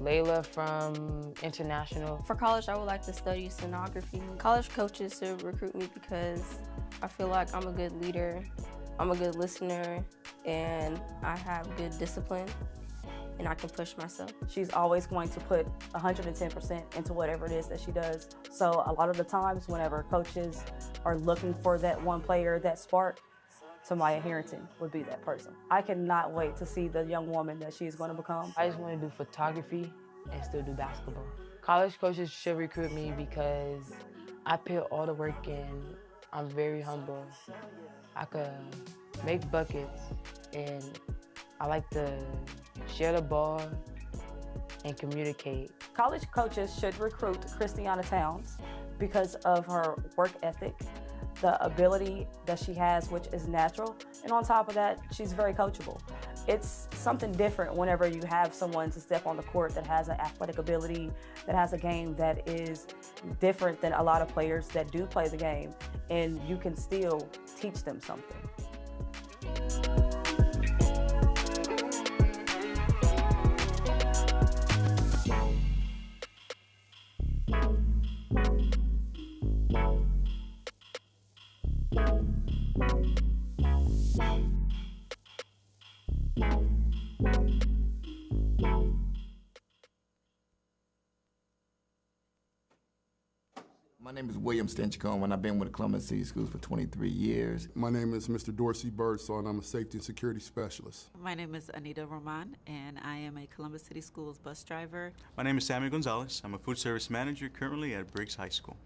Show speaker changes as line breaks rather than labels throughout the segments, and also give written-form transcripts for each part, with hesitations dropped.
Layla from International.
For college, I would like to study stenography. College coaches should recruit me because I feel like I'm a good leader, I'm a good listener, and I have good discipline, and I can push myself.
She's always going to put 110% into whatever it is that she does. So a lot of the times whenever coaches are looking for that one player, that spark, Tamaya Harrington would be that person. I cannot wait to see the young woman that she's going to become.
I just want to do photography and still do basketball. College coaches should recruit me because I put all the work in. I'm very humble. I could make buckets, and I like to share the ball and communicate.
College coaches should recruit Christiana Towns because of her work ethic, the ability that she has, which is natural, and on top of that, she's very coachable. It's something different whenever you have someone to step on the court that has an athletic ability, that has a game that is different than a lot of players that do play the game, and you can still teach them something.
My name is William Stinchcombe, and I've been with Columbus City Schools for 23 years.
My name is Mr. Dorsey Birdsong, and I'm a safety and security specialist.
My name is Anita Roman, and I am a Columbus City Schools bus driver.
My name is Sammy Gonzalez. I'm a food service manager currently at Briggs High School.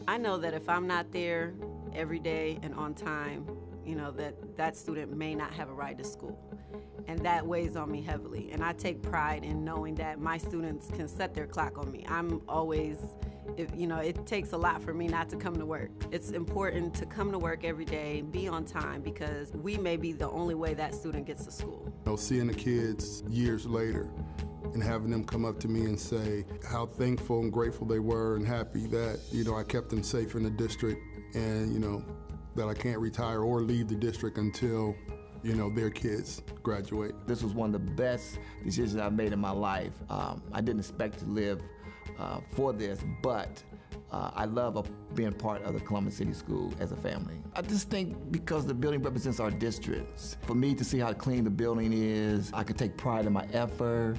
I know that if I'm not there every day and on time, you know, that student may not have a ride to school. And that weighs on me heavily. And I take pride in knowing that my students can set their clock on me. I'm always, it takes a lot for me not to come to work. It's important to come to work every day, be on time, because we may be the only way that student gets to school.
Seeing the kids years later and having them come up to me and say how thankful and grateful they were and happy that, I kept them safe in the district, and, that I can't retire or leave the district until their kids graduate.
This was one of the best decisions I've made in my life. I didn't expect to live for this, but I love being part of the Columbus City School as a family. I just think because the building represents our districts, for me to see how clean the building is, I could take pride in my effort,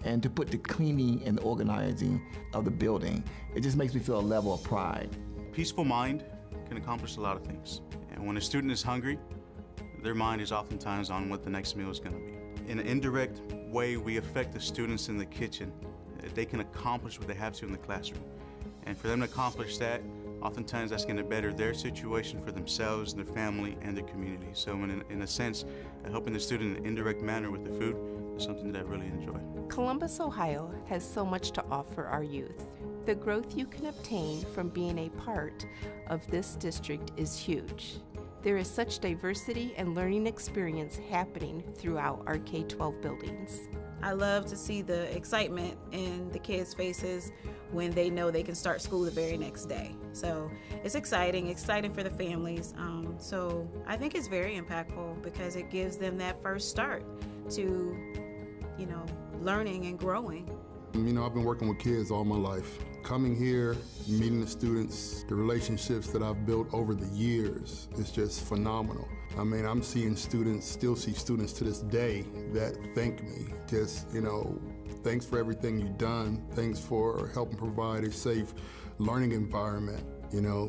and to put the cleaning and the organizing of the building, it just makes me feel a level of pride.
Peaceful mind can accomplish a lot of things. And when a student is hungry, their mind is oftentimes on what the next meal is going to be. In an indirect way, we affect the students in the kitchen. They can accomplish what they have to in the classroom. And for them to accomplish that, oftentimes that's going to better their situation for themselves, their family, and their community. So in a sense, helping the student in an indirect manner with the food is something that I really enjoy.
Columbus, Ohio has so much to offer our youth. The growth you can obtain from being a part of this district is huge. There is such diversity and learning experience happening throughout our K-12 buildings.
I love to see the excitement in the kids' faces when they know they can start school the very next day. So it's exciting for the families. So I think it's very impactful because it gives them that first start to, learning and growing.
I've been working with kids all my life. Coming here, meeting the students, the relationships that I've built over the years is just phenomenal. I'm seeing students, still see students to this day that thank me. Just, thanks for everything you've done. Thanks for helping provide a safe learning environment.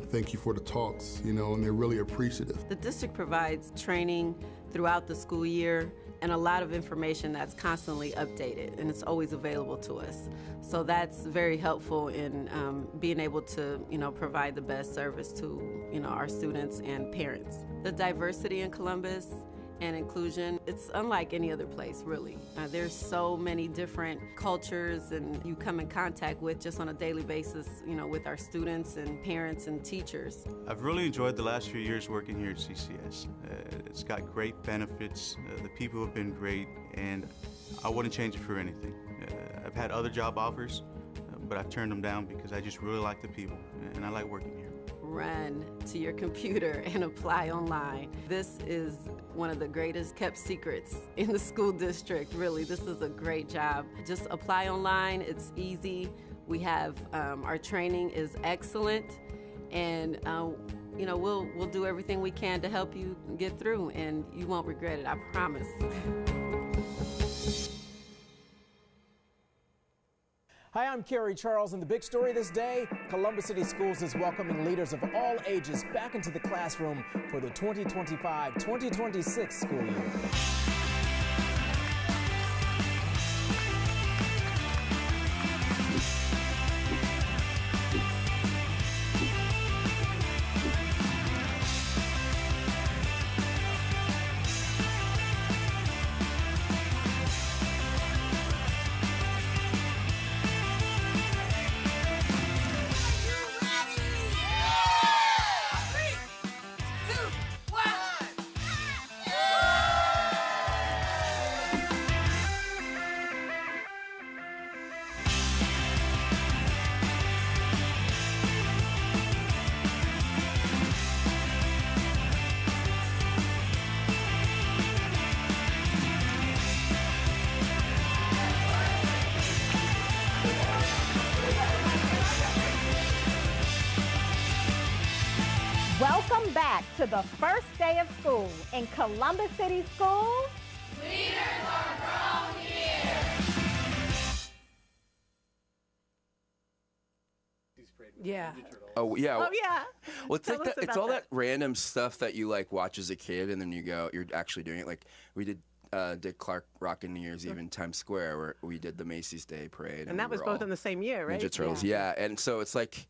Thank you for the talks, and they're really appreciative.
The district provides training throughout the school year and a lot of information that's constantly updated, and it's always available to us. So that's very helpful in being able to, provide the best service to, our students and parents. The diversity in Columbus and inclusion, it's unlike any other place, really. There's so many different cultures and you come in contact with just on a daily basis, with our students and parents and teachers.
I've really enjoyed the last few years working here at CCS. It's got great benefits, the people have been great, and I wouldn't change it for anything. I've had other job offers, but I've turned them down because I just really like the people, and I like working here.
run to your computer and apply online. This is one of the greatest kept secrets in the school district, really. This is a great job. Just apply online, it's easy. We have, our training is excellent, and you know, we'll do everything we can to help you get through, and you won't regret it, I promise.
Hi, I'm Kerry Charles, and the big story this day, Columbus City Schools is welcoming leaders of all ages back into the classroom for the 2025-2026 school year.
Welcome back to the first day of school in Columbus City Schools.
Leaders are grown here.
Yeah.
Oh yeah.
Oh yeah.
Well, it's like that. It's all that random stuff that you like watch as a kid, and then you're actually doing it. Like we did Dick Clark rockin' New Year's Eve in Times Square, where we did the Macy's Day Parade,
and that was both in the same year, right?
Ninja Turtles, yeah. And so it's like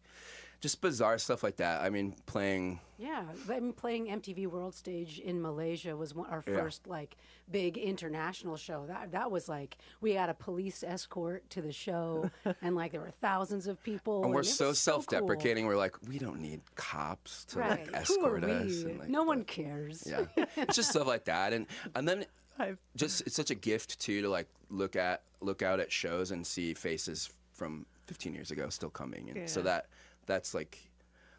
just bizarre stuff like that. I mean, playing.
Yeah, I mean, playing MTV World Stage in Malaysia was our first like big international show. That was like we had a police escort to the show, and like there were thousands of people.
And we're so
So
self-deprecating. We're like, we don't need cops to like escort us. And, like,
no one cares.
Yeah, it's just stuff like that, and then just it's such a gift too to like look out at shows and see faces from 15 years ago still coming, and so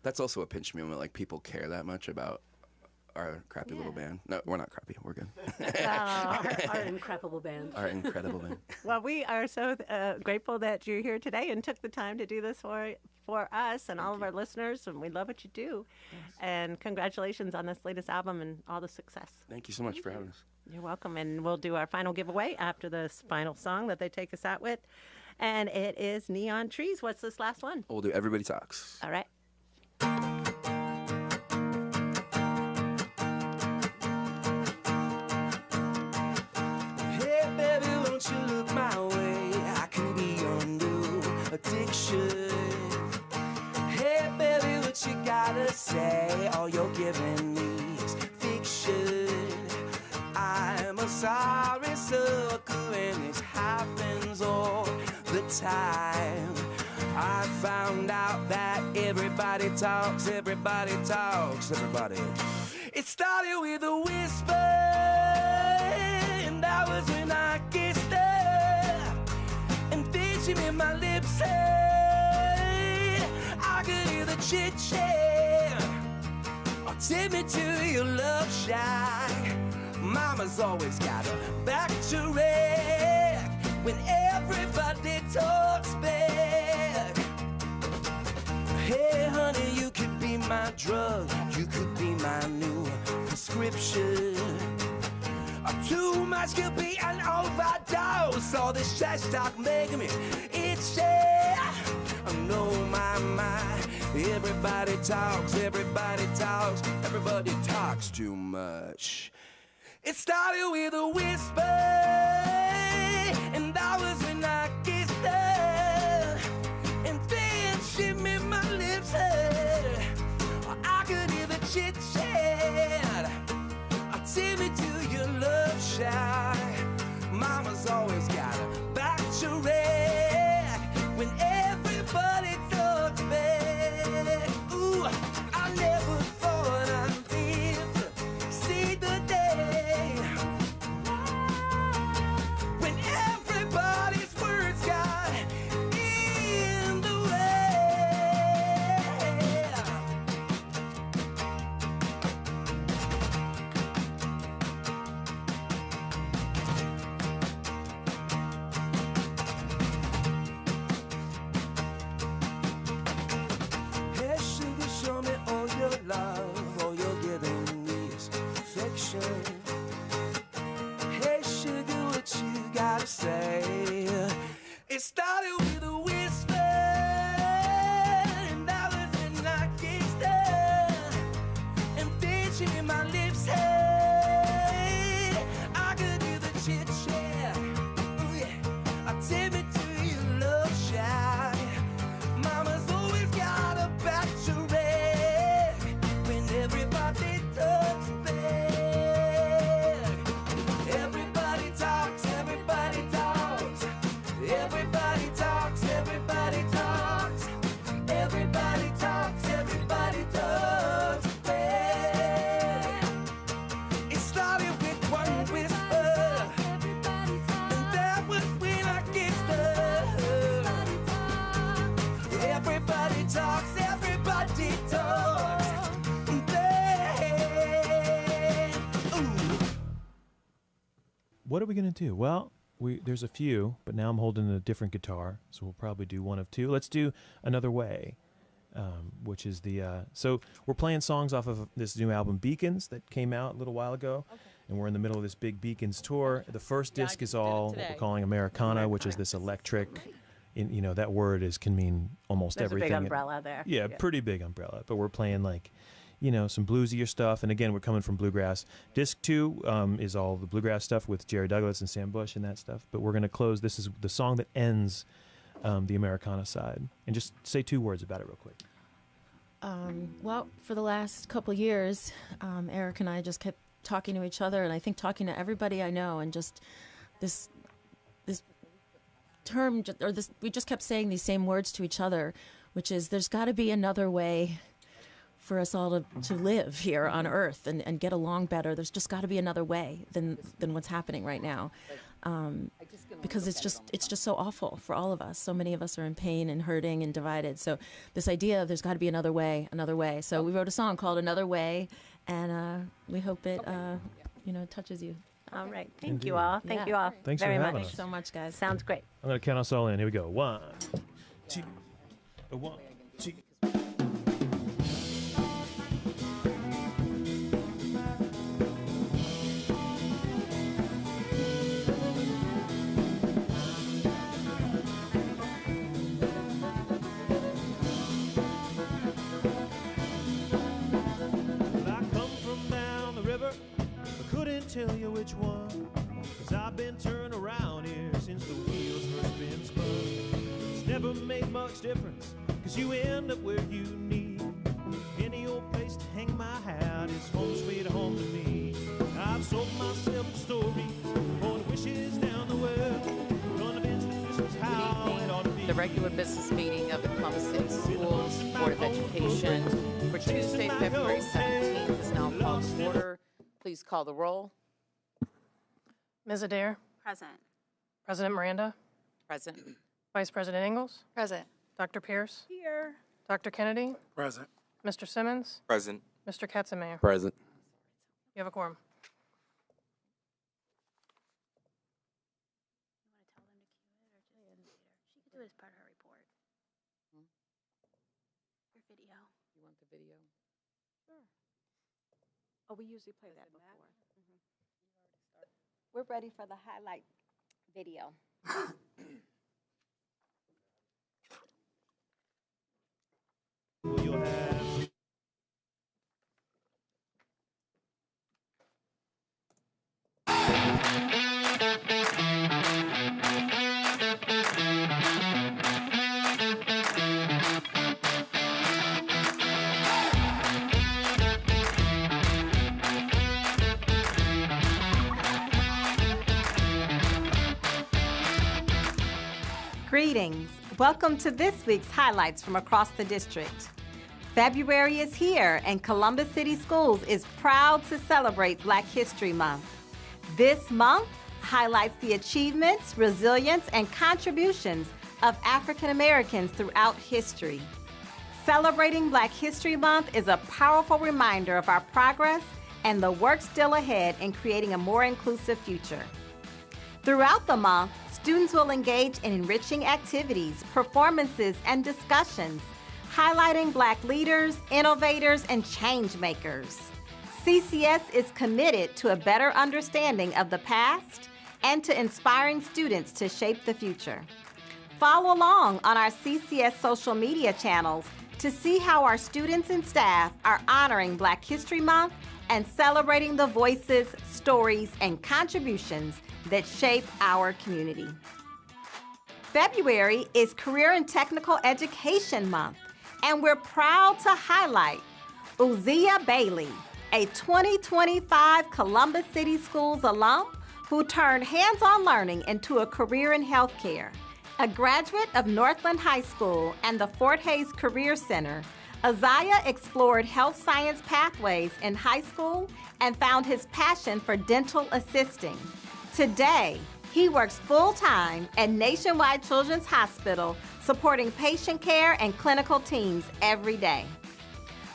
that's also a pinch me moment. Like people care that much about our crappy little band. No, we're not crappy. We're good.
Our incredible band.
Our incredible band.
Well, we are so grateful that you're here today and took the time to do this for us and all of our listeners, and we love what you do. Yes. And congratulations on this latest album and all the success.
Thank you so much for having us.
You're welcome, and we'll do our final giveaway after this final song that they take us out with, and it is Neon Trees. What's this last one?
We'll do Everybody Talks.
All right.
Hey baby, won't you look my way? I can be your new addiction. Hey baby, what you gotta say? All you're giving me is fiction. I'm a sorry sucker and it happens all the time. I found out that everybody talks, everybody. It started with a whisper, and that was when I kissed her. And then she made my lips say, I could hear the chit-chat. Oh, take me to your love shack. Mama's always got her back to rag when everybody talks back. Hey honey, you could be my drug, you could be my new prescription. Too much could be an overdose. All this trash talk making me itchy. No, my, everybody talks, everybody talks too much. It started with a whisper, and that was when I kissed her. And then she made my lips hurt. I could hear the chit-chat. Take me to your love shack. Mama's always got her back to rag when everybody talks back. Ooh, I never thought I'd live to see the day when everybody started with a whisper, and I was in I kissed her, and then she made my lips hurt. I could hear the chit chat. Oh yeah, I take me to your love shot. Mama's always got a back to red when everybody talks back. Everybody talks, everybody talks. Everybody talks, everybody talks. Everybody talks, everybody talks back. It started with one whisper, and that was when I kissed her. Everybody talks, everybody talks back. Ooh.
What are we going to do? Well, there's a few, but now I'm holding a different guitar, so we'll probably do one of two. Let's do Another Way, which is the... so we're playing songs off of this new album, Beacons, that came out a little while ago, and we're in the middle of this big Beacons tour. The first disc is all what we're calling Americana, which is this electric... you know, that word can mean almost
There's
everything.
a big umbrella there.
Yeah, pretty big umbrella. But we're playing like, you know, some bluesier stuff. And again, we're coming from bluegrass. Disc 2 is all the bluegrass stuff with Jerry Douglas and Sam Bush and that stuff. But we're going to close. This is the song that ends the Americana side. And just say 2 words about it real quick.
Well, for the last couple of years, Eric and I just kept talking to each other, and I think talking to everybody I know, and just this term, or this, we just kept saying these same words to each other, which is there's got to be another way for us all to live here on Earth and get along better. There's just got to be another way than what's happening right now, because it's just so awful for all of us. So many of us are in pain and hurting and divided. So this idea of there's got to be another way. So we wrote a song called Another Way, and we hope it touches you.
All right. Thank you all. Thank you all
Thanks
very
for
much.
having us.
Thanks so much, guys.
Sounds great.
I'm going to count us all in. Here we go. 1, 2, 1, 2. Tell you which one, 'cause I've been turned around here since the wheels first been spun. It's never made much difference, 'cause you end up where you need. Any old place to hang my hat is home sweet home to me. I've sold myself stories, poured wishes down the well, convinced that this is how it ought to be.
The regular business meeting of the Columbus City Schools Board of Education for Tuesday, February 17th is now called to order. Please call the roll.
Ms. Adair?
Present.
President Miranda?
Present.
Vice President Ingalls?
Present.
Dr. Pierce?
Here.
Dr. Kennedy?
Present.
Mr. Simmons?
Present.
Mr. Katzenmayer?
Present.
You have a quorum.
She could do it as part of her report. Your video.
You want the video?
Sure. Oh, we usually play that before. We're ready for the highlight video.
You'll have...
Greetings. Welcome to this week's highlights from across the district. February is here, and Columbus City Schools is proud to celebrate Black History Month. This month highlights the achievements, resilience, and contributions of African Americans throughout history. Celebrating Black History Month is a powerful reminder of our progress and the work still ahead in creating a more inclusive future. Throughout the month, students will engage in enriching activities, performances, and discussions, highlighting Black leaders, innovators, and change makers. CCS is committed to a better understanding of the past and to inspiring students to shape the future. Follow along on our CCS social media channels to see how our students and staff are honoring Black History Month and celebrating the voices, stories, and contributions that shape our community. February is Career and Technical Education Month, and we're proud to highlight Uzziah Bailey, a 2025 Columbus City Schools alum who turned hands-on learning into a career in healthcare. A graduate of Northland High School and the Fort Hays Career Center, Uzziah explored health science pathways in high school and found his passion for dental assisting. Today, he works full-time at Nationwide Children's Hospital, supporting patient care and clinical teams every day.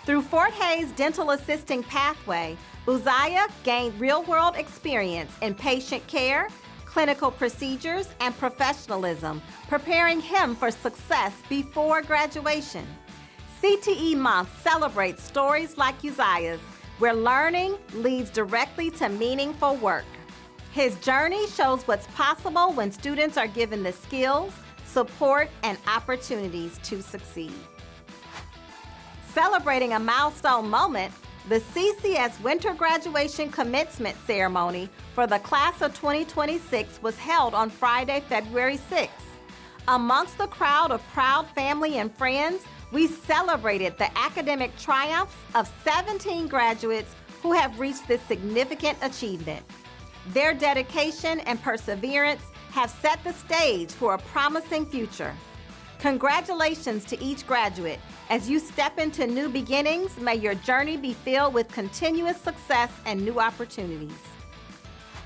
Through Fort Hays Dental Assisting Pathway, Uzziah gained real-world experience in patient care, clinical procedures, and professionalism, preparing him for success before graduation. CTE Month celebrates stories like Uzziah's, where learning leads directly to meaningful work. His journey shows what's possible when students are given the skills, support, and opportunities to succeed. Celebrating a milestone moment, the CCS Winter Graduation Commencement Ceremony for the Class of 2026 was held on Friday, February 6th. Amongst the crowd of proud family and friends, we celebrated the academic triumphs of 17 graduates who have reached this significant achievement. Their dedication and perseverance have set the stage for a promising future. Congratulations to each graduate. As you step into new beginnings, may your journey be filled with continuous success and new opportunities.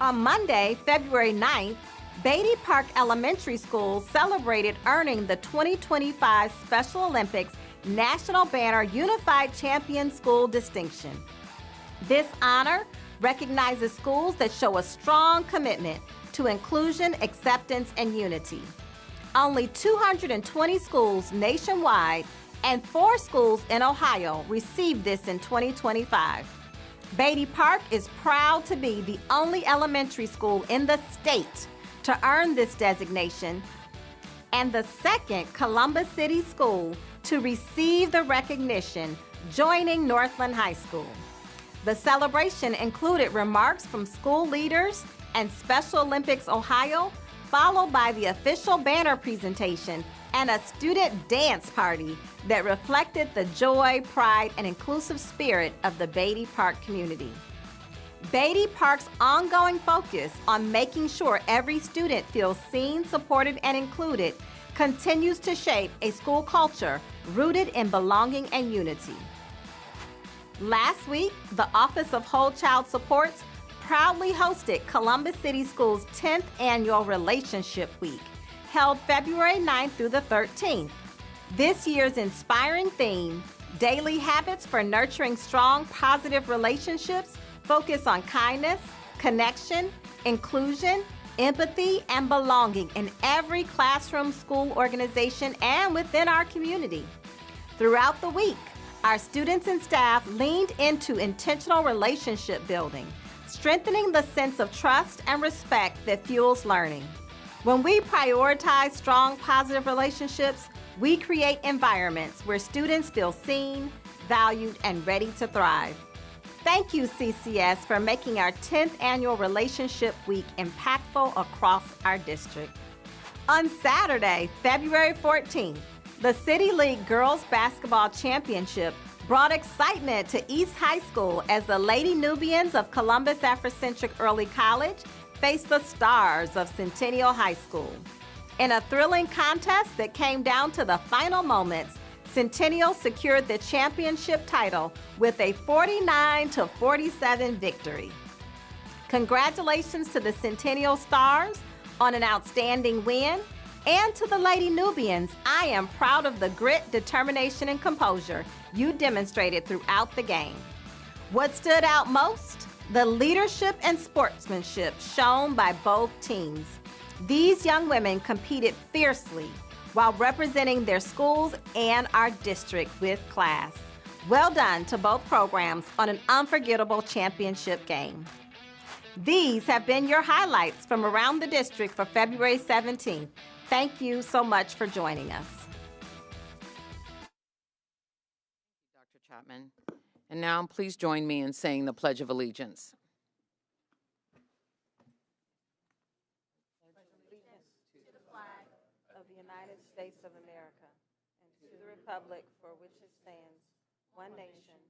On Monday, February 9th, Beatty Park Elementary School celebrated earning the 2025 Special Olympics National Banner Unified Champion School distinction. This honor recognizes schools that show a strong commitment to inclusion, acceptance, and unity. Only 220 schools nationwide and 4 schools in Ohio received this in 2025. Beatty Park is proud to be the only elementary school in the state to earn this designation and the second Columbus City school to receive the recognition, joining Northland High School. The celebration included remarks from school leaders and Special Olympics Ohio, followed by the official banner presentation and a student dance party that reflected the joy, pride, and inclusive spirit of the Beatty Park community. Beatty Park's ongoing focus on making sure every student feels seen, supported, and included continues to shape a school culture rooted in belonging and unity. Last week, the Office of Whole Child Supports proudly hosted Columbus City Schools' 10th Annual Relationship Week, held February 9th through the 13th. This year's inspiring theme, Daily Habits for Nurturing Strong, Positive Relationships, focus on kindness, connection, inclusion, empathy, and belonging in every classroom, school, organization, and within our community. Throughout the week, our students and staff leaned into intentional relationship building, strengthening the sense of trust and respect that fuels learning. When we prioritize strong, positive relationships, we create environments where students feel seen, valued, and ready to thrive. Thank you, CCS, for making our 10th Annual Relationship Week impactful across our district. On Saturday, February 14th, the City League Girls Basketball Championship brought excitement to East High School as the Lady Nubians of Columbus Afrocentric Early College faced the Stars of Centennial High School. In a thrilling contest that came down to the final moments, Centennial secured the championship title with a 49-47 victory. Congratulations to the Centennial Stars on an outstanding win, and to the Lady Nubians, I am proud of the grit, determination, and composure you demonstrated throughout the game. What stood out most? The leadership and sportsmanship shown by both teams. These young women competed fiercely while representing their schools and our district with class. Well done to both programs on an unforgettable championship game. These have been your highlights from around the district for February 17th. Thank you so much for joining us.
Dr. Chapman. And now please join me in saying the Pledge of Allegiance.
Of the United States of America and to the republic for which it stands, one nation,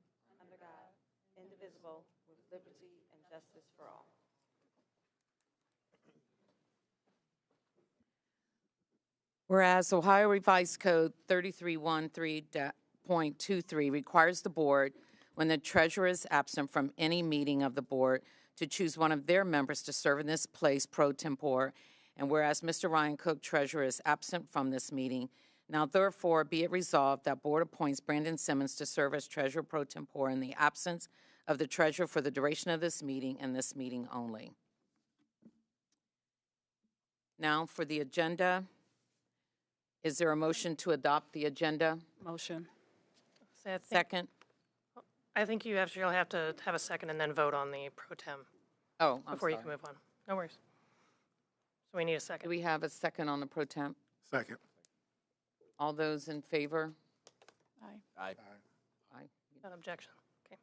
under God, indivisible, with liberty and justice for all.
Whereas Ohio Revised Code 3313.23 requires the board, when the treasurer is absent from any meeting of the board, to choose one of their members to serve in this place pro tempore. And whereas Mr. Ryan Cook, treasurer, is absent from this meeting, now therefore be it resolved that board appoints Brandon Simmons to serve as treasurer pro tempore in the absence of the treasurer for the duration of this meeting and this meeting only. Now for the agenda. Is there a motion to adopt the agenda?
Motion.
Second.
I think you actually have to have a second and then vote on the pro tem.
Oh, I'm
before you
sorry.
can move on. No worries. So we need a second.
Do we have a second on the pro temp?
Second.
All those in favor?
Aye.
Aye.
Aye.
Without objection. Okay.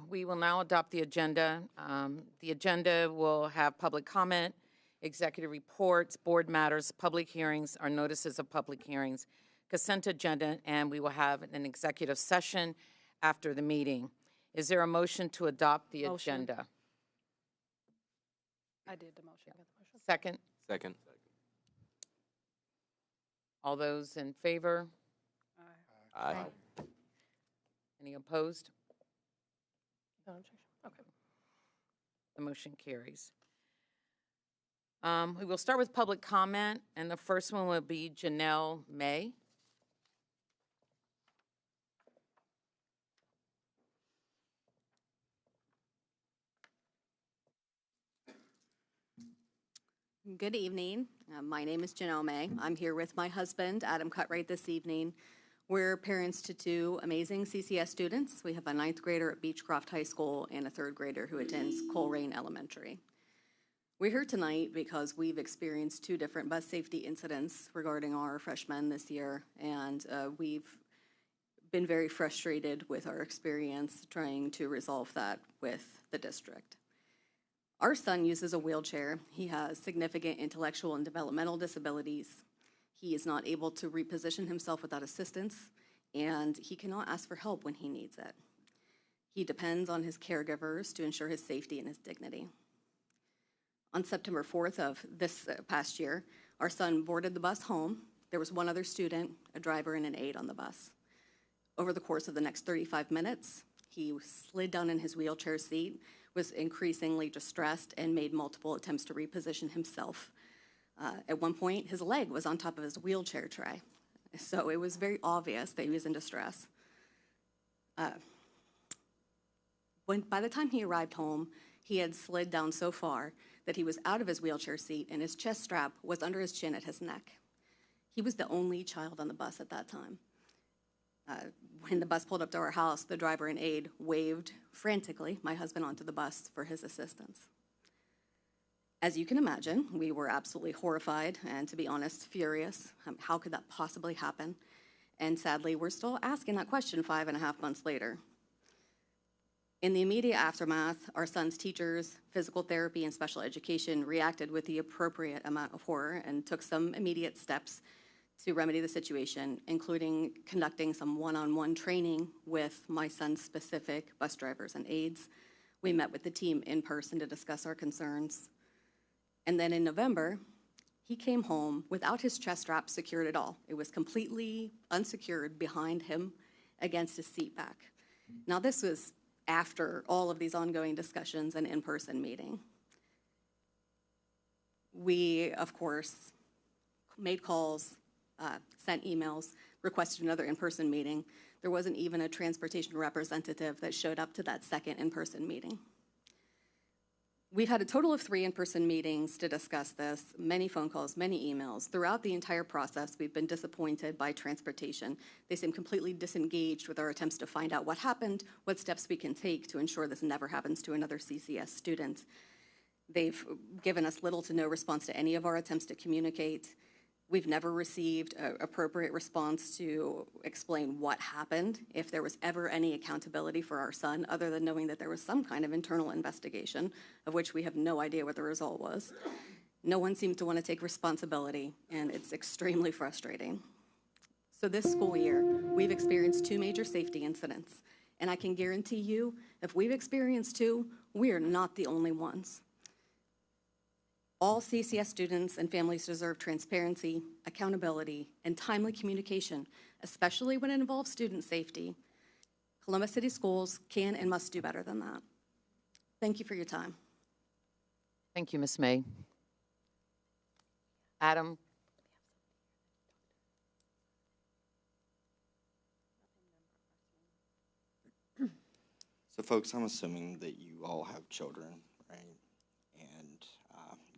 We will now adopt the agenda. The agenda will have public comment, executive reports, board matters, public hearings, or notices of public hearings, consent agenda, and we will have an executive session after the meeting. Is there a motion to adopt the agenda?
I did the motion. I got the motion.
Second.
Second.
All those in favor?
Aye.
Any opposed?
No objection. Okay.
The motion carries. We will start with public comment, and the first one will be Janelle May.
Good evening. My name is Janelle May. I'm here with my husband, Adam Cutright, this evening. We're parents to two amazing CCS students. We have a 9th grader at Beechcroft High School and a 3rd grader who attends Coleraine Elementary. We're here tonight because we've experienced 2 different bus safety incidents regarding our freshmen this year, and we've been very frustrated with our experience trying to resolve that with the district. Our son uses a wheelchair. He has significant intellectual and developmental disabilities. He is not able to reposition himself without assistance, and he cannot ask for help when he needs it. He depends on his caregivers to ensure his safety and his dignity. On September 4th of this past year, our son boarded the bus home. There was one other student, a driver, and an aide on the bus. Over the course of the next 35 minutes, he slid down in his wheelchair seat, was increasingly distressed, and made multiple attempts to reposition himself. At one point, his leg was on top of his wheelchair tray, so it was very obvious that he was in distress. By the time he arrived home, he had slid down so far that he was out of his wheelchair seat and his chest strap was under his chin at his neck. He was the only child on the bus at that time. When the bus pulled up to our house, the driver and aide waved frantically my husband onto the bus for his assistance. As you can imagine, we were absolutely horrified and, to be honest, furious. How could that possibly happen? And sadly, we're still asking that question 5.5 months later. In the immediate aftermath, our son's teachers, physical therapy, and special education reacted with the appropriate amount of horror and took some immediate steps to remedy the situation, including conducting some one-on-one training with my son's specific bus drivers and aides. We met with the team in person to discuss our concerns. And then in November, he came home without his chest strap secured at all. It was completely unsecured behind him against his seat back. Now, this was after all of these ongoing discussions and in-person meeting. We, of course, made calls, sent emails, requested another in-person meeting. There wasn't even a transportation representative that showed up to that second in-person meeting. We've had a total of 3 in-person meetings to discuss this, many phone calls, many emails. Throughout the entire process, we've been disappointed by transportation. They seem completely disengaged with our attempts to find out what happened, what steps we can take to ensure this never happens to another CCS student. They've given us little to no response to any of our attempts to communicate. We've never received an appropriate response to explain what happened, if there was ever any accountability for our son, other than knowing that there was some kind of internal investigation, of which we have no idea what the result was. No one seems to want to take responsibility, and it's extremely frustrating. So this school year, we've experienced 2 major safety incidents, and I can guarantee you, if we've experienced 2, we are not the only ones. All CCS students and families deserve transparency, accountability, and timely communication, especially when it involves student safety. Columbus City Schools can and must do better than that. Thank you for your time.
Thank you, Ms. May. Adam?
So, folks, I'm assuming that you all have children, right? And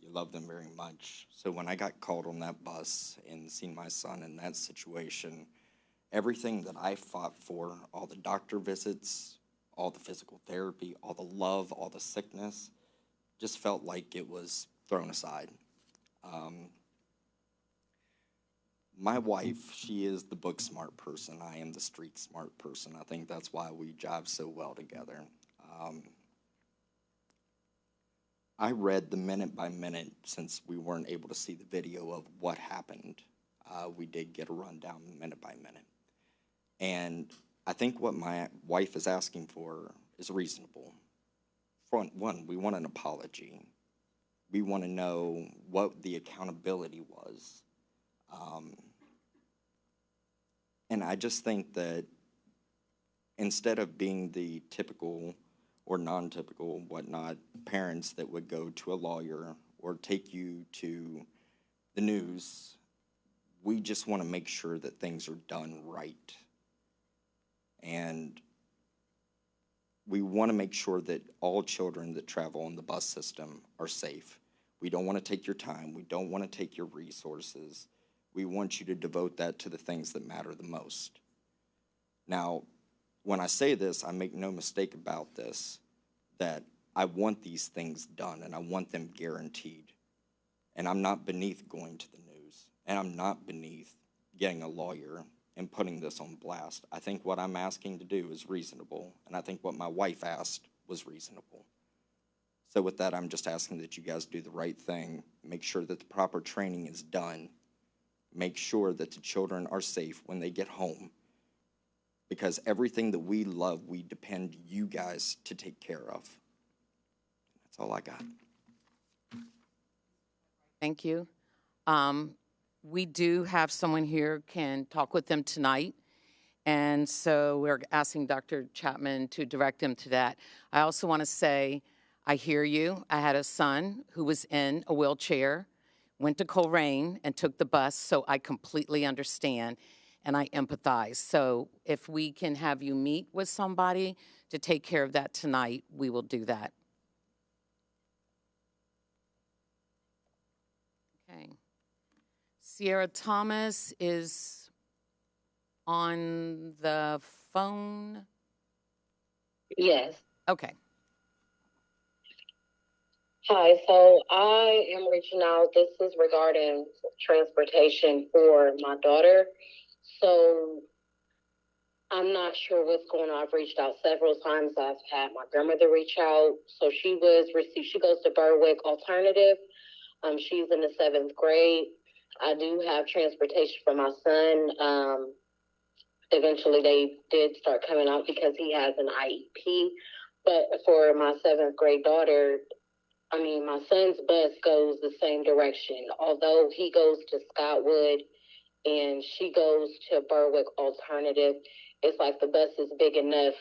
you love them very much. So when I got called on that bus and seen my son in that situation, everything that I fought for, all the doctor visits, all the physical therapy, all the love, all the sickness, just felt like it was thrown aside. My wife, she is the book smart person. I am the street smart person. I think that's why we jive so well together. I read the minute by minute, since we weren't able to see the video of what happened. We did get a rundown minute by minute. And I think what my wife is asking for is reasonable. For one, we want an apology. We want to know what the accountability was. And I just think that instead of being the typical or non-typical, whatnot, parents that would go to a lawyer or take you to the news, we just want to make sure that things are done right. And we want to make sure that all children that travel on the bus system are safe. We don't want to take your time. We don't want to take your resources. We want you to devote that to the things that matter the most. Now, when I say this, I make no mistake about this, that I want these things done and I want them guaranteed. And I'm not beneath going to the news, and I'm not beneath getting a lawyer and putting this on blast. I think what I'm asking to do is reasonable, and I think what my wife asked was reasonable. So with that, I'm just asking that you guys do the right thing, make sure that the proper training is done, make sure that the children are safe when they get home, because everything that we love, we depend you guys to take care of. That's all I got.
Thank you. We do have someone here can talk with them tonight, and so we're asking Dr. Chapman to direct them to that. I also want to say, I hear you. I had a son who was in a wheelchair, went to Coleraine and took the bus, so I completely understand and I empathize. So if we can have you meet with somebody to take care of that tonight, we will do that. Okay. Sierra Thomas is on the phone.
Yes.
Okay.
Hi, so I am reaching out. This is regarding transportation for my daughter. So I'm not sure what's going on. I've reached out several times. I've had my grandmother reach out. So she goes to Berwick Alternative. She's in the 7th grade. I do have transportation for my son. Eventually they did start coming out because he has an IEP. But for my 7th grade daughter, my son's bus goes the same direction. Although he goes to Scottwood and she goes to Berwick Alternative, it's like the bus is big enough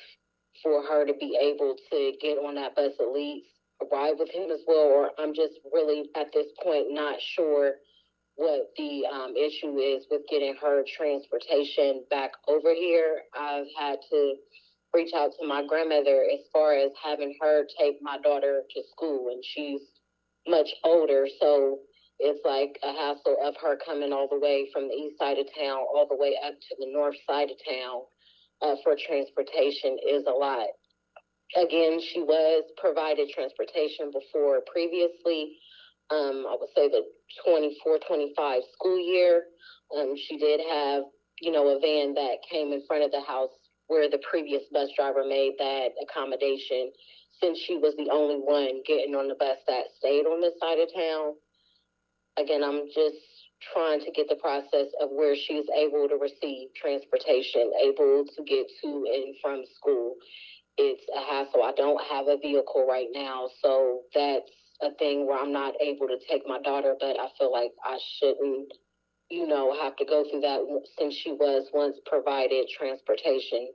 for her to be able to get on that bus at least, ride with him as well. Or I'm just really at this point not sure what the issue is with getting her transportation back over here. I've had to reach out to my grandmother as far as having her take my daughter to school, and she's much older, so it's like a hassle of her coming all the way from the east side of town all the way up to the north side of town for transportation is a lot. Again, she was provided transportation before previously. I would say the 24-25 school year. She did have, a van that came in front of the house where the previous bus driver made that accommodation, since she was the only one getting on the bus that stayed on this side of town. Again, I'm just trying to get the process of where she's able to receive transportation, able to get to and from school. It's a hassle. I don't have a vehicle right now, so that's a thing where I'm not able to take my daughter, but I feel like I shouldn't, have to go through that since she was once provided transportation.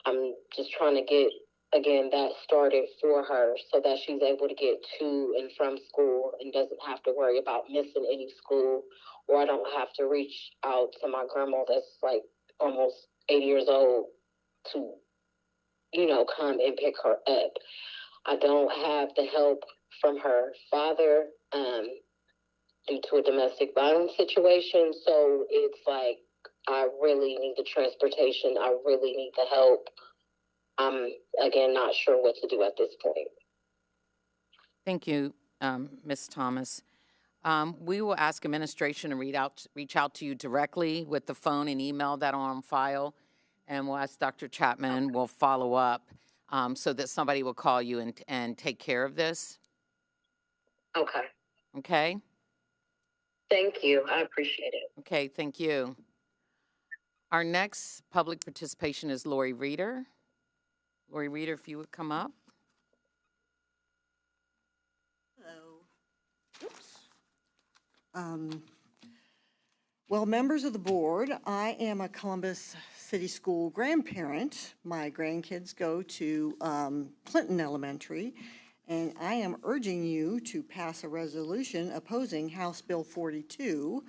I'm just trying to get, again, that started for her so that she's able to get to and from school and doesn't have to worry about missing any school, or I don't have to reach out to my grandma that's like almost 80 years old to come and pick her up. I don't have the help from her father due to a domestic violence situation. So it's like, I really need the transportation. I really need the help. I'm, again, not sure what to do at this point.
Thank you, Ms. Thomas. We will ask administration to reach out to you directly with the phone and email that are on file. And we'll ask Dr. Chapman, we'll follow up so that somebody will call you and take care of this.
Okay.
Okay?
Thank you. I appreciate it.
Okay, thank you. Our next public participation is Lori Reeder. Lori Reeder, if you would come up.
Hello. Oops. Well, members of the board, I am a Columbus City School grandparent. My grandkids go to Clinton Elementary, and I am urging you to pass a resolution opposing House Bill 42.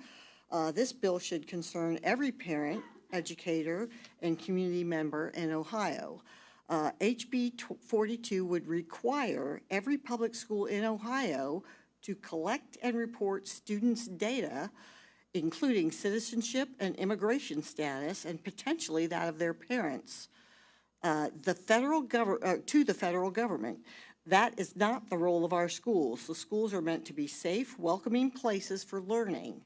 This bill should concern every parent, educator, and community member in Ohio. HB 42 would require every public school in Ohio to collect and report students' data, including citizenship and immigration status, and potentially that of their parents, to the federal government. That is not the role of our schools. The schools are meant to be safe, welcoming places for learning.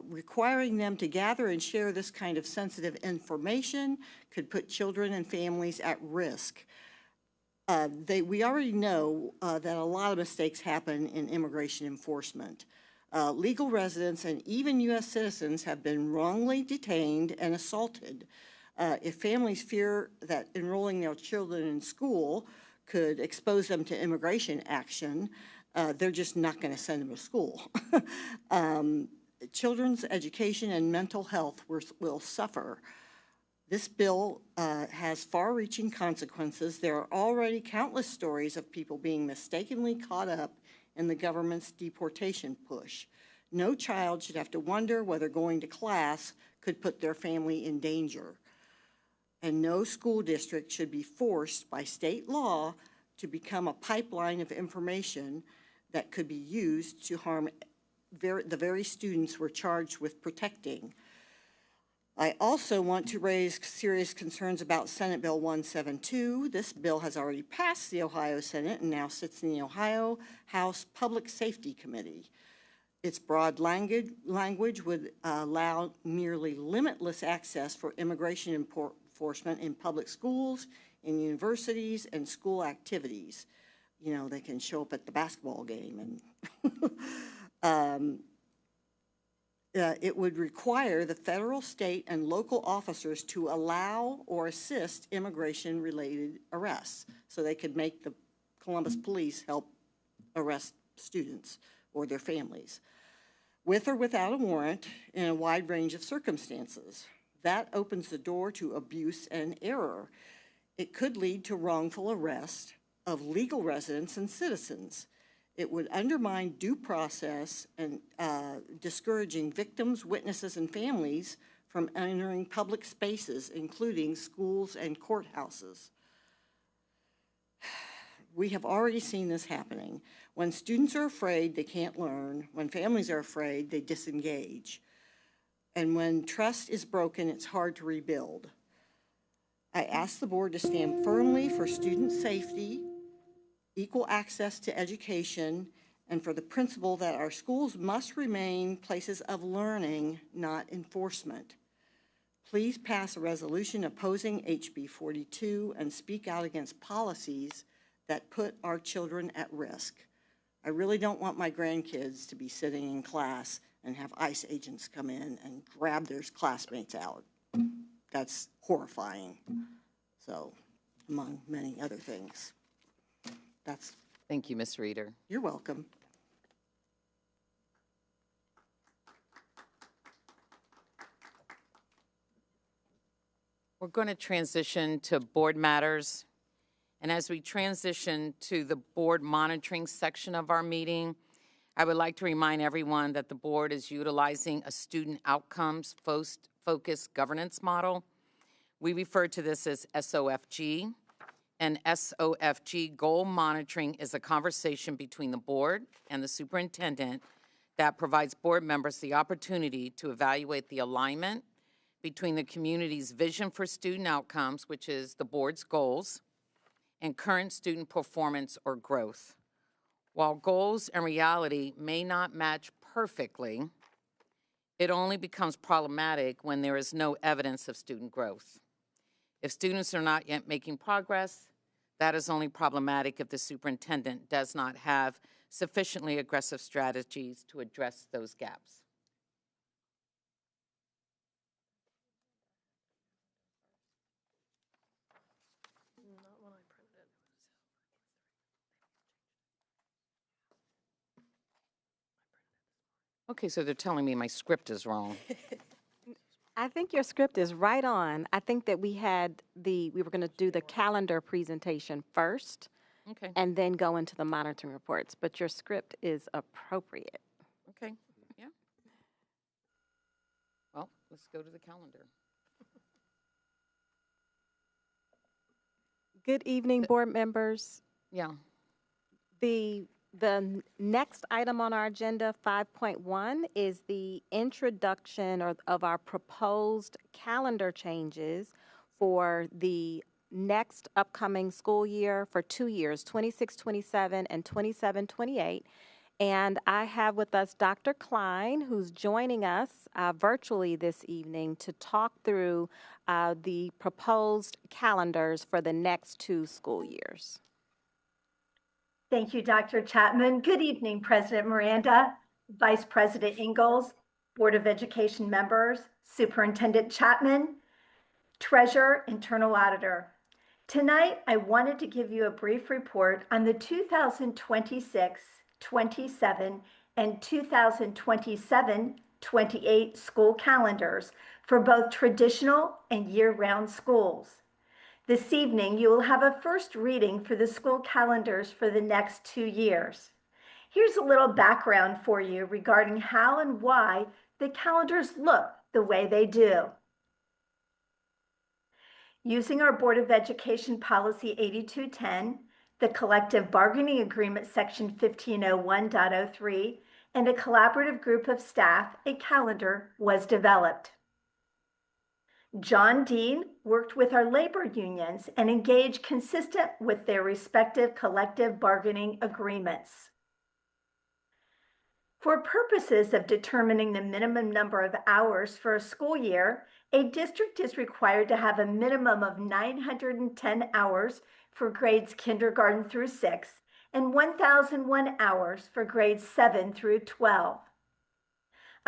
Requiring them to gather and share this kind of sensitive information could put children and families at risk. We already know that a lot of mistakes happen in immigration enforcement. Legal residents and even U.S. citizens have been wrongly detained and assaulted. If families fear that enrolling their children in school could expose them to immigration action, they're just not going to send them to school. Children's education and mental health will suffer. This bill has far-reaching consequences. There are already countless stories of people being mistakenly caught up in the government's deportation push. No child should have to wonder whether going to class could put their family in danger. And no school district should be forced by state law to become a pipeline of information that could be used to harm the very students we're charged with protecting. I also want to raise serious concerns about Senate Bill 172. This bill has already passed the Ohio Senate and now sits in the Ohio House Public Safety Committee. Its broad language would allow nearly limitless access for immigration enforcement in public schools, in universities, and school activities. They can show up at the basketball game and it would require the federal, state, and local officers to allow or assist immigration-related arrests, so they could make the Columbus police help arrest students or their families, with or without a warrant, in a wide range of circumstances. That opens the door to abuse and error. It could lead to wrongful arrest of legal residents and citizens. It would undermine due process and discouraging victims, witnesses, and families from entering public spaces, including schools and courthouses. We have already seen this happening. When students are afraid, they can't learn. When families are afraid, they disengage. And when trust is broken, it's hard to rebuild. I ask the board to stand firmly for student safety, equal access to education, and for the principle that our schools must remain places of learning, not enforcement. Please pass a resolution opposing HB 42 and speak out against policies that put our children at risk. I really don't want my grandkids to be sitting in class and have ICE agents come in and grab their classmates out. That's horrifying. So, among many other things.
Thank you, Ms. Reeder.
You're welcome.
We're going to transition to board matters. And as we transition to the board monitoring section of our meeting, I would like to remind everyone that the board is utilizing a student outcomes focused governance model. We refer to this as SOFG. And SOFG goal monitoring is a conversation between the board and the superintendent that provides board members the opportunity to evaluate the alignment between the community's vision for student outcomes, which is the board's goals, and current student performance or growth. While goals and reality may not match perfectly, it only becomes problematic when there is no evidence of student growth. If students are not yet making progress, that is only problematic if the superintendent does not have sufficiently aggressive strategies to address those gaps. Okay, so they're telling me my script is wrong.
I think your script is right on. I think that we were going to do the calendar presentation first.
Okay.
And then go into the monitoring reports, but your script is appropriate.
Okay, yeah. Well, let's go to the calendar.
Good evening, board members.
Yeah.
The next item on our agenda, 5.1, is the introduction of our proposed calendar changes for the next upcoming school year for 2 years, 26-27 and 27-28. And I have with us Dr. Klein, who's joining us virtually this evening to talk through the proposed calendars for the next 2 school years.
Thank you, Dr. Chapman. Good evening, President Miranda, Vice President Ingalls, Board of Education members, Superintendent Chapman, Treasurer, Internal Auditor. Tonight, I wanted to give you a brief report on the 2026, 27, and 2027, 28 school calendars for both traditional and year-round schools. This evening, you will have a first reading for the school calendars for the next 2 years. Here's a little background for you regarding how and why the calendars look the way they do. Using our Board of Education Policy 8210, the Collective Bargaining Agreement Section 1501.03, and a collaborative group of staff, a calendar was developed. John Dean worked with our labor unions and engaged consistent with their respective collective bargaining agreements. For purposes of determining the minimum number of hours for a school year, a district is required to have a minimum of 910 hours for grades kindergarten through 6 and 1,001 hours for grades 7 through 12.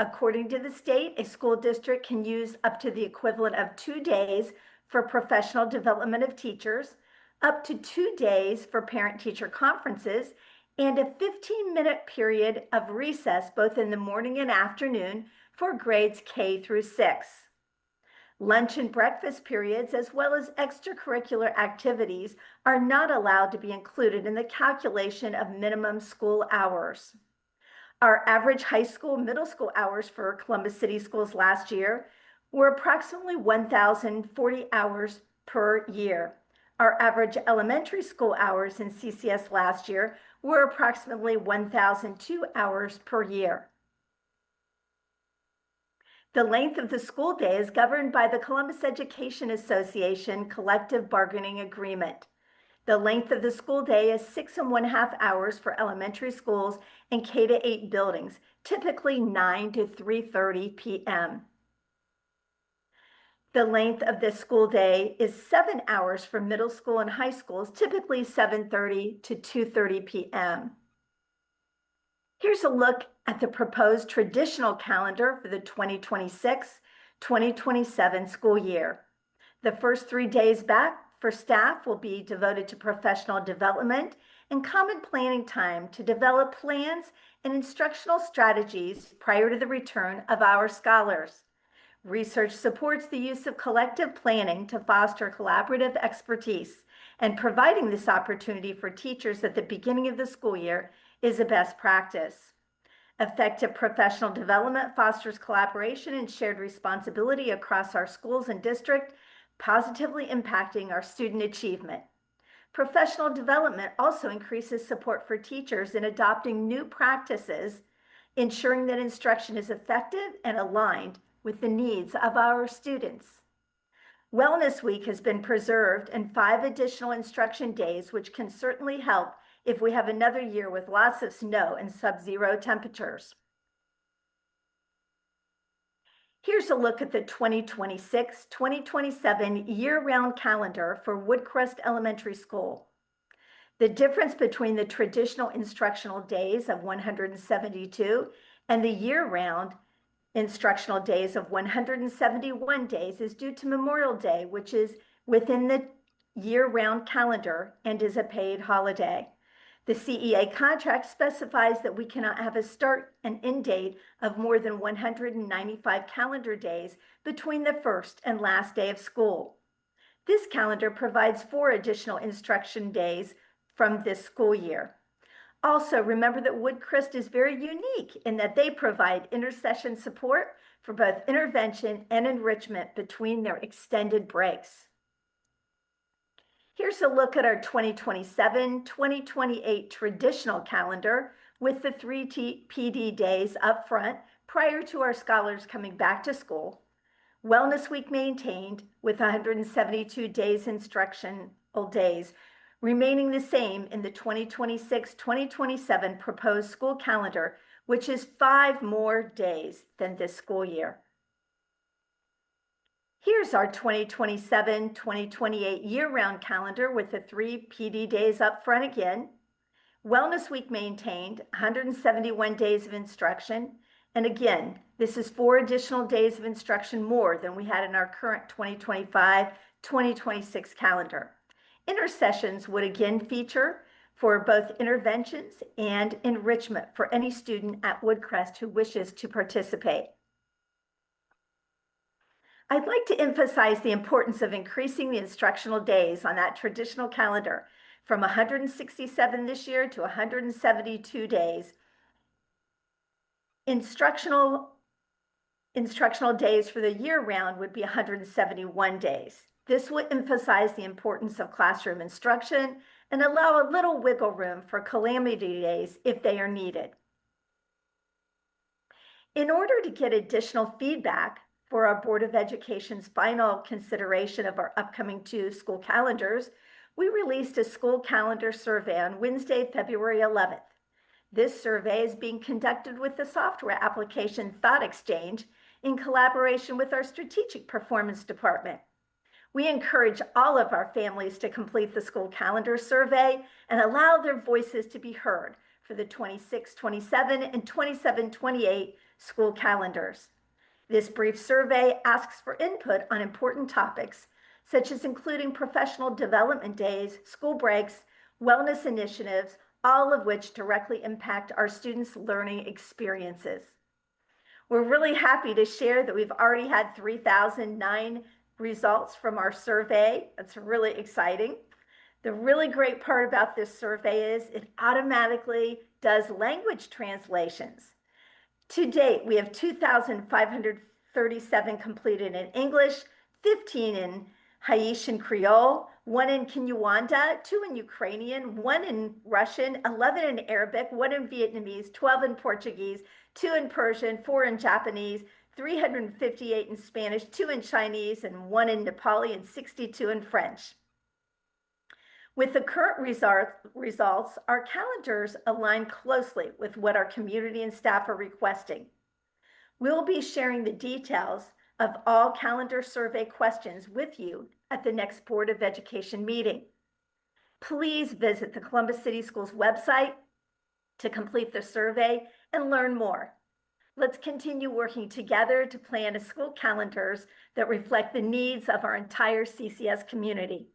According to the state, a school district can use up to the equivalent of 2 days for professional development of teachers, up to 2 days for parent-teacher conferences, and a 15-minute period of recess both in the morning and afternoon for grades K through 6. Lunch and breakfast periods, as well as extracurricular activities, are not allowed to be included in the calculation of minimum school hours. Our average high school, middle school hours for Columbus City Schools last year were approximately 1,040 hours per year. Our average elementary school hours in CCS last year were approximately 1,002 hours per year. The length of the school day is governed by the Columbus Education Association collective bargaining agreement. The length of the school day is 6.5 hours for elementary schools and K-8 buildings, typically 9 to 3:30 p.m. The length of the school day is 7 hours for middle school and high schools, typically 7:30 to 2:30 p.m. Here's a look at the proposed traditional calendar for the 2026-2027 school year. The first 3 days back for staff will be devoted to professional development and common planning time to develop plans and instructional strategies prior to the return of our scholars. Research supports the use of collective planning to foster collaborative expertise, and providing this opportunity for teachers at the beginning of the school year is a best practice. Effective professional development fosters collaboration and shared responsibility across our schools and district, positively impacting our student achievement. Professional development also increases support for teachers in adopting new practices, ensuring that instruction is effective and aligned with the needs of our students. Wellness Week has been preserved and 5 additional instruction days, which can certainly help if we have another year with lots of snow and sub-zero temperatures. Here's a look at the 2026-2027 year-round calendar for Woodcrest Elementary School. The difference between the traditional instructional days of 172 and the year-round instructional days of 171 days is due to Memorial Day, which is within the year-round calendar and is a paid holiday. The CEA contract specifies that we cannot have a start and end date of more than 195 calendar days between the first and last day of school. This calendar provides 4 additional instruction days from this school year. Also, remember that Woodcrest is very unique in that they provide intersession support for both intervention and enrichment between their extended breaks. Here's a look at our 2027-2028 traditional calendar with the 3 PD days up front prior to our scholars coming back to school. Wellness Week maintained with 172 days instructional days, remaining the same in the 2026-2027 proposed school calendar, which is 5 more days than this school year. Here's our 2027-2028 year-round calendar with the 3 PD days up front again. Wellness Week maintained 171 days of instruction. And again, this is 4 additional days of instruction more than we had in our current 2025-2026 calendar. Intersessions would again feature for both interventions and enrichment for any student at Woodcrest who wishes to participate. I'd like to emphasize the importance of increasing the instructional days on that traditional calendar from 167 this year to 172 days. Instructional days for the year round would be 171 days. This would emphasize the importance of classroom instruction and allow a little wiggle room for calamity days if they are needed. In order to get additional feedback for our Board of Education's final consideration of our upcoming 2 school calendars, we released a school calendar survey on Wednesday, February 11th. This survey is being conducted with the software application Thought Exchange in collaboration with our Strategic Performance Department. We encourage all of our families to complete the school calendar survey and allow their voices to be heard for the 26-27 and 27-28 school calendars. This brief survey asks for input on important topics, such as including professional development days, school breaks, wellness initiatives, all of which directly impact our students' learning experiences. We're really happy to share that we've already had 3,009 results from our survey. That's really exciting. The really great part about this survey is it automatically does language translations. To date, we have 2,537 completed in English, 15 in Haitian Creole, 1 in Kinyarwanda, 2 in Ukrainian, 1 in Russian, 11 in Arabic, 1 in Vietnamese, 12 in Portuguese, 2 in Persian, 4 in Japanese, 358 in Spanish, 2 in Chinese, and 1 in Nepali, and 62 in French. With the current results, our calendars align closely with what our community and staff are requesting. We'll be sharing the details of all calendar survey questions with you at the next Board of Education meeting. Please visit the Columbus City Schools website to complete the survey and learn more. Let's continue working together to plan a school calendars that reflect the needs of our entire CCS community.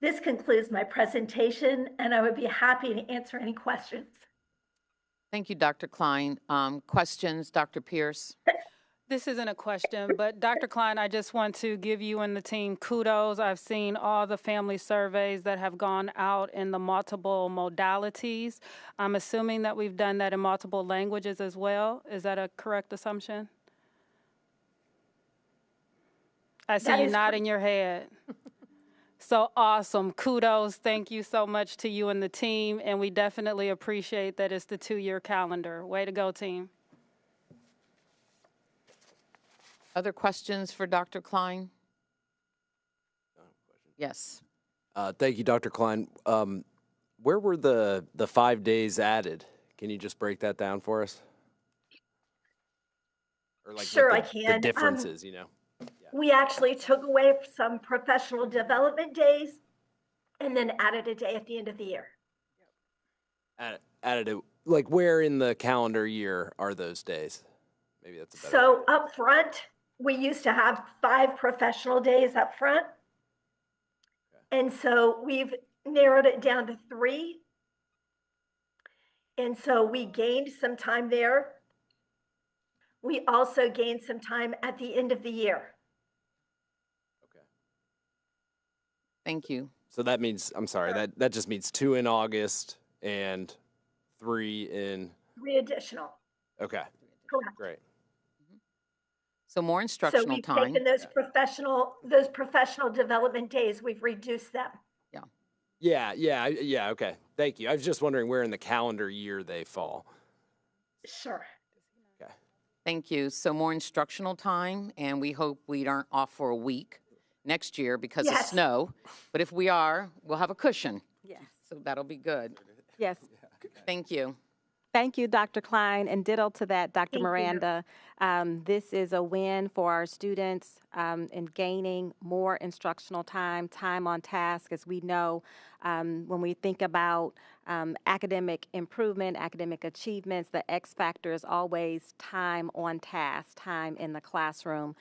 This concludes my presentation, and I would be happy to answer any questions.
Thank you, Dr. Klein. Questions, Dr. Pierce?
This isn't a question, but Dr. Klein, I just want to give you and the team kudos. I've seen all the family surveys that have gone out in the multiple modalities. I'm assuming that we've done that in multiple languages as well. Is that a correct assumption? I see you nodding your head. So awesome. Kudos. Thank you so much to you and the team, and we definitely appreciate that it's the 2-year calendar. Way to go, team.
Other questions for Dr. Klein? Yes.
Thank you, Dr. Klein. Where were the 5 days added? Can you just break that down for us? Or like
sure,
the,
I can.
The differences, you know.
We actually took away some professional development days and then added a day at the end of the year.
Added it, like where in the calendar year are those days? Maybe that's a better
So up front, we used to have 5 professional days up front. Okay. And so we've narrowed it down to 3. And so we gained some time there. We also gained some time at the end of the year.
Thank you.
So that means, I'm sorry, that just means 2 in August and 3 in...
3 additional.
Okay.
Correct.
Great.
So more instructional
so we've
time.
Taken those professional development days, we've reduced them.
Yeah, okay. Thank you. I was just wondering where in the calendar year they fall.
Sure.
Okay.
Thank you. So more instructional time, and we hope we aren't off for a week next year because of snow. But if we are, we'll have a cushion.
Yes.
So that'll be good.
Yes.
Thank you.
Thank you, Dr. Klein, and ditto to that, Dr.
Thank
Miranda. This is a win for our students in gaining more instructional time on task. As we know, when we think about academic improvement, academic achievements, the X factor is always time on task, time in the classroom,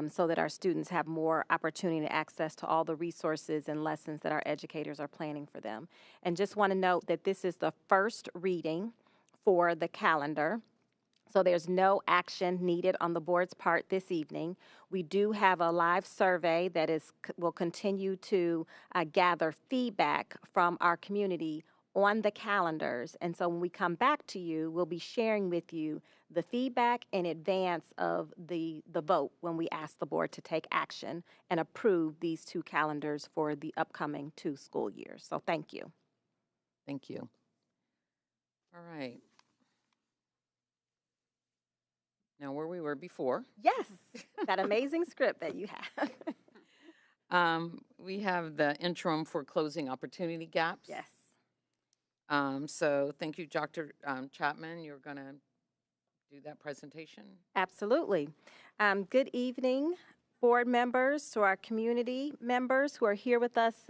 so that our students have more opportunity and access to all the resources and lessons that our educators are planning for them. And just want to note that this is the first reading for the calendar. So there's no action needed on the board's part this evening. We do have a live survey that will continue to gather feedback from our community on the calendars. And so when we come back to you, we'll be sharing with you the feedback in advance of the vote when we ask the board to take action and approve these 2 calendars for the upcoming 2 school years. So thank you.
Thank you. All right. Now, where we were before.
Yes, that amazing script that you have.
We have the interim for closing opportunity gaps.
Yes.
So thank you, Dr. Chapman. You're going to do that presentation.
Absolutely. Good evening, board members, to our community members who are here with us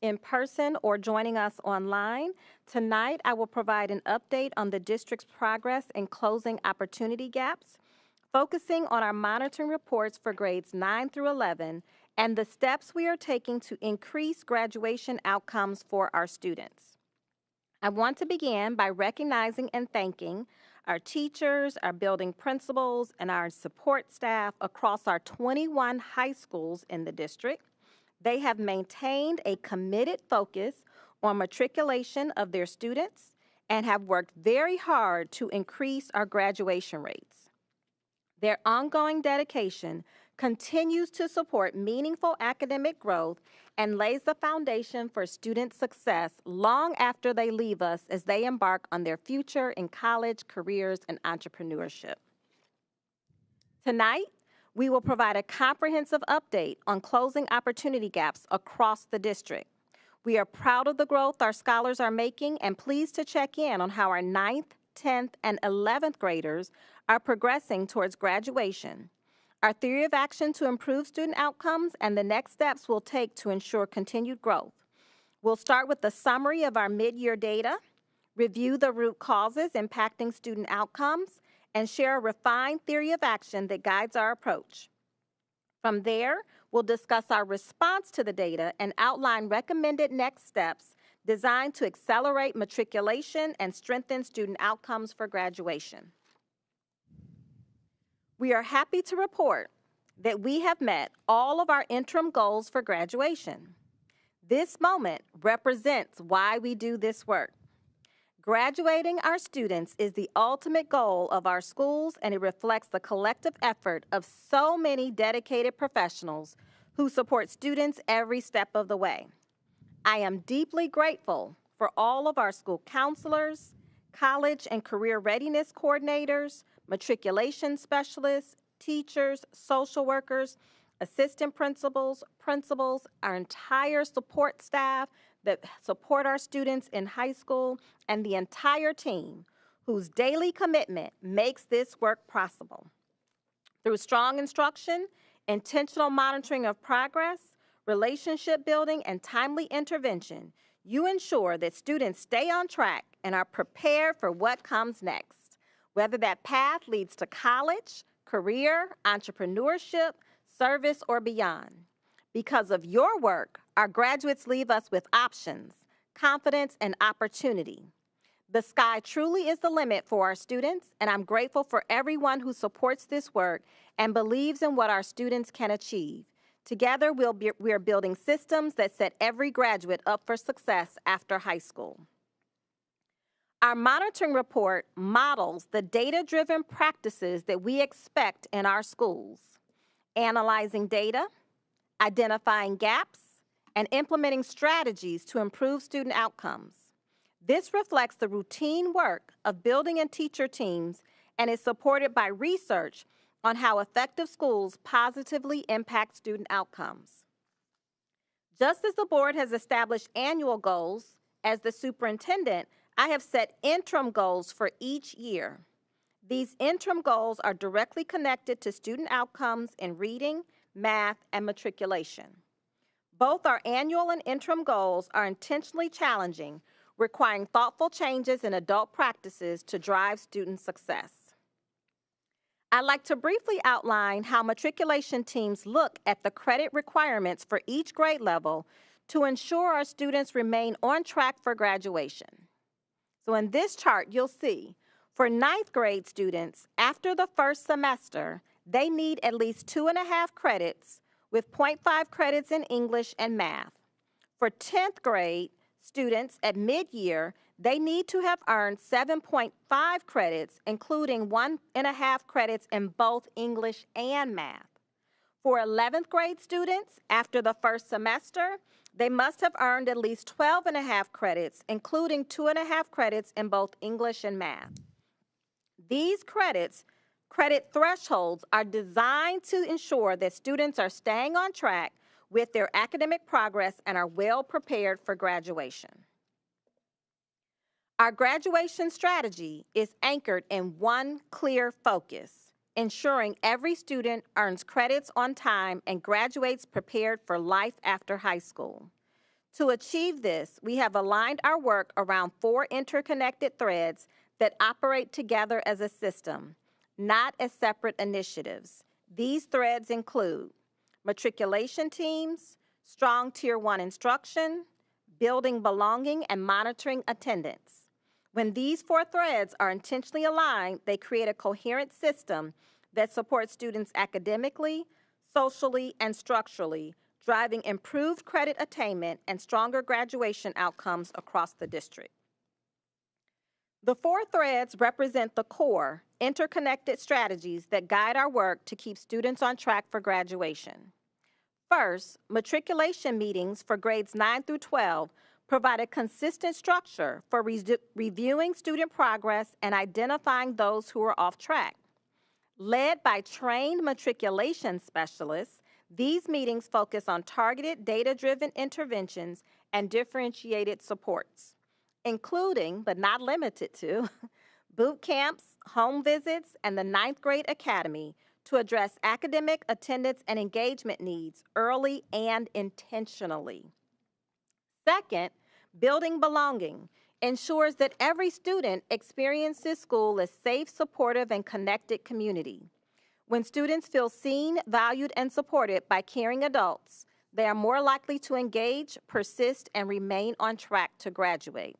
in person or joining us online. Tonight, I will provide an update on the district's progress in closing opportunity gaps, focusing on our monitoring reports for grades 9 through 11 and the steps we are taking to increase graduation outcomes for our students. I want to begin by recognizing and thanking our teachers, our building principals, and our support staff across our 21 high schools in the district. They have maintained a committed focus on matriculation of their students and have worked very hard to increase our graduation rates. Their ongoing dedication continues to support meaningful academic growth and lays the foundation for student success long after they leave us as they embark on their future in college, careers, and entrepreneurship. Tonight, we will provide a comprehensive update on closing opportunity gaps across the district. We are proud of the growth our scholars are making and pleased to check in on how our 9th, 10th, and 11th graders are progressing towards graduation, our theory of action to improve student outcomes, and the next steps we'll take to ensure continued growth. We'll start with a summary of our mid-year data, review the root causes impacting student outcomes, and share a refined theory of action that guides our approach. From there, we'll discuss our response to the data and outline recommended next steps designed to accelerate matriculation and strengthen student outcomes for graduation. We are happy to report that we have met all of our interim goals for graduation. This moment represents why we do this work. Graduating our students is the ultimate goal of our schools, and it reflects the collective effort of so many dedicated professionals who support students every step of the way. I am deeply grateful for all of our school counselors, college and career readiness coordinators, matriculation specialists, teachers, social workers, assistant principals, our entire support staff that support our students in high school, and the entire team whose daily commitment makes this work possible. Through strong instruction, intentional monitoring of progress, relationship building, and timely intervention, you ensure that students stay on track and are prepared for what comes next, whether that path leads to college, career, entrepreneurship, service, or beyond. Because of your work, our graduates leave us with options, confidence, and opportunity. The sky truly is the limit for our students, and I'm grateful for everyone who supports this work and believes in what our students can achieve. Together, we are building systems that set every graduate up for success after high school. Our monitoring report models the data-driven practices that we expect in our schools: analyzing data, identifying gaps, and implementing strategies to improve student outcomes. This reflects the routine work of building and teacher teams and is supported by research on how effective schools positively impact student outcomes. Just as the board has established annual goals, as the superintendent, I have set interim goals for each year. These interim goals are directly connected to student outcomes in reading, math, and matriculation. Both our annual and interim goals are intentionally challenging, requiring thoughtful changes in adult practices to drive student success. I'd like to briefly outline how matriculation teams look at the credit requirements for each grade level to ensure our students remain on track for graduation. So in this chart, you'll see for 9th grade students, after the first semester, they need at least 2.5 credits with 0.5 credits in English and math. For 10th grade students at mid-year, they need to have earned 7.5 credits, including 1.5 credits in both English and math. For 11th grade students, after the first semester, they must have earned at least 12.5 credits, including 2.5 credits in both English and math. These credit thresholds are designed to ensure that students are staying on track with their academic progress and are well prepared for graduation. Our graduation strategy is anchored in one clear focus: ensuring every student earns credits on time and graduates prepared for life after high school. To achieve this, we have aligned our work around 4 interconnected threads that operate together as a system, not as separate initiatives. These threads include matriculation teams, strong Tier 1 instruction, building belonging, and monitoring attendance. When these 4 threads are intentionally aligned, they create a coherent system that supports students academically, socially, and structurally, driving improved credit attainment and stronger graduation outcomes across the district. The 4 threads represent the core, interconnected strategies that guide our work to keep students on track for graduation. First, matriculation meetings for grades 9 through 12 provide a consistent structure for reviewing student progress and identifying those who are off track. Led by trained matriculation specialists, these meetings focus on targeted data-driven interventions and differentiated supports, including, but not limited to, boot camps, home visits, and the 9th grade academy to address academic attendance and engagement needs early and intentionally. Second, building belonging ensures that every student experiences school as safe, supportive, and connected community. When students feel seen, valued, and supported by caring adults, they are more likely to engage, persist, and remain on track to graduate.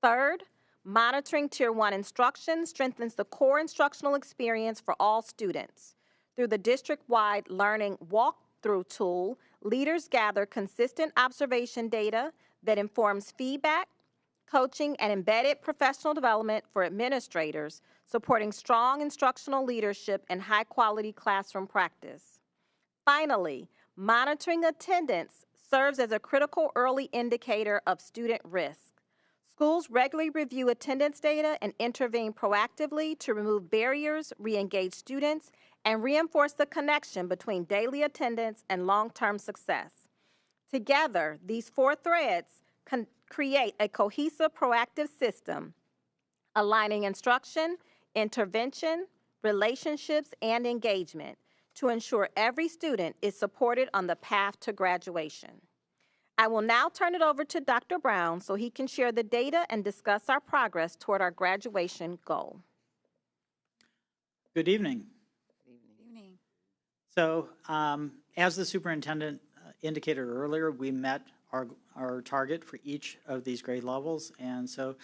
Third, monitoring Tier 1 instruction strengthens the core instructional experience for all students. Through the district-wide learning walkthrough tool, leaders gather consistent observation data that informs feedback, coaching, and embedded professional development for administrators, supporting strong instructional leadership and high-quality classroom practice. Finally, monitoring attendance serves as a critical early indicator of student risk. Schools regularly review attendance data and intervene proactively to remove barriers, re-engage students, and reinforce the connection between daily attendance and long-term success. Together, these 4 threads create a cohesive, proactive system, aligning instruction, intervention, relationships, and engagement to ensure every student is supported on the path to graduation. I will now turn it over to Dr. Brown so he can share the data and discuss our progress toward our graduation goal.
Good evening. So, as the superintendent indicated earlier, we met our target for each of these grade levels, and so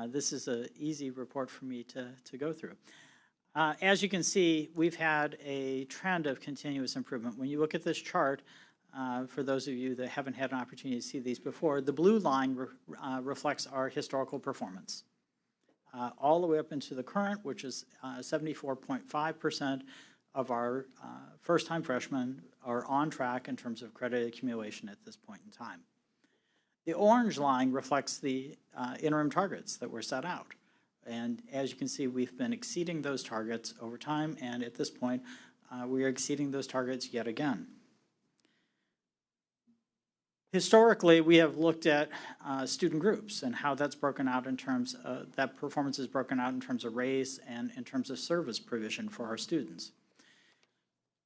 this is an easy report for me to go through. As you can see, we've had a trend of continuous improvement. When you look at this chart, for those of you that haven't had an opportunity to see these before, the blue line reflects our historical performance. All the way up into the current, which is 74.5% of our first-time freshmen are on track in terms of credit accumulation at this point in time. The orange line reflects the interim targets that were set out. And as you can see, we've been exceeding those targets over time, and at this point, we are exceeding those targets yet again. Historically, we have looked at student groups and how that's broken out in terms of, that performance is broken out in terms of race and in terms of service provision for our students.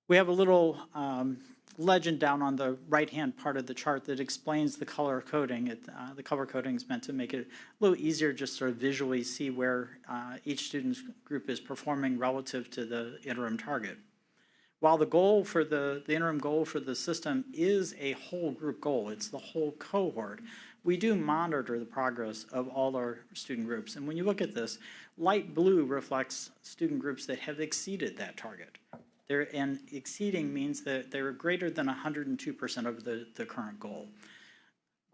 We have a little legend down on the right-hand part of the chart that explains the color coding. The color coding is meant to make it a little easier just sort of visually see where each student group is performing relative to the interim target. While the goal for the interim goal for the system is a whole group goal, it's the whole cohort, we do monitor the progress of all our student groups. And when you look at this, light blue reflects student groups that have exceeded that target. And exceeding means that they're greater than 102% of the current goal.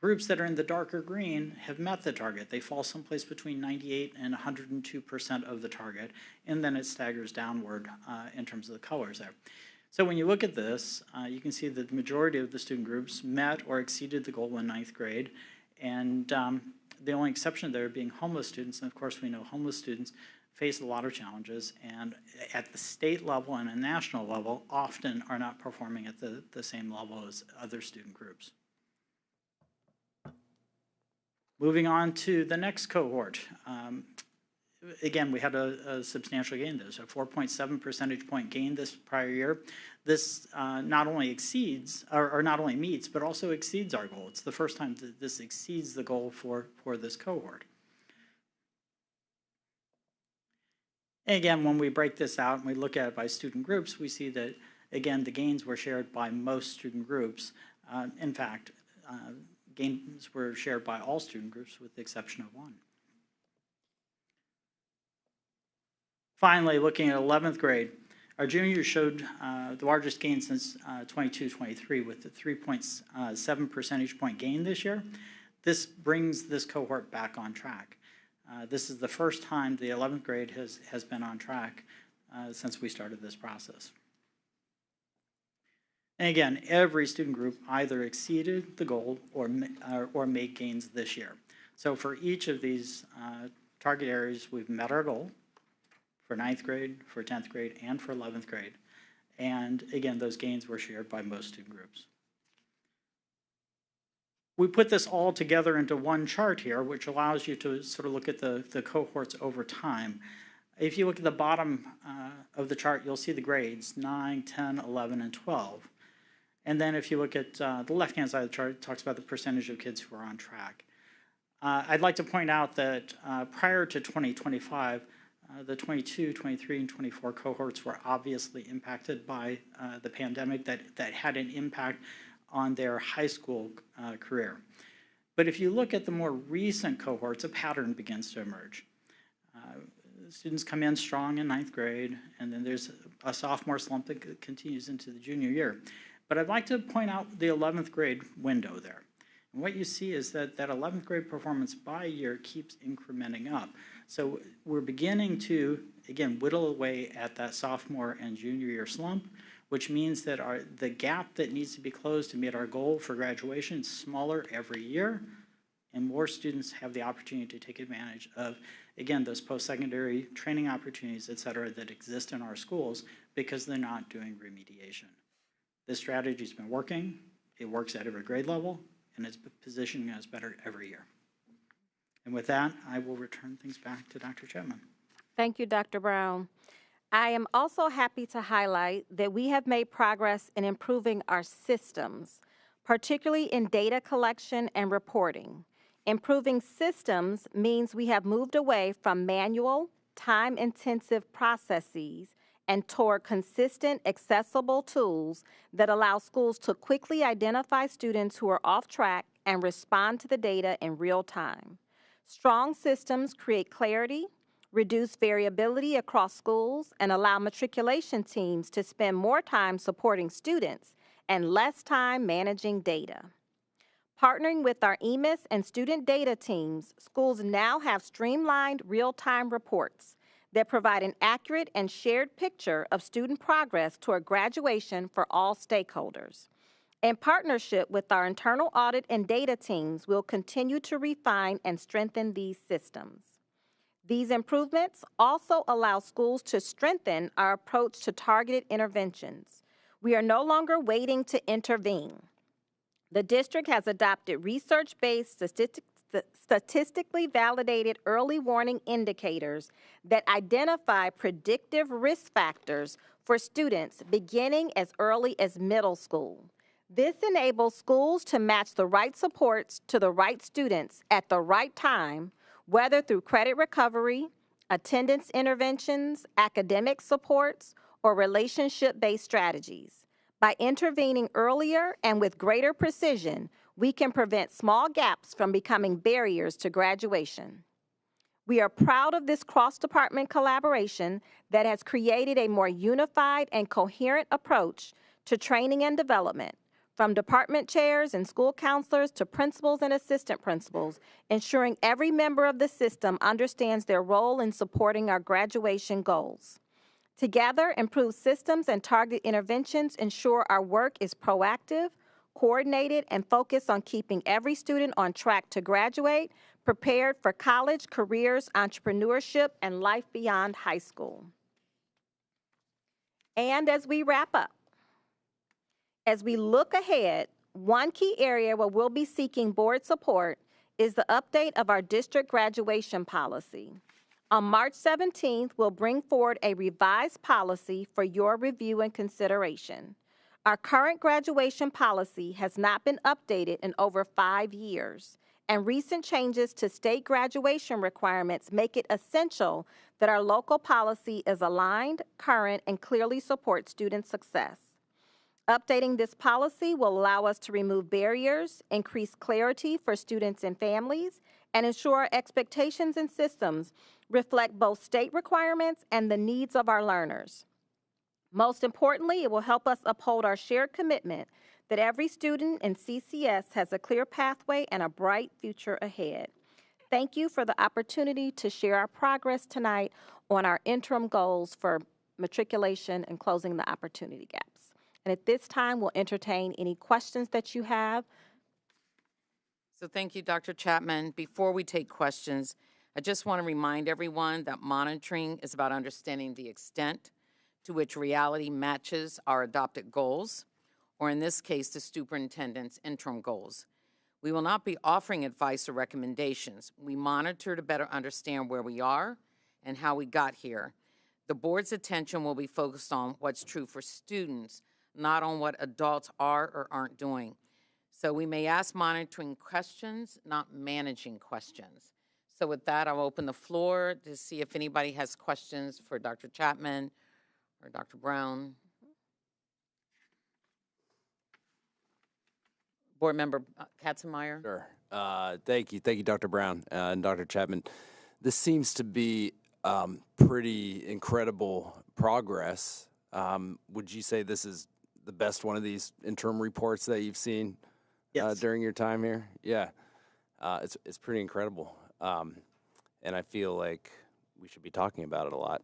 Groups that are in the darker green have met the target. They fall someplace between 98 and 102% of the target, and then it staggers downward in terms of the colors there. So when you look at this, you can see that the majority of the student groups met or exceeded the goal in 9th grade, and the only exception there being homeless students, and of course we know homeless students face a lot of challenges, and at the state level and a national level often are not performing at the same level as other student groups. Moving on to the next cohort. Again, we had a substantial gain. There's a 4.7 percentage point gain this prior year. This not only exceeds, or not only meets, but also exceeds our goal. It's the first time that this exceeds the goal for this cohort. And again, when we break this out and we look at it by student groups, we see that, again, the gains were shared by most student groups. In fact, gains were shared by all student groups with the exception of one. Finally, looking at 11th grade, our juniors showed the largest gain since 22-23 with the 3.7 percentage point gain this year. This brings this cohort back on track. This is the first time the 11th grade has been on track since we started this process. And again, every student group either exceeded the goal or made gains this year. So for each of these target areas, we've met our goal. for 9th grade, for 10th grade, and for 11th grade. And again, those gains were shared by most student groups. We put this all together into one chart here, which allows you to sort of look at the cohorts over time. If you look at the bottom of the chart, you'll see the grades, 9, 10, 11, and 12. And then if you look at the left-hand side of the chart, it talks about the percentage of kids who are on track. I'd like to point out that prior to 2025, the 22, 23, and 24 cohorts were obviously impacted by the pandemic that had an impact on their high school career. But if you look at the more recent cohorts, a pattern begins to emerge. Students come in strong in 9th grade, and then there's a sophomore slump that continues into the junior year. But I'd like to point out the 11th grade window there. And what you see is that 11th grade performance by year keeps incrementing up. So we're beginning to, again, whittle away at that sophomore and junior year slump, which means that the gap that needs to be closed to meet our goal for graduation is smaller every year, and more students have the opportunity to take advantage of, again, those post-secondary training opportunities, et cetera, that exist in our schools because they're not doing remediation. This strategy's been working. It works at every grade level, and it's positioning us better every year. And with that, I will return things back to Dr. Chapman.
Thank you, Dr. Brown. I am also happy to highlight that we have made progress in improving our systems, particularly in data collection and reporting. Improving systems means we have moved away from manual, time-intensive processes and toward consistent, accessible tools that allow schools to quickly identify students who are off track and respond to the data in real time. Strong systems create clarity, reduce variability across schools, and allow matriculation teams to spend more time supporting students and less time managing data. Partnering with our EMIS and student data teams, schools now have streamlined real-time reports that provide an accurate and shared picture of student progress toward graduation for all stakeholders. In partnership with our internal audit and data teams, we'll continue to refine and strengthen these systems. These improvements also allow schools to strengthen our approach to targeted interventions. We are no longer waiting to intervene. The district has adopted research-based statistically validated early warning indicators that identify predictive risk factors for students beginning as early as middle school. This enables schools to match the right supports to the right students at the right time, whether through credit recovery, attendance interventions, academic supports, or relationship-based strategies. By intervening earlier and with greater precision, we can prevent small gaps from becoming barriers to graduation. We are proud of this cross-department collaboration that has created a more unified and coherent approach to training and development, from department chairs and school counselors to principals and assistant principals, ensuring every member of the system understands their role in supporting our graduation goals. Together, improved systems and targeted interventions ensure our work is proactive, coordinated, and focused on keeping every student on track to graduate, prepared for college, careers, entrepreneurship, and life beyond high school. And as we wrap up, as we look ahead, one key area where we'll be seeking board support is the update of our district graduation policy. On March 17th, we'll bring forward a revised policy for your review and consideration. Our current graduation policy has not been updated in over 5 years, and recent changes to state graduation requirements make it essential that our local policy is aligned, current, and clearly supports student success. Updating this policy will allow us to remove barriers, increase clarity for students and families, and ensure our expectations and systems reflect both state requirements and the needs of our learners. Most importantly, it will help us uphold our shared commitment that every student in CCS has a clear pathway and a bright future ahead. Thank you for the opportunity to share our progress tonight on our interim goals for matriculation and closing the opportunity gaps. And at this time, we'll entertain any questions that you have.
So thank you, Dr. Chapman. Before we take questions, I just want to remind everyone that monitoring is about understanding the extent to which reality matches our adopted goals, or in this case, the superintendent's interim goals. We will not be offering advice or recommendations. We monitor to better understand where we are and how we got here. The board's attention will be focused on what's true for students, not on what adults are or aren't doing. So we may ask monitoring questions, not managing questions. So with that, I'll open the floor to see if anybody has questions for Dr. Chapman or Dr. Brown. Board Member Katzenmeier.
Sure. Thank you, Dr. Brown and Dr. Chapman. This seems to be pretty incredible progress. Would you say this is the best one of these interim reports that you've seen during your time here? Yeah, it's pretty incredible, and I feel like we should be talking about it a lot.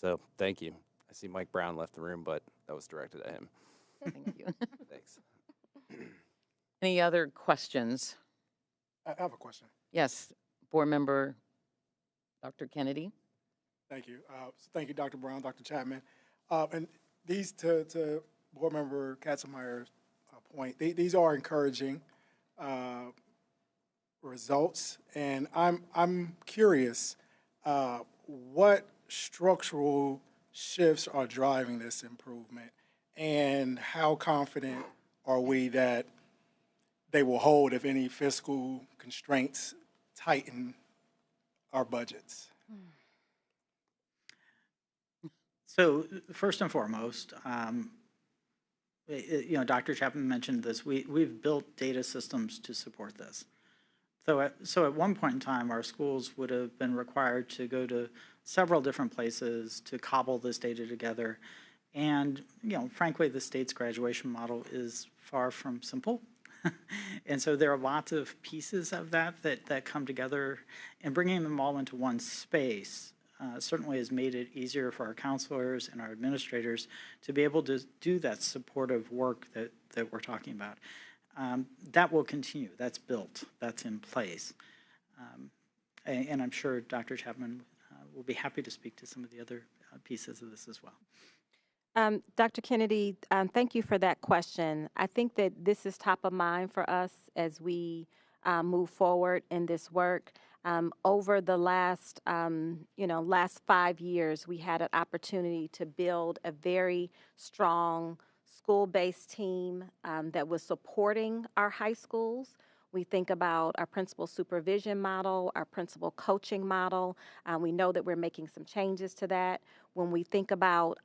So thank you. I see Mike Brown left the room, but that was directed at him.
Thank you.
Thanks.
Any other questions?
I have a question.
Yes, Board Member Dr. Kennedy.
Thank you. Thank you, Dr. Brown, Dr. Chapman. And these, to Board Member Katzenmeier's point, these are encouraging results. And I'm curious, what structural shifts are driving this improvement, and how confident are we that they will hold if any fiscal constraints tighten our budgets?
So first and foremost, Dr. Chapman mentioned this. We've built data systems to support this. So at one point in time, our schools would have been required to go to several different places to cobble this data together. And, frankly, the state's graduation model is far from simple. And so there are lots of pieces of that come together, and bringing them all into one space certainly has made it easier for our counselors and our administrators to be able to do that supportive work that we're talking about. That will continue. That's built. That's in place. And I'm sure Dr. Chapman will be happy to speak to some of the other pieces of this as well.
Dr. Kennedy, thank you for that question. I think that this is top of mind for us as we move forward in this work. Over the last 5 years, we had an opportunity to build a very strong school-based team that was supporting our high schools. We think about our principal supervision model, our principal coaching model. We know that we're making some changes to that. When we think about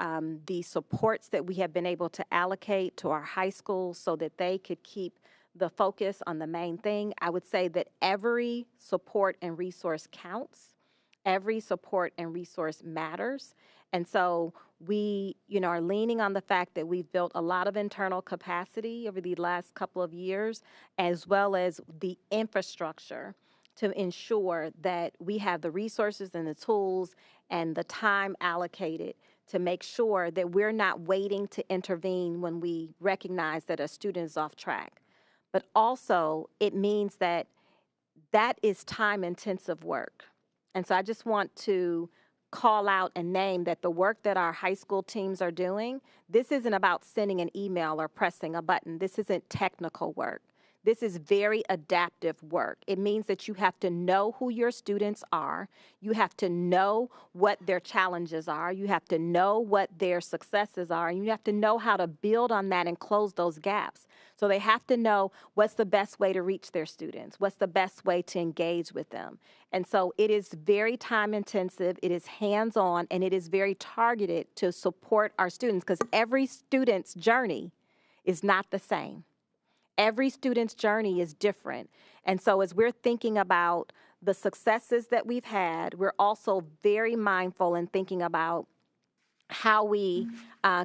the supports that we have been able to allocate to our high schools so that they could keep the focus on the main thing, I would say that every support and resource counts. Every support and resource matters. And so we, are leaning on the fact that we've built a lot of internal capacity over the last couple of years, as well as the infrastructure to ensure that we have the resources and the tools and the time allocated to make sure that we're not waiting to intervene when we recognize that a student is off track. But also, it means that is time-intensive work. And so I just want to call out and name that the work that our high school teams are doing, this isn't about sending an email or pressing a button. This isn't technical work. This is very adaptive work. It means that you have to know who your students are. You have to know what their challenges are. You have to know what their successes are. And you have to know how to build on that and close those gaps. So they have to know what's the best way to reach their students, what's the best way to engage with them. And so it is very time intensive, it is hands-on, and it is very targeted to support our students, because every student's journey is not the same. Every student's journey is different. And so as we're thinking about the successes that we've had, we're also very mindful in thinking about how we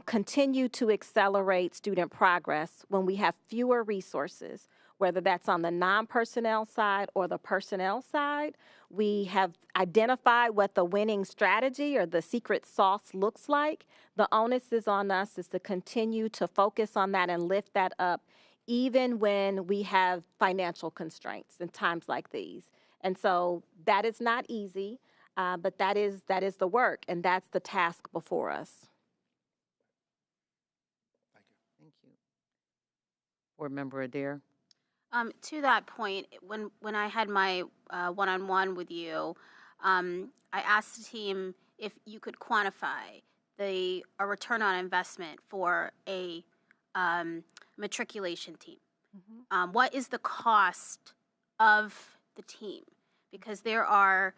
continue to accelerate student progress when we have fewer resources, whether that's on the non-personnel side or the personnel side. We have identified what the winning strategy or the secret sauce looks like. The onus is on us is to continue to focus on that and lift that up, even when we have financial constraints in times like these. And so that is not easy, but that is the work, and that's the task before us.
Thank you. Board Member Adair.
To that point, when I had my one-on-one with you, I asked the team if you could quantify a return on investment for a matriculation team. What is the cost of the team? Because there are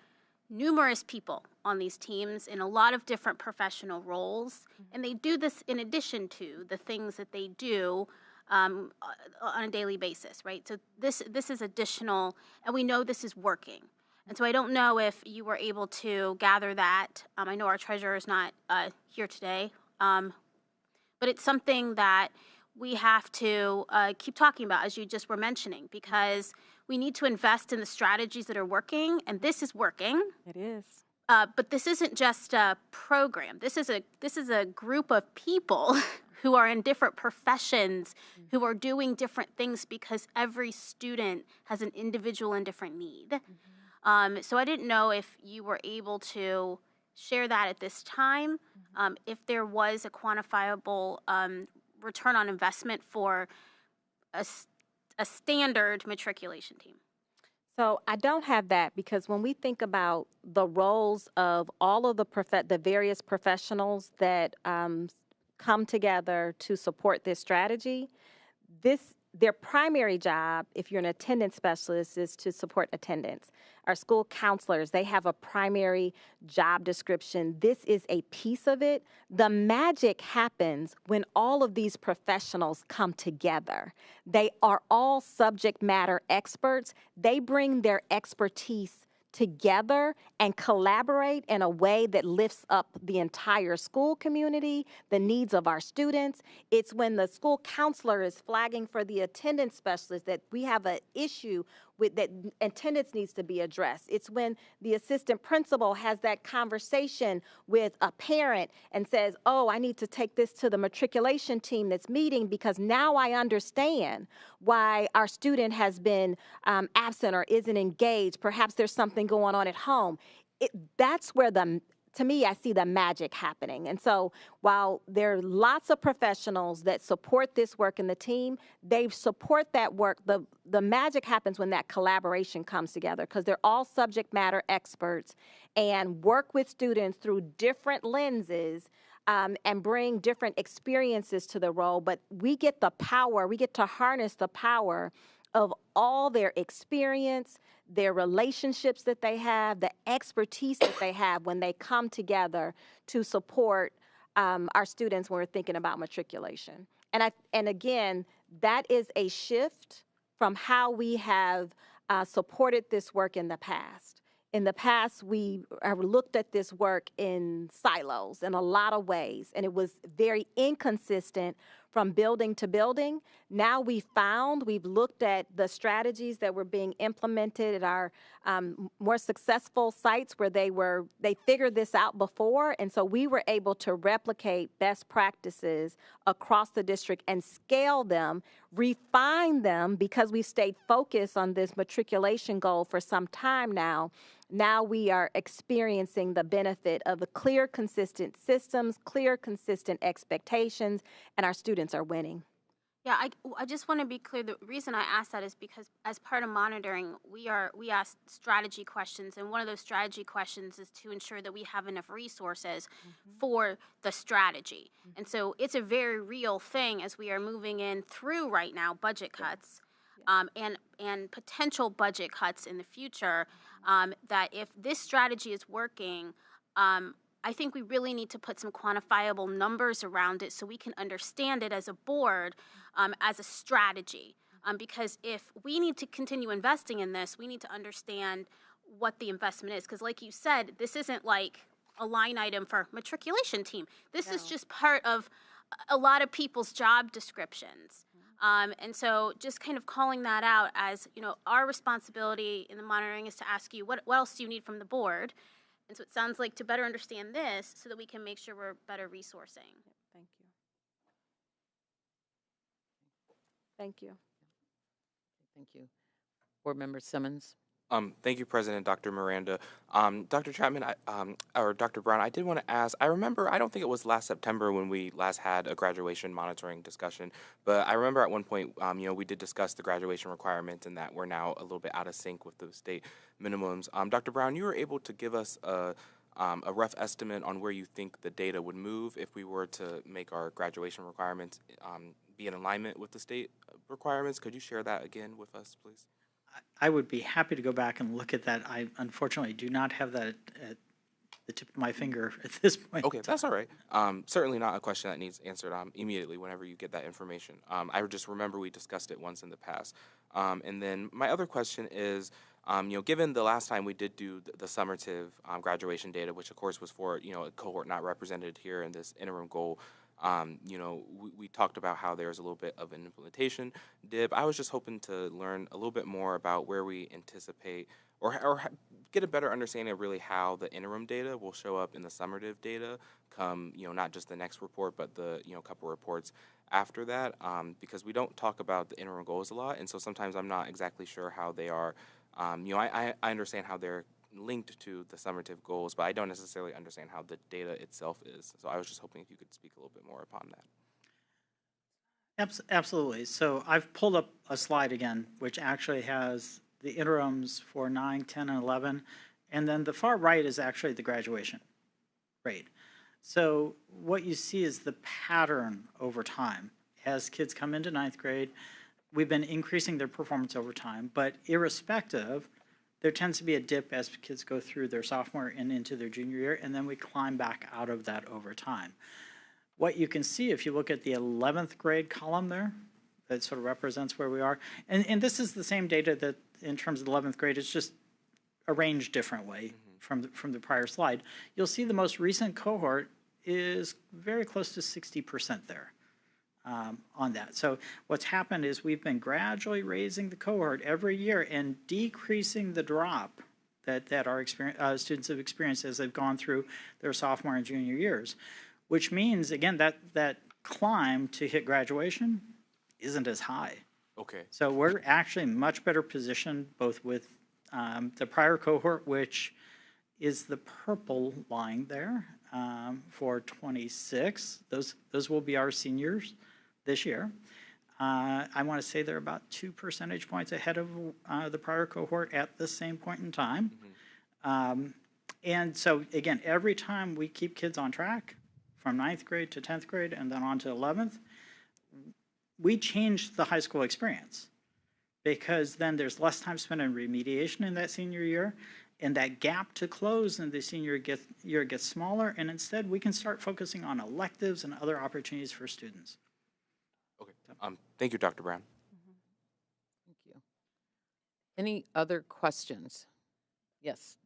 numerous people on these teams in a lot of different professional roles, and they do this in addition to the things that they do on a daily basis, right? So this is additional, and we know this is working. And so I don't know if you were able to gather that. I know our treasurer is not here today, but it's something that we have to keep talking about, as you just were mentioning, because we need to invest in the strategies that are working, and this is working.
It is.
But this isn't just a program. This is a group of people who are in different professions, who are doing different things because every student has an individual and different need. So I didn't know if you were able to share that at this time, if there was a quantifiable return on investment for a standard matriculation team.
So I don't have that, because when we think about the roles of all of the various professionals that come together to support this strategy, their primary job, if you're an attendance specialist, is to support attendance. Our school counselors, they have a primary job description. This is a piece of it. The magic happens when all of these professionals come together. They are all subject matter experts. They bring their expertise together and collaborate in a way that lifts up the entire school community, the needs of our students. It's when the school counselor is flagging for the attendance specialist that we have an issue with that attendance needs to be addressed. It's when the assistant principal has that conversation with a parent and says, oh, I need to take this to the matriculation team that's meeting because now I understand why our student has been absent or isn't engaged. Perhaps there's something going on at home. That's where to me, I see the magic happening. And so while there are lots of professionals that support this work in the team, they support that work. The magic happens when that collaboration comes together, because they're all subject matter experts and work with students through different lenses and bring different experiences to the role. But we get to harness the power of all their experience, their relationships that they have, the expertise that they have when they come together to support our students when we're thinking about matriculation. And again, that is a shift from how we have supported this work in the past. In the past, we have looked at this work in silos in a lot of ways, and it was very inconsistent from building to building. Now we've looked at the strategies that were being implemented at our more successful sites where they figured this out before, and so we were able to replicate best practices across the district and scale them, refine them, because we stayed focused on this matriculation goal for some time now. Now we are experiencing the benefit of the clear, consistent systems, clear, consistent expectations, and our students are winning.
Yeah, I just want to be clear. The reason I asked that is because as part of monitoring, we ask strategy questions, and one of those strategy questions is to ensure that we have enough resources for the strategy. And so it's a very real thing as we are moving in through right now budget cuts. And potential budget cuts in the future, that if this strategy is working, I think we really need to put some quantifiable numbers around it so we can understand it as a board, as a strategy. Because if we need to continue investing in this, we need to understand what the investment is. Because like you said, this isn't like a line item for matriculation team. This is just part of a lot of people's job descriptions. And so just kind of calling that out as, our responsibility in the monitoring is to ask you, what else do you need from the board? And so it sounds like to better understand this so that we can make sure we're better resourcing.
Thank you. Thank you.
Thank you. Board Member Simmons.
Thank you, President Dr. Miranda. Dr. Chapman, or Dr. Brown, I did want to ask, I remember, I don't think it was last September when we last had a graduation monitoring discussion, but I remember at one point, we did discuss the graduation requirements and that we're now a little bit out of sync with the state minimums. Dr. Brown, you were able to give us a rough estimate on where you think the data would move if we were to make our graduation requirements be in alignment with the state requirements. Could you share that again with us, please?
I would be happy to go back and look at that. I unfortunately do not have that at the tip of my finger at this point.
Okay, that's all right. Certainly not a question that needs answered immediately whenever you get that information. I just remember we discussed it once in the past. And then my other question is, given the last time we did do the summative graduation data, which of course was for, a cohort not represented here in this interim goal, we talked about how there's a little bit of an implementation dip. I was just hoping to learn a little bit more about where we anticipate or get a better understanding of really how the interim data will show up in the summative data come, not just the next report, but the, couple reports after that, because we don't talk about the interim goals a lot. And so sometimes I'm not exactly sure how they are, I understand how they're linked to the summative goals, but I don't necessarily understand how the data itself is. So I was just hoping if you could speak a little bit more upon that.
Absolutely. So I've pulled up a slide again, which actually has the interims for 9, 10, and 11, and then the far right is actually the graduation rate. So what you see is the pattern over time. As kids come into 9th grade, we've been increasing their performance over time, but irrespective, there tends to be a dip as kids go through their sophomore and into their junior year, and then we climb back out of that over time. What you can see if you look at the 11th grade column there, that sort of represents where we are, and this is the same data that in terms of the 11th grade, it's just arranged differently from the prior slide. You'll see the most recent cohort is very close to 60% there. On that. So what's happened is we've been gradually raising the cohort every year and decreasing the drop that our students have experienced as they've gone through their sophomore and junior years, which means, again, that climb to hit graduation isn't as high.
Okay.
So we're actually much better positioned both with the prior cohort, which is the purple line there for 26. Those will be our seniors this year. I want to say they're about 2 percentage points ahead of the prior cohort at the same point in time. And so, again, every time we keep kids on track from 9th grade to 10th grade and then on to 11th, we change the high school experience because then there's less time spent in remediation in that senior year, and that gap to close in the senior year gets smaller, and instead we can start focusing on electives and other opportunities for students.
Thank you, Dr. Brown.
Thank you. Any other questions? Yes.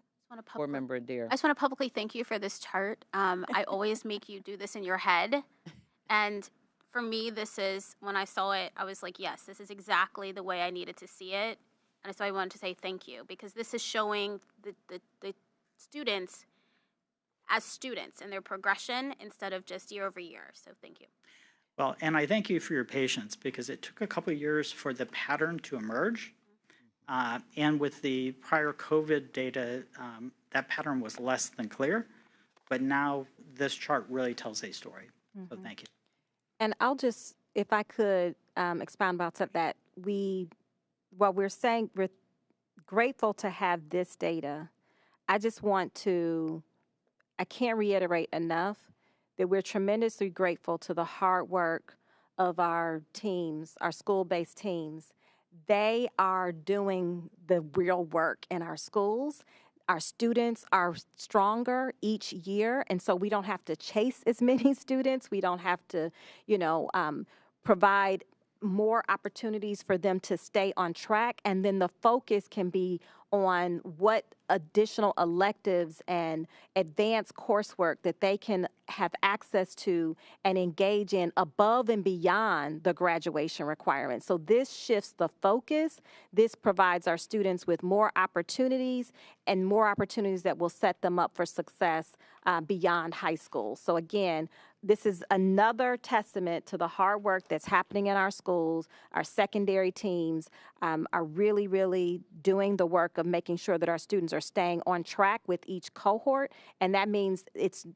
Board Member Adair.
I just want to publicly thank you for this chart. I always make you do this in your head. And for me, this is, when I saw it, I was like, yes, this is exactly the way I needed to see it. And so I wanted to say thank you, because this is showing the students as students and their progression instead of just year over year. So thank you.
Well, and I thank you for your patience, because it took a couple of years for the pattern to emerge. And with the prior COVID data, that pattern was less than clear. But now this chart really tells a story. So thank you.
And I'll just, if I could expound about that, while we're saying we're grateful to have this data, I just want to, I can't reiterate enough that we're tremendously grateful to the hard work of our teams, our school-based teams. They are doing the real work in our schools. Our students are stronger each year, and so we don't have to chase as many students. We don't have to, provide more opportunities for them to stay on track, and then the focus can be on what additional electives and advanced coursework that they can have access to and engage in above and beyond the graduation requirements. So this shifts the focus. This provides our students with more opportunities and more opportunities that will set them up for success beyond high school. So again, this is another testament to the hard work that's happening in our schools. Our secondary teams are really, really doing the work of making sure that our students are staying on track with each cohort. And that means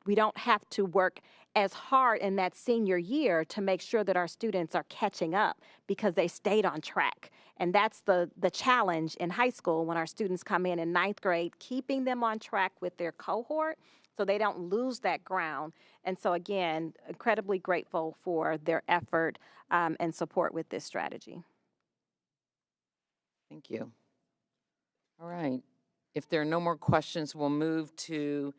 we don't have to work as hard in that senior year to make sure that our students are catching up because they stayed on track. And that's the challenge in high school when our students come in ninth grade, keeping them on track with their cohort so they don't lose that ground. And so again, incredibly grateful for their effort and support with this strategy.
Thank you. All right. If there are no more questions, we'll move to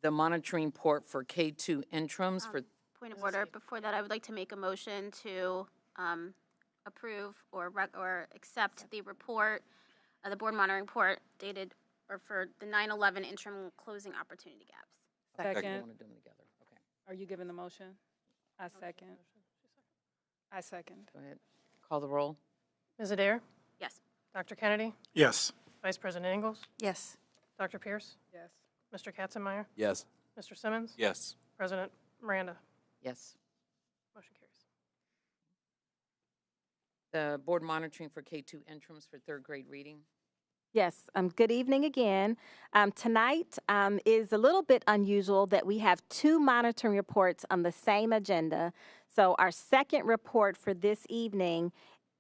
the monitoring report for K2 interims.
Point of order. Before that, I would like to make a motion to approve or accept the report, the board monitoring report dated or for the 9/11 interim closing opportunity gaps.
Second.
Want to do them together? Okay.
Are you giving the motion? I second. I second.
Go ahead. Call the roll.
Ms. Adair?
Yes.
Dr. Kennedy?
Yes.
Vice President Ingles?
Yes.
Dr. Pierce?
Yes.
Mr. Katzenmeier?
Yes.
Mr. Simmons?
Yes.
President Miranda?
Yes.
Motion carries.
The board monitoring for K2 interims for third grade reading.
Yes, good evening again. Tonight is a little bit unusual that we have two monitoring reports on the same agenda. So our second report for this evening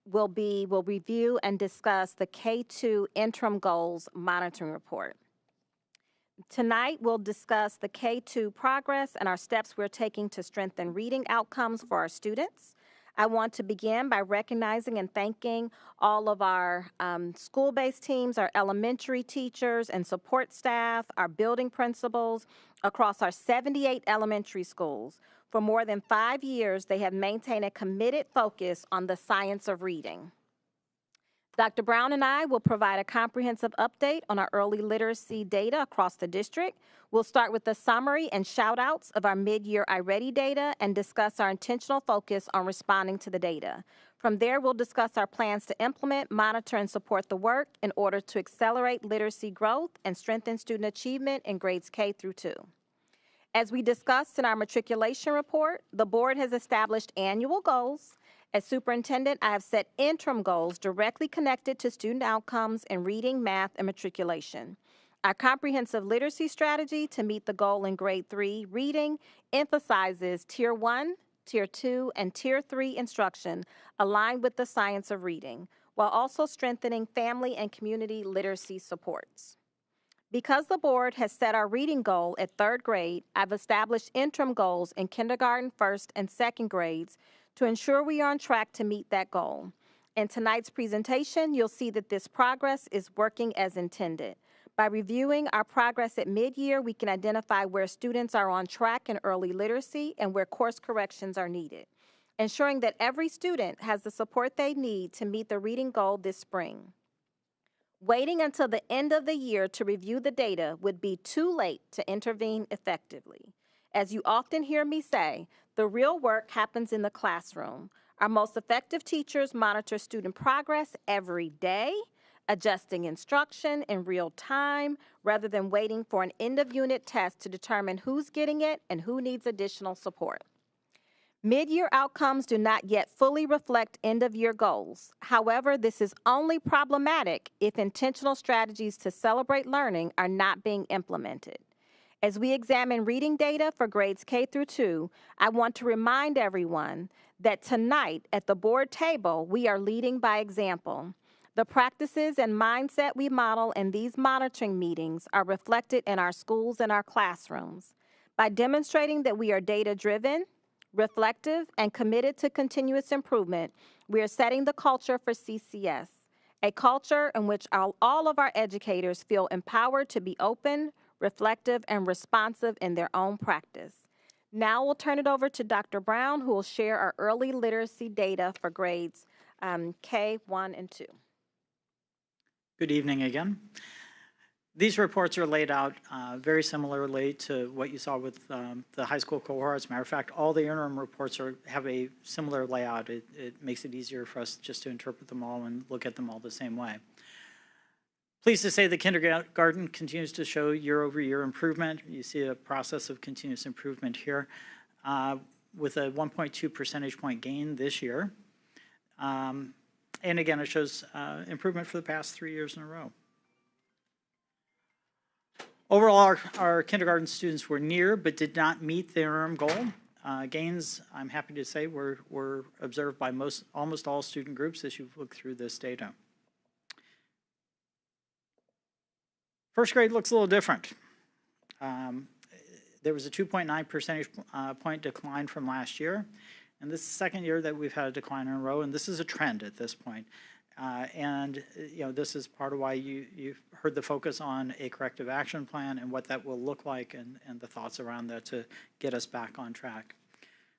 will review and discuss the K2 interim goals monitoring report. Tonight, we'll discuss the K2 progress and our steps we're taking to strengthen reading outcomes for our students. I want to begin by recognizing and thanking all of our school-based teams, our elementary teachers and support staff, our building principals across our 78 elementary schools. For more than 5 years, they have maintained a committed focus on the science of reading. Dr. Brown and I will provide a comprehensive update on our early literacy data across the district. We'll start with the summary and shout-outs of our mid-year iReady data and discuss our intentional focus on responding to the data. From there, we'll discuss our plans to implement, monitor, and support the work in order to accelerate literacy growth and strengthen student achievement in grades K through 2. As we discussed in our matriculation report, the board has established annual goals. As superintendent, I have set interim goals directly connected to student outcomes in reading, math, and matriculation. Our comprehensive literacy strategy to meet the goal in grade 3 reading emphasizes Tier 1, Tier 2, and Tier 3 instruction aligned with the science of reading, while also strengthening family and community literacy supports. Because the board has set our reading goal at 3rd grade, I've established interim goals in kindergarten, 1st, and 2nd grades to ensure we are on track to meet that goal. In tonight's presentation, you'll see that this progress is working as intended. By reviewing our progress at mid-year, we can identify where students are on track in early literacy and where course corrections are needed, ensuring that every student has the support they need to meet the reading goal this spring. Waiting until the end of the year to review the data would be too late to intervene effectively. As you often hear me say, the real work happens in the classroom. Our most effective teachers monitor student progress every day, adjusting instruction in real time rather than waiting for an end-of-unit test to determine who's getting it and who needs additional support. Mid-year outcomes do not yet fully reflect end-of-year goals. However, this is only problematic if intentional strategies to celebrate learning are not being implemented. As we examine reading data for grades K through 2, I want to remind everyone that tonight at the board table, we are leading by example. The practices and mindset we model in these monitoring meetings are reflected in our schools and our classrooms. By demonstrating that we are data-driven, reflective, and committed to continuous improvement, we are setting the culture for CCS, a culture in which all of our educators feel empowered to be open, reflective, and responsive in their own practice. Now we'll turn it over to Dr. Brown, who will share our early literacy data for grades K, 1, and 2.
Good evening again. These reports are laid out very similarly to what you saw with the high school cohort. As a matter of fact, all the interim reports have a similar layout. It makes it easier for us just to interpret them all and look at them all the same way. Pleased to say the kindergarten continues to show year-over-year improvement. You see a process of continuous improvement here with a 1.2 percentage point gain this year. And again, it shows improvement for the past 3 years in a row. Overall, our kindergarten students were near but did not meet the interim goal. Gains, I'm happy to say, were observed by almost all student groups as you look through this data. First grade looks a little different. There was a 2.9 percentage point decline from last year, and this is the second year that we've had a decline in a row, and this is a trend at this point. This is part of why you've heard the focus on a corrective action plan and what that will look like and the thoughts around that to get us back on track.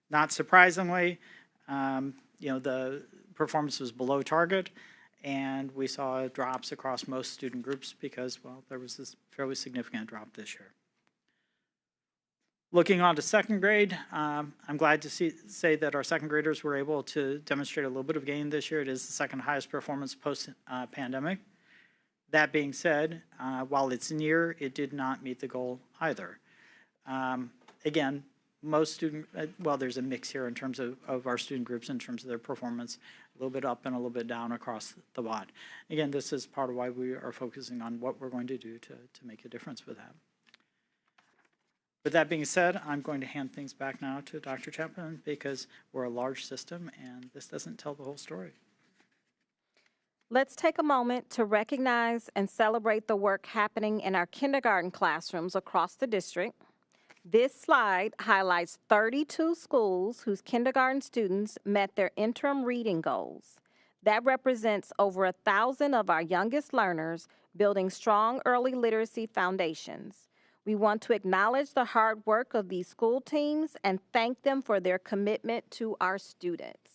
Not surprisingly, the performance was below target, and we saw drops across most student groups because, well, there was this fairly significant drop this year. Looking on to second grade, I'm glad to say that our second graders were able to demonstrate a little bit of gain this year. It is the second highest performance post-pandemic. That being said, while it's near, it did not meet the goal either. Again, most there's a mix here in terms of our student groups in terms of their performance, a little bit up and a little bit down across the board. Again, this is part of why we are focusing on what we're going to do to make a difference with that. With that being said, I'm going to hand things back now to Dr. Chapman because we're a large system and this doesn't tell the whole story.
Let's take a moment to recognize and celebrate the work happening in our kindergarten classrooms across the district. This slide highlights 32 schools whose kindergarten students met their interim reading goals. That represents over 1,000 of our youngest learners building strong early literacy foundations. We want to acknowledge the hard work of these school teams and thank them for their commitment to our students.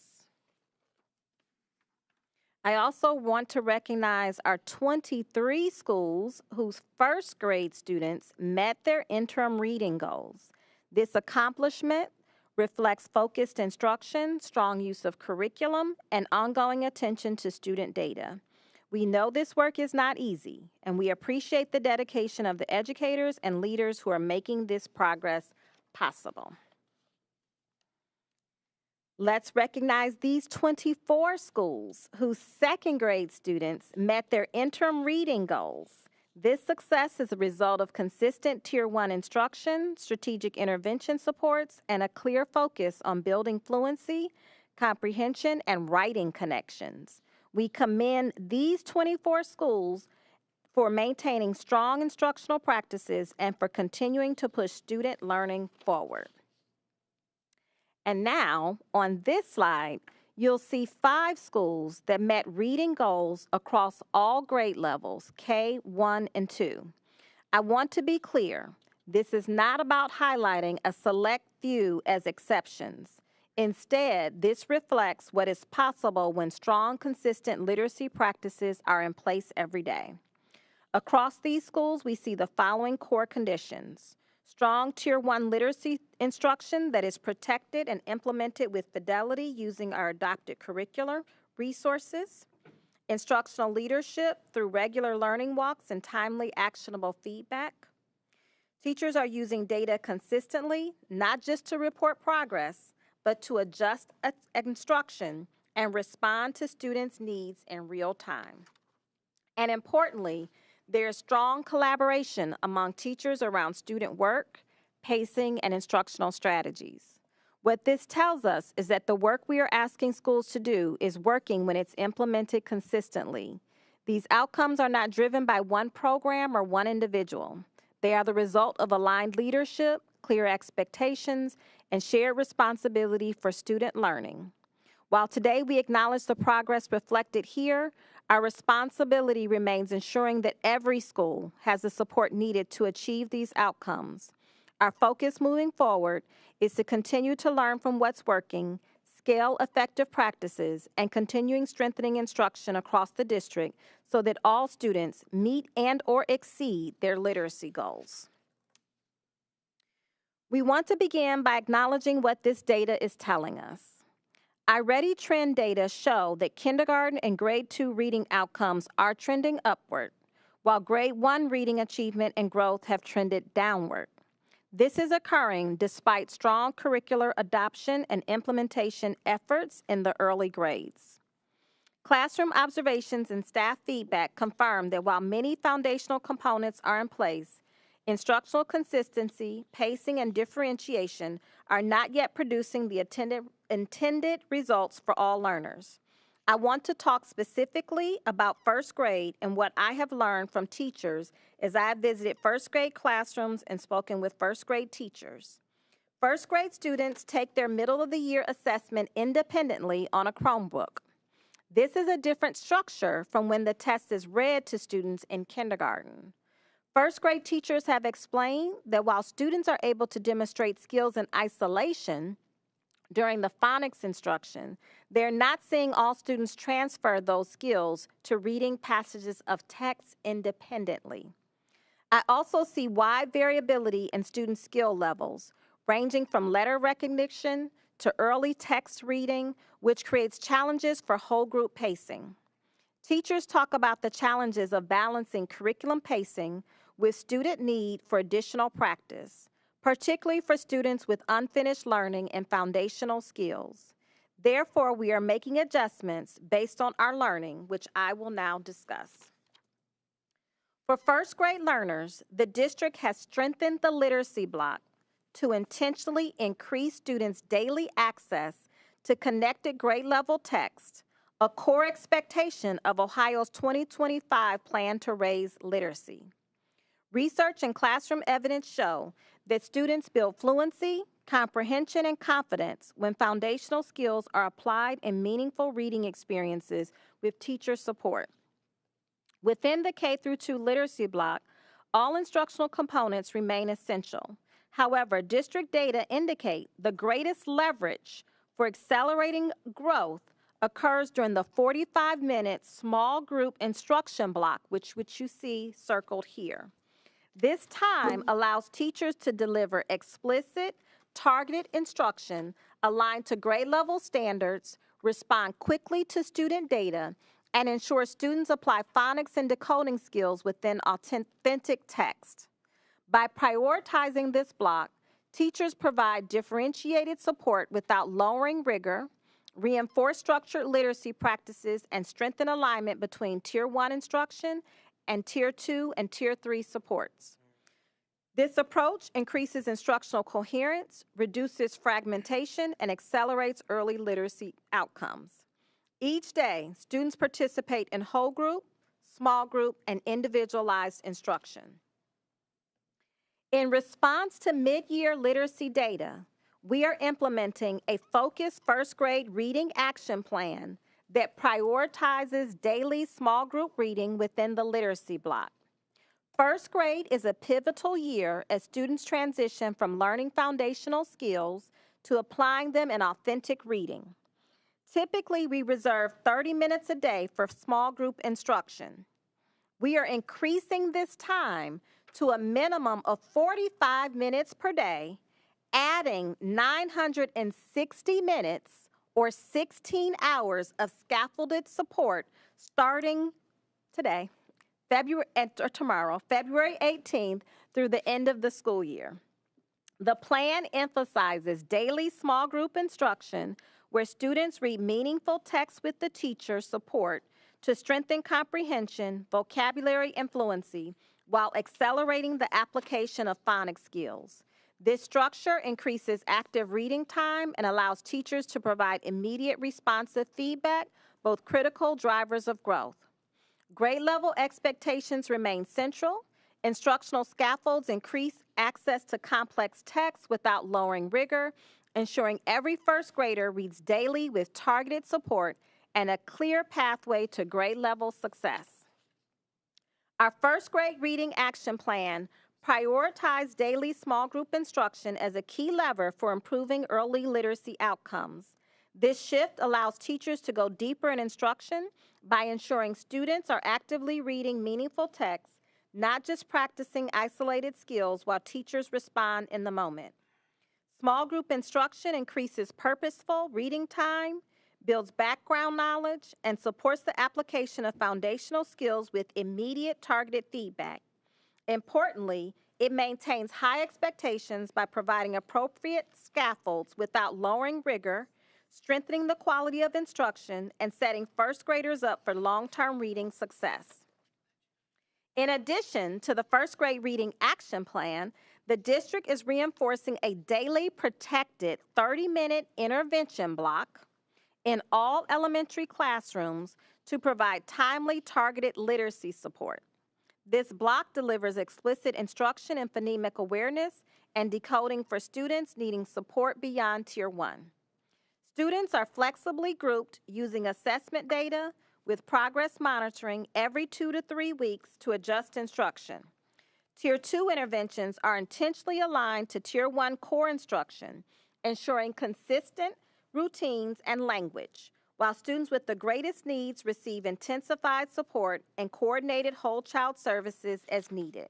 I also want to recognize our 23 schools whose first grade students met their interim reading goals. This accomplishment reflects focused instruction, strong use of curriculum, and ongoing attention to student data. We know this work is not easy, and we appreciate the dedication of the educators and leaders who are making this progress possible. Let's recognize these 24 schools whose second grade students met their interim reading goals. This success is a result of consistent Tier 1 instruction, strategic intervention supports, and a clear focus on building fluency, comprehension, and writing connections. We commend these 24 schools for maintaining strong instructional practices and for continuing to push student learning forward. And now, on this slide, you'll see 5 schools that met reading goals across all grade levels, K, 1, and 2. I want to be clear, this is not about highlighting a select few as exceptions. Instead, this reflects what is possible when strong, consistent literacy practices are in place every day. Across these schools, we see the following core conditions: strong Tier 1 literacy instruction that is protected and implemented with fidelity using our adopted curricular resources, instructional leadership through regular learning walks and timely, actionable feedback. Teachers are using data consistently, not just to report progress, but to adjust instruction and respond to students' needs in real time. And importantly, there is strong collaboration among teachers around student work, pacing, and instructional strategies. What this tells us is that the work we are asking schools to do is working when it's implemented consistently. These outcomes are not driven by one program or one individual. They are the result of aligned leadership, clear expectations, and shared responsibility for student learning. While today we acknowledge the progress reflected here, our responsibility remains ensuring that every school has the support needed to achieve these outcomes. Our focus moving forward is to continue to learn from what's working, scale effective practices, and continuing strengthening instruction across the district so that all students meet and/or exceed their literacy goals. We want to begin by acknowledging what this data is telling us. Our Ready Trend data show that kindergarten and grade 2 reading outcomes are trending upward, while grade 1 reading achievement and growth have trended downward. This is occurring despite strong curricular adoption and implementation efforts in the early grades. Classroom observations and staff feedback confirm that while many foundational components are in place, Instructional consistency, pacing, and differentiation are not yet producing the intended results for all learners. I want to talk specifically about first grade and what I have learned from teachers as I have visited first grade classrooms and spoken with first grade teachers. First grade students take their middle of the year assessment independently on a Chromebook. This is a different structure from when the test is read to students in kindergarten. First grade teachers have explained that while students are able to demonstrate skills in isolation during the phonics instruction, they're not seeing all students transfer those skills to reading passages of text independently. I also see wide variability in student skill levels, ranging from letter recognition to early text reading, which creates challenges for whole group pacing. Teachers talk about the challenges of balancing curriculum pacing with student need for additional practice, particularly for students with unfinished learning and foundational skills. Therefore, we are making adjustments based on our learning, which I will now discuss. For first grade learners, the district has strengthened the literacy block to intentionally increase students' daily access to connected grade level text, a core expectation of Ohio's 2025 plan to raise literacy. Research and classroom evidence show that students build fluency, comprehension, and confidence when foundational skills are applied in meaningful reading experiences with teacher support. Within the K-2 literacy block, all instructional components remain essential. However, district data indicate the greatest leverage for accelerating growth occurs during the 45-minute small group instruction block, which you see circled here. This time allows teachers to deliver explicit, targeted instruction aligned to grade level standards, respond quickly to student data, and ensure students apply phonics and decoding skills within authentic text. By prioritizing this block, teachers provide differentiated support without lowering rigor, reinforce structured literacy practices, and strengthen alignment between Tier 1 instruction and Tier 2 and Tier 3 supports. This approach increases instructional coherence, reduces fragmentation, and accelerates early literacy outcomes. Each day, students participate in whole group, small group, and individualized instruction. In response to mid-year literacy data, we are implementing a focused first grade reading action plan that prioritizes daily small group reading within the literacy block. First grade is a pivotal year as students transition from learning foundational skills to applying them in authentic reading. Typically, we reserve 30 minutes a day for small group instruction. We are increasing this time to a minimum of 45 minutes per day, adding 960 minutes or 16 hours of scaffolded support starting today, tomorrow, February 18th through the end of the school year. The plan emphasizes daily small group instruction where students read meaningful text with the teacher support to strengthen comprehension, vocabulary, and fluency while accelerating the application of phonics skills. This structure increases active reading time and allows teachers to provide immediate responsive feedback, both critical drivers of growth. Grade level expectations remain central. Instructional scaffolds increase access to complex text without lowering rigor, ensuring every first grader reads daily with targeted support and a clear pathway to grade level success. Our first grade reading action plan prioritized daily small group instruction as a key lever for improving early literacy outcomes. This shift allows teachers to go deeper in instruction by ensuring students are actively reading meaningful text, not just practicing isolated skills while teachers respond in the moment. Small group instruction increases purposeful reading time, builds background knowledge, and supports the application of foundational skills with immediate targeted feedback. Importantly, it maintains high expectations by providing appropriate scaffolds without lowering rigor, strengthening the quality of instruction, and setting first graders up for long-term reading success. In addition to the first grade reading action plan, the district is reinforcing a daily protected 30-minute intervention block in all elementary classrooms to provide timely, targeted literacy support. This block delivers explicit instruction in phonemic awareness and decoding for students needing support beyond Tier 1. Students are flexibly grouped using assessment data with progress monitoring every 2 to 3 weeks to adjust instruction. Tier 2 interventions are intentionally aligned to Tier 1 core instruction, ensuring consistent routines and language, while students with the greatest needs receive intensified support and coordinated whole child services as needed.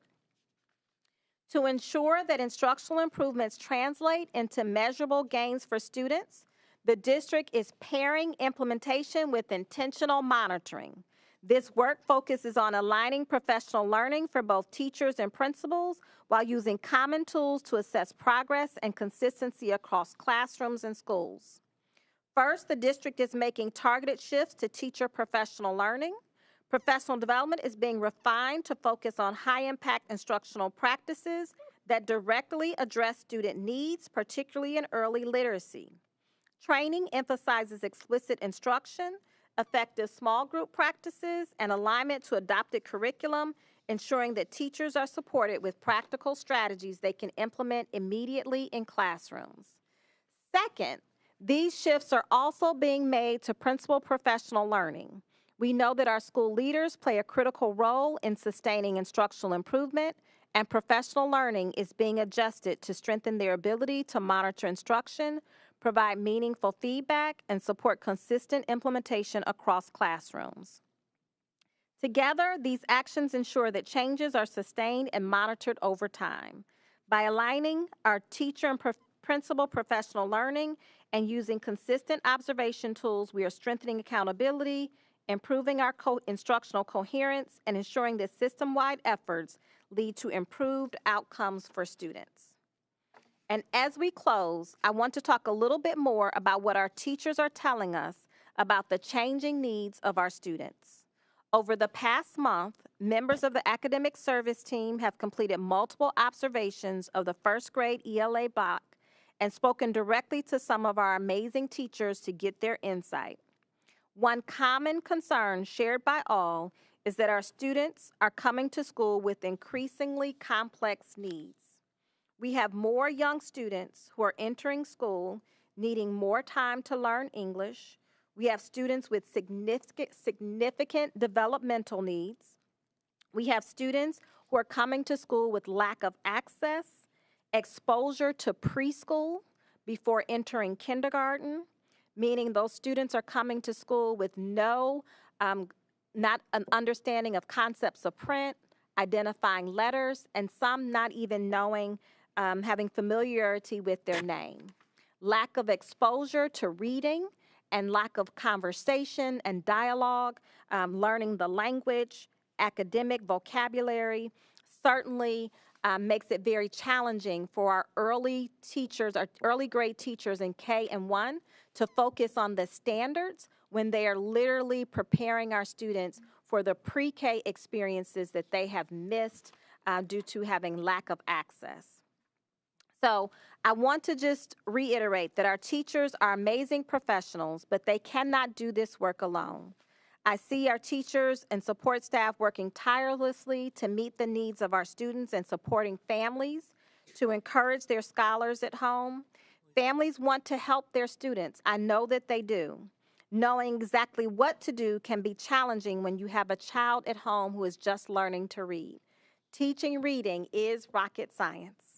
To ensure that instructional improvements translate into measurable gains for students, the district is pairing implementation with intentional monitoring. This work focuses on aligning professional learning for both teachers and principals while using common tools to assess progress and consistency across classrooms and schools. First, the district is making targeted shifts to teacher professional learning. Professional development is being refined to focus on high-impact instructional practices that directly address student needs, particularly in early literacy. Training emphasizes explicit instruction, effective small group practices, and alignment to adopted curriculum, ensuring that teachers are supported with practical strategies they can implement immediately in classrooms. Second, these shifts are also being made to principal professional learning. We know that our school leaders play a critical role in sustaining instructional improvement, and professional learning is being adjusted to strengthen their ability to monitor instruction, provide meaningful feedback, and support consistent implementation across classrooms. Together, these actions ensure that changes are sustained and monitored over time. By aligning our teacher and principal professional learning and using consistent observation tools, we are strengthening accountability, improving our instructional coherence, and ensuring that system-wide efforts lead to improved outcomes for students. And as we close, I want to talk a little bit more about what our teachers are telling us about the changing needs of our students. Over the past month, members of the academic service team have completed multiple observations of the first grade ELA block and spoken directly to some of our amazing teachers to get their insight. One common concern shared by all is that our students are coming to school with increasingly complex needs. We have more young students who are entering school needing more time to learn English. We have students with significant developmental needs. We have students who are coming to school with lack of access, exposure to preschool before entering kindergarten, meaning those students are coming to school with not an understanding of concepts of print, identifying letters, and some not even knowing, having familiarity with their name. Lack of exposure to reading and lack of conversation and dialogue, learning the language, academic vocabulary, certainly makes it very challenging for our early teachers, our early grade teachers in K and 1 to focus on the standards when they are literally preparing our students for the pre-K experiences that they have missed due to having lack of access. So I want to just reiterate that our teachers are amazing professionals, but they cannot do this work alone. I see our teachers and support staff working tirelessly to meet the needs of our students and supporting families to encourage their scholars at home. Families want to help their students. I know that they do. Knowing exactly what to do can be challenging when you have a child at home who is just learning to read. Teaching reading is rocket science.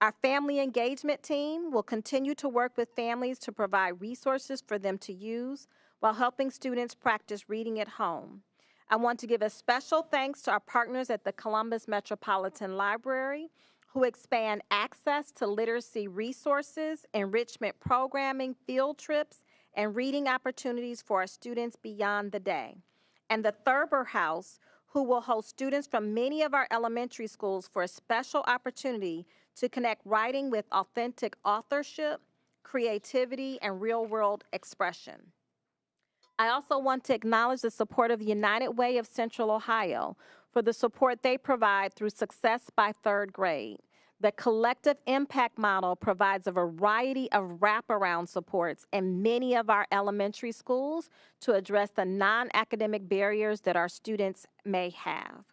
Our family engagement team will continue to work with families to provide resources for them to use while helping students practice reading at home. I want to give a special thanks to our partners at the Columbus Metropolitan Library who expand access to literacy resources, enrichment programming, field trips, and reading opportunities for our students beyond the day. And the Thurber House, who will host students from many of our elementary schools for a special opportunity to connect writing with authentic authorship, creativity, and real-world expression. I also want to acknowledge the support of United Way of Central Ohio for the support they provide through Success by Third Grade. The collective impact model provides a variety of wraparound supports in many of our elementary schools to address the non-academic barriers that our students may have.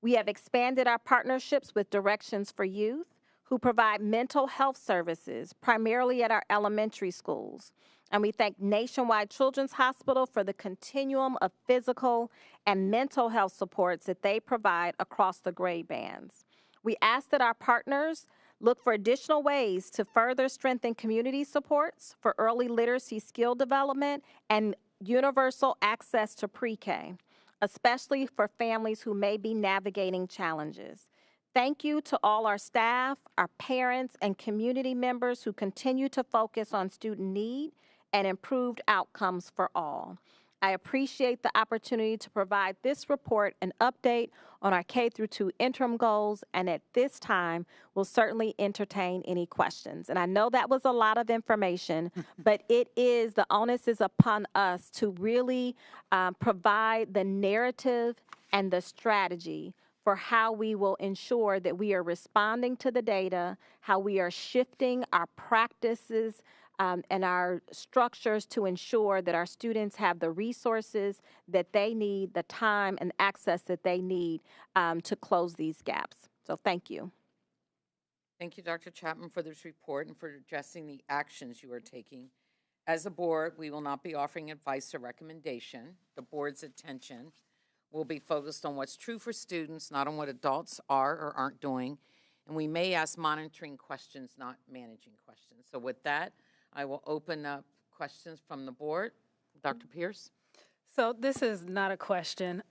We have expanded our partnerships with Directions for Youth, who provide mental health services primarily at our elementary schools. And we thank Nationwide Children's Hospital for the continuum of physical and mental health supports that they provide across the grade bands. We ask that our partners look for additional ways to further strengthen community supports for early literacy skill development and universal access to pre-K, especially for families who may be navigating challenges. Thank you to all our staff, our parents, and community members who continue to focus on student need and improved outcomes for all. I appreciate the opportunity to provide this report an update on our K-2 interim goals, and at this time, we'll certainly entertain any questions. And I know that was a lot of information, but the onus is upon us to really provide the narrative and the strategy for how we will ensure that we are responding to the data, how we are shifting our practices and our structures to ensure that our students have the resources that they need, the time and access that they need to close these gaps. So thank you.
Thank you, Dr. Chapman, for this report and for addressing the actions you are taking. As a board, we will not be offering advice or recommendation. The board's attention will be focused on what's true for students, not on what adults are or aren't doing. And we may ask monitoring questions, not managing questions. So with that, I will open up questions from the board. Dr. Pierce?
So this is not a question.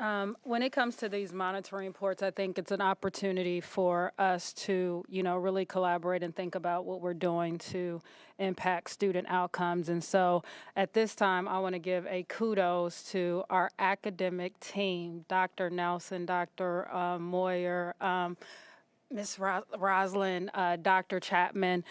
When it comes to these monitoring reports, I think it's an opportunity for us to, really collaborate and think about what we're doing to impact student outcomes. And so at this time, I want to give a kudos to our academic team, Dr. Nelson, Dr. Moyer, Ms. Roslyn, Dr. Chapman.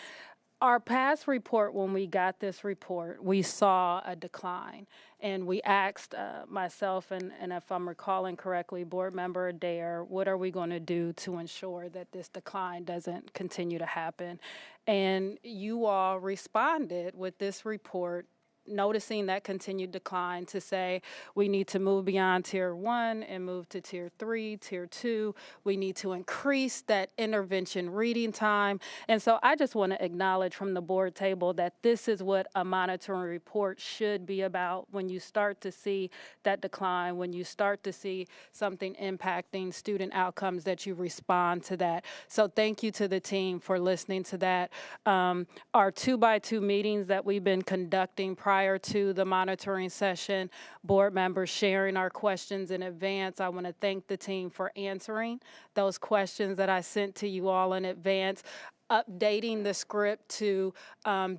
Our past report, when we got this report, we saw a decline. And we asked myself, and if I'm recalling correctly, Board Member Adair, what are we going to do to ensure that this decline doesn't continue to happen? And you all responded with this report, noticing that continued decline, to say we need to move beyond tier 1 and move to tier 3, tier 2. We need to increase that intervention reading time. And so I just want to acknowledge from the board table that this is what a monitoring report should be about. When you start to see that decline, when you start to see something impacting student outcomes, that you respond to that. So thank you to the team for listening to that. Our 2x2 meetings that we've been conducting prior to the monitoring session, board members sharing our questions in advance. I want to thank the team for answering those questions that I sent to you all in advance, updating the script to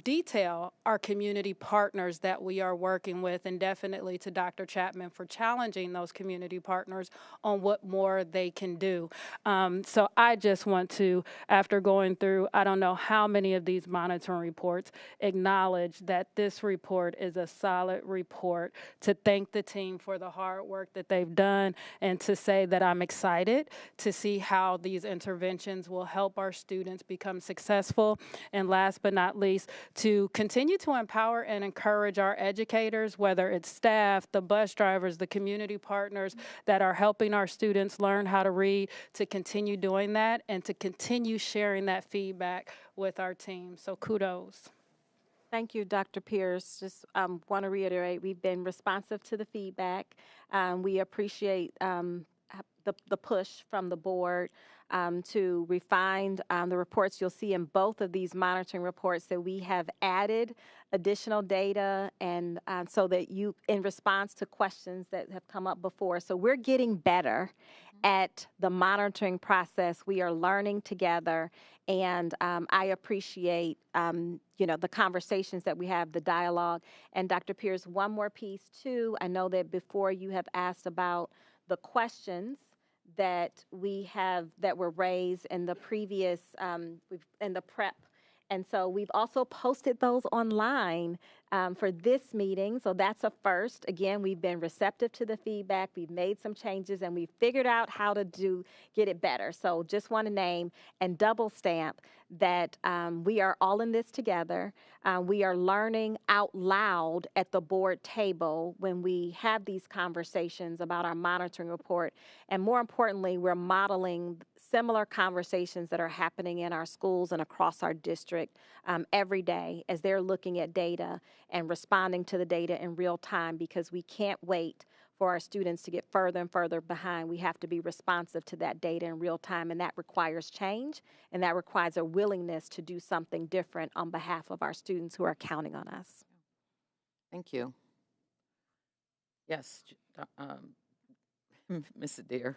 detail our community partners that we are working with, and definitely to Dr. Chapman for challenging those community partners on what more they can do. So I just want to, after going through, I don't know how many of these monitoring reports, acknowledge that this report is a solid report, to thank the team for the hard work that they've done, and to say that I'm excited to see how these interventions will help our students become successful. And last but not least, to continue to empower and encourage our educators, whether it's staff, the bus drivers, the community partners that are helping our students learn how to read, to continue doing that and to continue sharing that feedback with our team. So kudos.
Thank you, Dr. Pierce. Just want to reiterate, we've been responsive to the feedback. We appreciate the push from the board to refine the reports. You'll see in both of these monitoring reports that we have added additional data, and so that you, in response to questions that have come up before. So we're getting better at the monitoring process. We are learning together, and I appreciate the conversations that we have, the dialogue. And Dr. Pierce, one more piece too. I know that before you have asked about the questions that we have that were raised in the previous in the prep, and so we've also posted those online for this meeting. So that's a first. Again, we've been receptive to the feedback. We've made some changes and we've figured out how to get it better. So just want to name and double stamp that we are all in this together. We are learning out loud at the board table when we have these conversations about our monitoring report. And more importantly, we're modeling similar conversations that are happening in our schools and across our district every day as they're looking at data and responding to the data in real time, because we can't wait for our students to get further and further behind. We have to be responsive to that data in real time, and that requires change, and that requires a willingness to do something different on behalf of our students who are counting on us.
Thank you. Yes, Ms. Adair.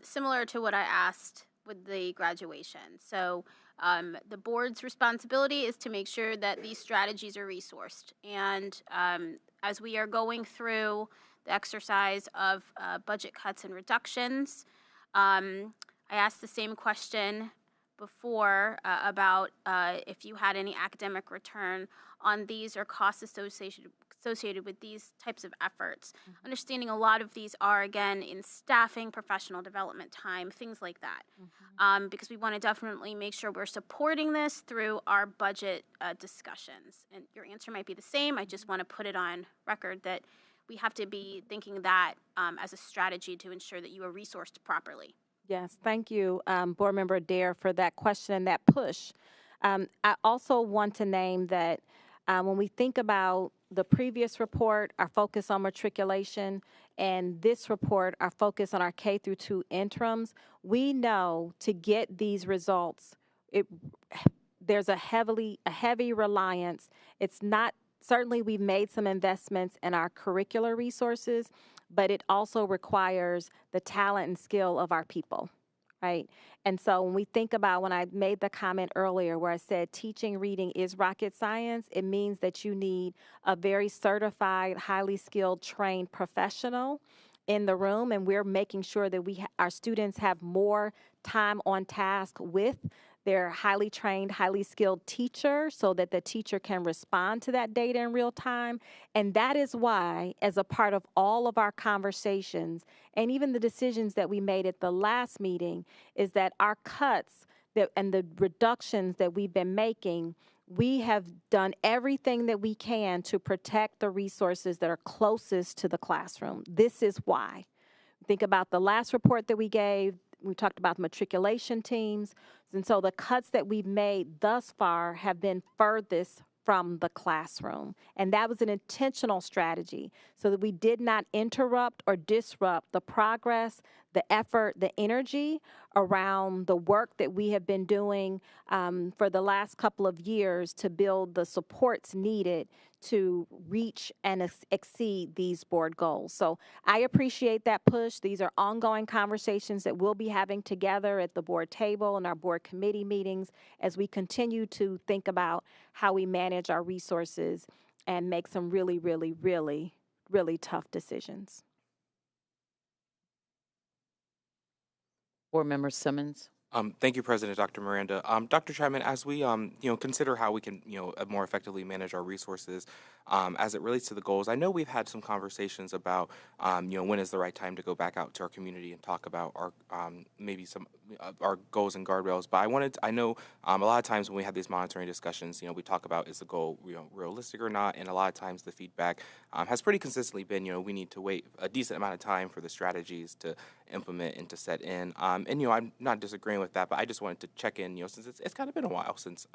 Similar to what I asked with the graduation. So the board's responsibility is to make sure that these strategies are resourced. And as we are going through the exercise of budget cuts and reductions, I asked the same question before about if you had any academic return on these or costs associated with these types of efforts. Understanding a lot of these are, again, in staffing, professional development time, things like that. Because we want to definitely make sure we're supporting this through our budget discussions. And your answer might be the same. I just want to put it on record that we have to be thinking that as a strategy to ensure that you are resourced properly.
Yes, thank you, Board Member Adair, for that question and that push. I also want to name that when we think about the previous report, our focus on matriculation, and this report, our focus on our K through 2 interims, we know to get these results, there's a heavy reliance. It's not, certainly we've made some investments in our curricular resources, but it also requires the talent and skill of our people, right? And so when we think about, when I made the comment earlier where I said teaching reading is rocket science, it means that you need a very certified, highly skilled, trained professional in the room, and we're making sure that our students have more time on task with their highly trained, highly skilled teacher so that the teacher can respond to that data in real time. And that is why, as a part of all of our conversations and even the decisions that we made at the last meeting, is that our cuts and the reductions that we've been making, we have done everything that we can to protect the resources that are closest to the classroom. This is why. Think about the last report that we gave. We talked about matriculation teams. And so the cuts that we've made thus far have been furthest from the classroom. And that was an intentional strategy so that we did not interrupt or disrupt the progress, the effort, the energy around the work that we have been doing for the last couple of years to build the supports needed to reach and exceed these board goals. So I appreciate that push. These are ongoing conversations that we'll be having together at the board table and our board committee meetings as we continue to think about how we manage our resources and make some really, really, really, really tough decisions.
Board Member Simmons.
Thank you, President Dr. Miranda. Dr. Chapman, as we consider how we can more effectively manage our resources as it relates to the goals, I know we've had some conversations about when is the right time to go back out to our community and talk about our maybe some our goals and guardrails. But I know a lot of times when we have these monitoring discussions, we talk about is the goal realistic or not, and a lot of times the feedback has pretty consistently been we need to wait a decent amount of time for the strategies to implement and to set in. And I'm not disagreeing with that, but I just wanted to check in, since it's kind of been a while since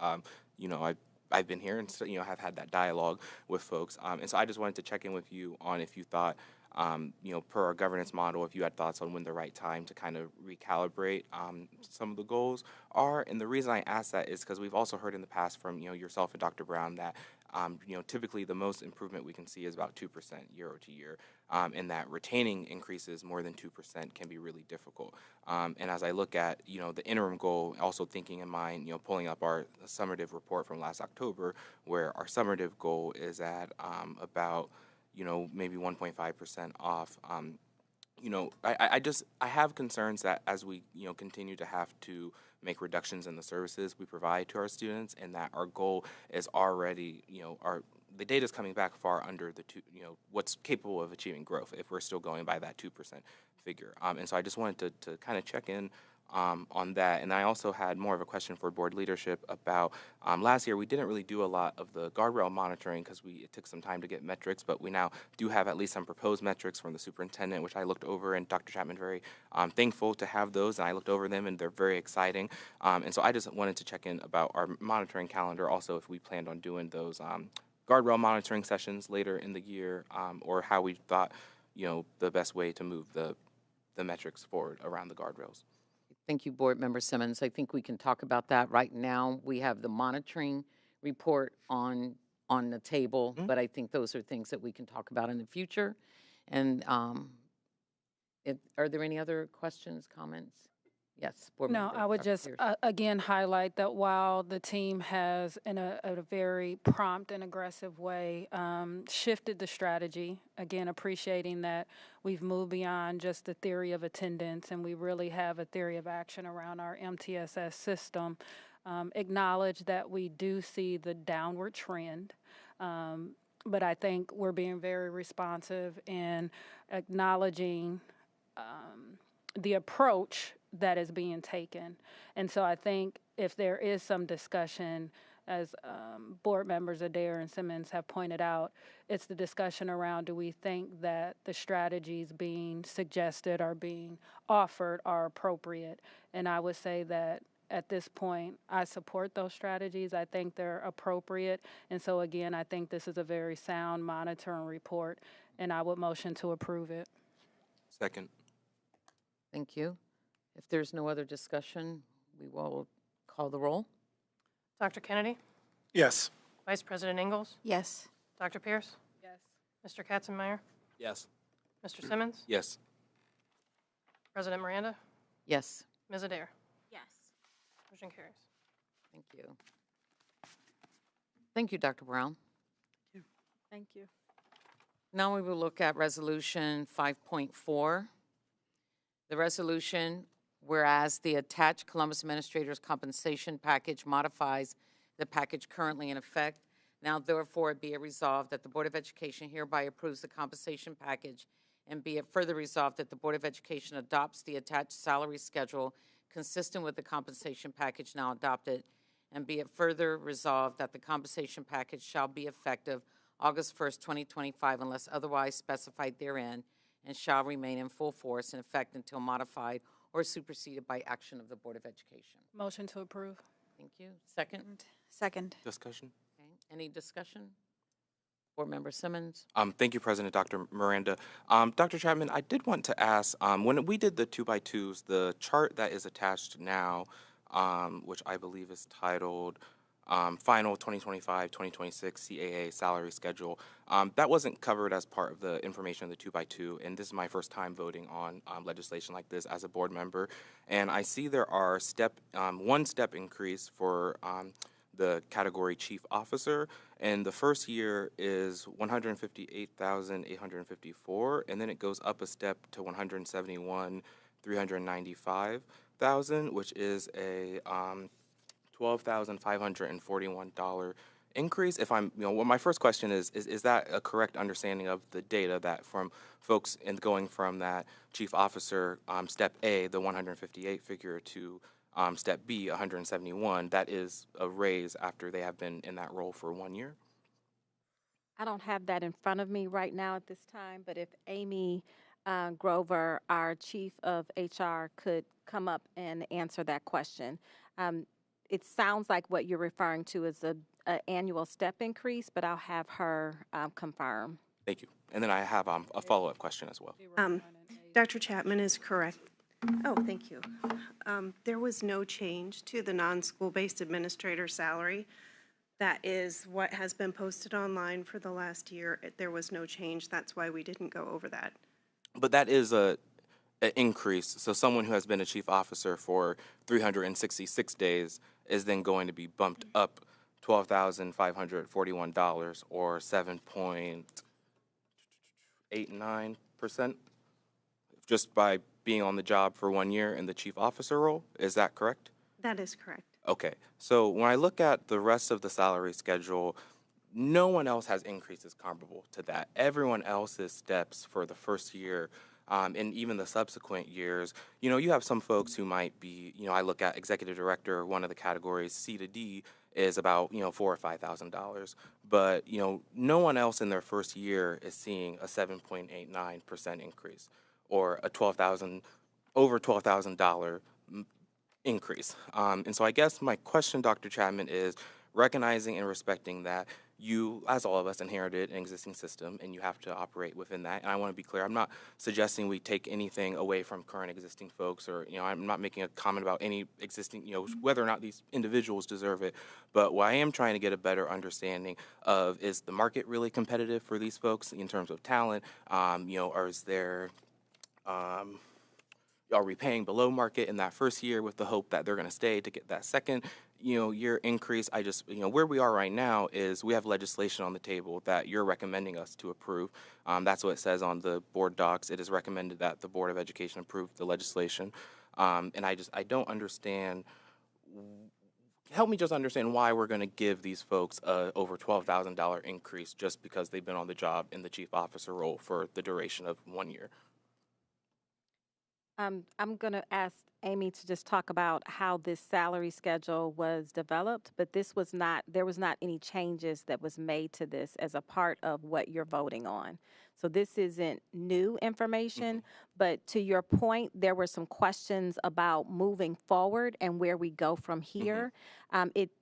I've been here and have had that dialogue with folks. And so I just wanted to check in with you on if you thought, per our governance model, if you had thoughts on when the right time to kind of recalibrate some of the goals are. And the reason I ask that is because we've also heard in the past from yourself and Dr. Brown that typically the most improvement we can see is about 2% year over year, and that retaining increases more than 2% can be really difficult. And as I look at the interim goal, also thinking in mind pulling up our summative report from last October, where our summative goal is at about maybe 1.5% off. I have concerns that as we continue to have to make reductions in the services we provide to our students, and that our goal is already, the data is coming back far under the what's capable of achieving growth if we're still going by that 2% figure. And so I just wanted to kind of check in on that. And I also had more of a question for board leadership about last year we didn't really do a lot of the guardrail monitoring because it took some time to get metrics, but we now do have at least some proposed metrics from the superintendent, which I looked over, and Dr. Chapman very thankful to have those, and I looked over them and they're very exciting. And so I just wanted to check in about our monitoring calendar, also if we planned on doing those guardrail monitoring sessions later in the year, or how we thought the best way to move the metrics forward around the guardrails.
Thank you, Board Member Simmons. I think we can talk about that. Right now, we have the monitoring report on the table, but I think those are things that we can talk about in the future. And are there any other questions, comments? Yes, Board Member.
No, I would
Dr.
just,
Pierce.
again, highlight that while the team has, in a very prompt and aggressive way, shifted the strategy, again, appreciating that we've moved beyond just the theory of attendance, and we really have a theory of action around our MTSS system, acknowledge that we do see the downward trend, but I think we're being very responsive in acknowledging the approach that is being taken. And so I think if there is some discussion, as board members Adair and Simmons have pointed out, it's the discussion around, do we think that the strategies being suggested or being offered are appropriate? And I would say that at this point, I support those strategies. I think they're appropriate. And so again, I think this is a very sound monitoring report, and I would motion to approve it.
Second.
Thank you. If there's no other discussion, we will call the roll.
Dr. Kennedy?
Yes.
Vice President Ingalls?
Yes.
Dr. Pierce?
Yes.
Mr. Katzenmeier?
Yes.
Mr. Simmons?
Yes.
President Miranda?
Yes.
Ms. Adair?
Yes.
Motion carries.
Thank you. Thank you, Dr. Brown.
Thank you.
Now we will look at Resolution 5.4. The resolution, whereas the attached Columbus Administrator's Compensation Package modifies the package currently in effect, now therefore be it resolved that the Board of Education hereby approves the compensation package, and be it further resolved that the Board of Education adopts the attached salary schedule consistent with the compensation package now adopted, and be it further resolved that the compensation package shall be effective August 1st, 2025, unless otherwise specified therein, and shall remain in full force and effect until modified or superseded by action of the Board of Education.
Motion to approve.
Thank you. Second?
Second.
Discussion.
Okay. Any discussion? Board Member Simmons?
Thank you, President Dr. Miranda. Dr. Chapman, I did want to ask, when we did the 2x2s, the chart that is attached now, which I believe is titled Final 2025-2026 CAA Salary Schedule, that wasn't covered as part of the information of the 2x2, and this is my first time voting on legislation like this as a board member. And I see there are one step increase for the category chief officer, and the first year is $158,854, and then it goes up a step to $171,395,000, which is a $12,541 increase. If I'm, well, my first question is that a correct understanding of the data that from folks in going from that chief officer step A, the 158 figure, to step B, 171, that is a raise after they have been in that role for 1 year?
I don't have that in front of me right now at this time, but if Amy Grover, our chief of HR, could come up and answer that question. It sounds like what you're referring to is an annual step increase, but I'll have her confirm.
Thank you. And then I have a follow-up question as well.
Dr. Chapman is correct. Oh, thank you. There was no change to the non-school-based administrator salary. That is what has been posted online for the last year. There was no change. That's why we didn't go over that.
But that is an increase. So someone who has been a chief officer for 366 days is then going to be bumped up $12,541, or 7.89%, just by being on the job for 1 year in the chief officer role. Is that correct?
That is correct.
Okay, so when I look at the rest of the salary schedule, no one else has increases comparable to that. Everyone else's steps for the first year and even the subsequent years, you have some folks who might be, I look at executive director, one of the categories, C to D, is about, $4,000 or $5,000. But, no one else in their first year is seeing a 7.89% increase or a over $12,000 increase. And so I guess my question, Dr. Chapman, is recognizing and respecting that you, as all of us, inherited an existing system and you have to operate within that. And I want to be clear, I'm not suggesting we take anything away from current existing folks or, I'm not making a comment about any existing, whether or not these individuals deserve it. But what I am trying to get a better understanding of is the market really competitive for these folks in terms of talent? Or is there, are we paying below market in that first year with the hope that they're going to stay to get that second, year increase? I just, where we are right now is we have legislation on the table that you're recommending us to approve. That's what it says on the board docs. It is recommended that the Board of Education approve the legislation. And I don't understand. Help me just understand why we're going to give these folks a over $12,000 increase just because they've been on the job in the chief officer role for the duration of 1 year.
I'm going to ask Amy to just talk about how this salary schedule was developed, but there was not any changes that was made to this as a part of what you're voting on. So this isn't new information, but to your point, there were some questions about moving forward and where we go from here.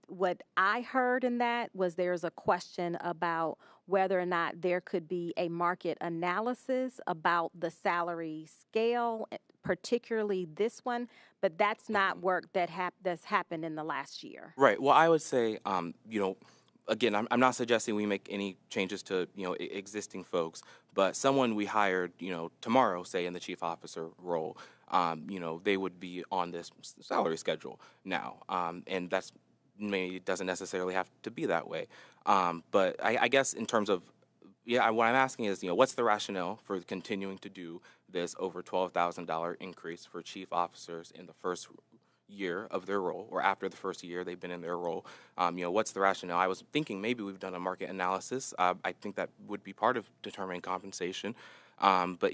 What I heard in that was there's a question about whether or not there could be a market analysis about the salary scale, particularly this one, but that's not work that's happened in the last year.
Right. Well, I would say, again, I'm not suggesting we make any changes to, existing folks, but someone we hired, tomorrow, say in the chief officer role, they would be on this salary schedule now. And that's maybe doesn't necessarily have to be that way. But I guess in terms of, what I'm asking is, what's the rationale for continuing to do this over $12,000 increase for chief officers in the first year of their role, or after the first year they've been in their role? What's the rationale? I was thinking maybe we've done a market analysis. I think that would be part of determining compensation. But,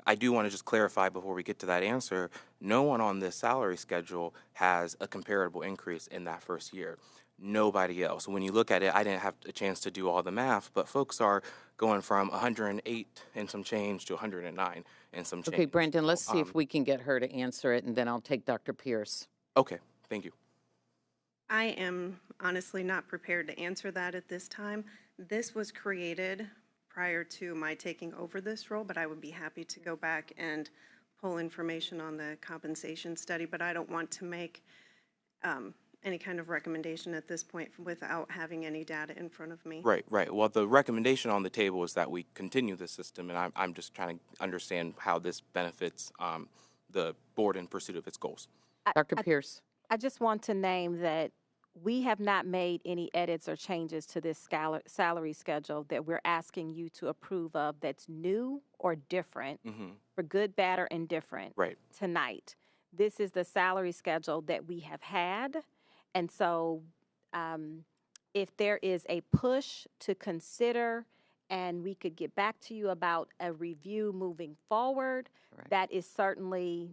I do want to just clarify before we get to that answer, no one on this salary schedule has a comparable increase in that first year. Nobody else. When you look at it, I didn't have a chance to do all the math, but folks are going from 108 and some change to 109 and some change.
Okay, Brandon, let's see if we can get her to answer it, and then I'll take Dr. Pierce.
Okay, thank you.
I am honestly not prepared to answer that at this time. This was created prior to my taking over this role, but I would be happy to go back and pull information on the compensation study, but I don't want to make any kind of recommendation at this point without having any data in front of me.
Right. Well, the recommendation on the table is that we continue the system, and I'm just trying to understand how this benefits the board in pursuit of its goals.
Dr. Pierce.
I just want to name that we have not made any edits or changes to this salary schedule that we're asking you to approve of that's new or different, for good, bad, or indifferent, tonight. This is the salary schedule that we have had. And so if there is a push to consider and we could get back to you about a review moving forward, that is certainly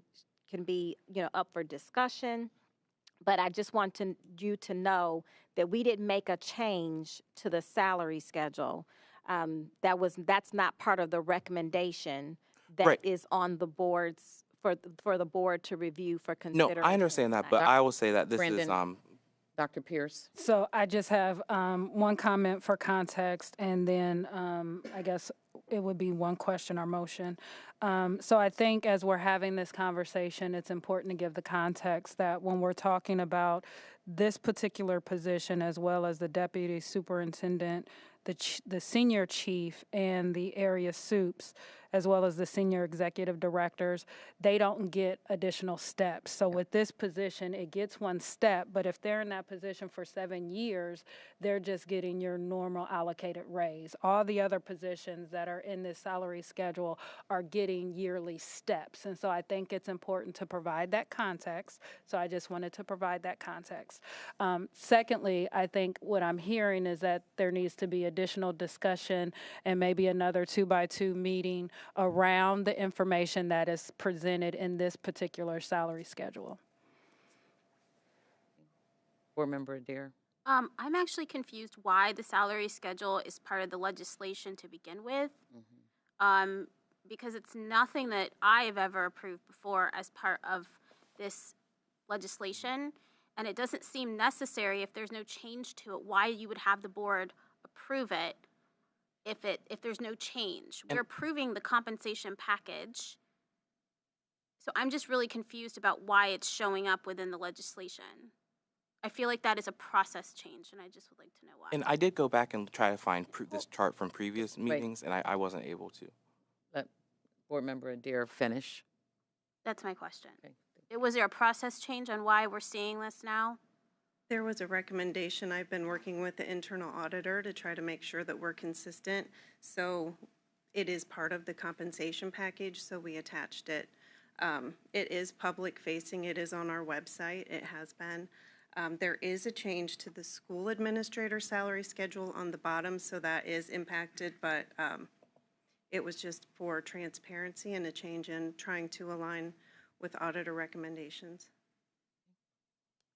can be up for discussion. But I just want you to know that we didn't make a change to the salary schedule. That's not part of the recommendation that is on the board's for the board to review for consideration.
No, I understand that, but I will say that this
Brandon,
is
Dr. Pierce.
So I just have one comment for context, and then I guess it would be one question or motion. So I think as we're having this conversation, it's important to give the context that when we're talking about this particular position, as well as the deputy superintendent, the senior chief, and the area soups, as well as the senior executive directors, they don't get additional steps. So with this position, it gets one step, but if they're in that position for 7 years, they're just getting your normal allocated raise. All the other positions that are in this salary schedule are getting yearly steps. And so I think it's important to provide that context. So I just wanted to provide that context. Secondly, I think what I'm hearing is that there needs to be additional discussion and maybe another 2x2 meeting around the information that is presented in this particular salary schedule.
Board Member Adair.
I'm actually confused why the salary schedule is part of the legislation to begin with. Because it's nothing that I have ever approved before as part of this legislation, and it doesn't seem necessary if there's no change to it, why you would have the board approve it if there's no change. We're approving the compensation package. So I'm just really confused about why it's showing up within the legislation. I feel like that is a process change, and I just would like to know why.
And I did go back and try to find this chart from previous meetings, and I wasn't able to.
Let Board Member Adair finish.
That's my question. Was there a process change on why we're seeing this now?
There was a recommendation. I've been working with the internal auditor to try to make sure that we're consistent. So it is part of the compensation package, so we attached it. It is public facing. It is on our website. It has been. There is a change to the school administrator salary schedule on the bottom, so that is impacted, but it was just for transparency and a change in trying to align with auditor recommendations.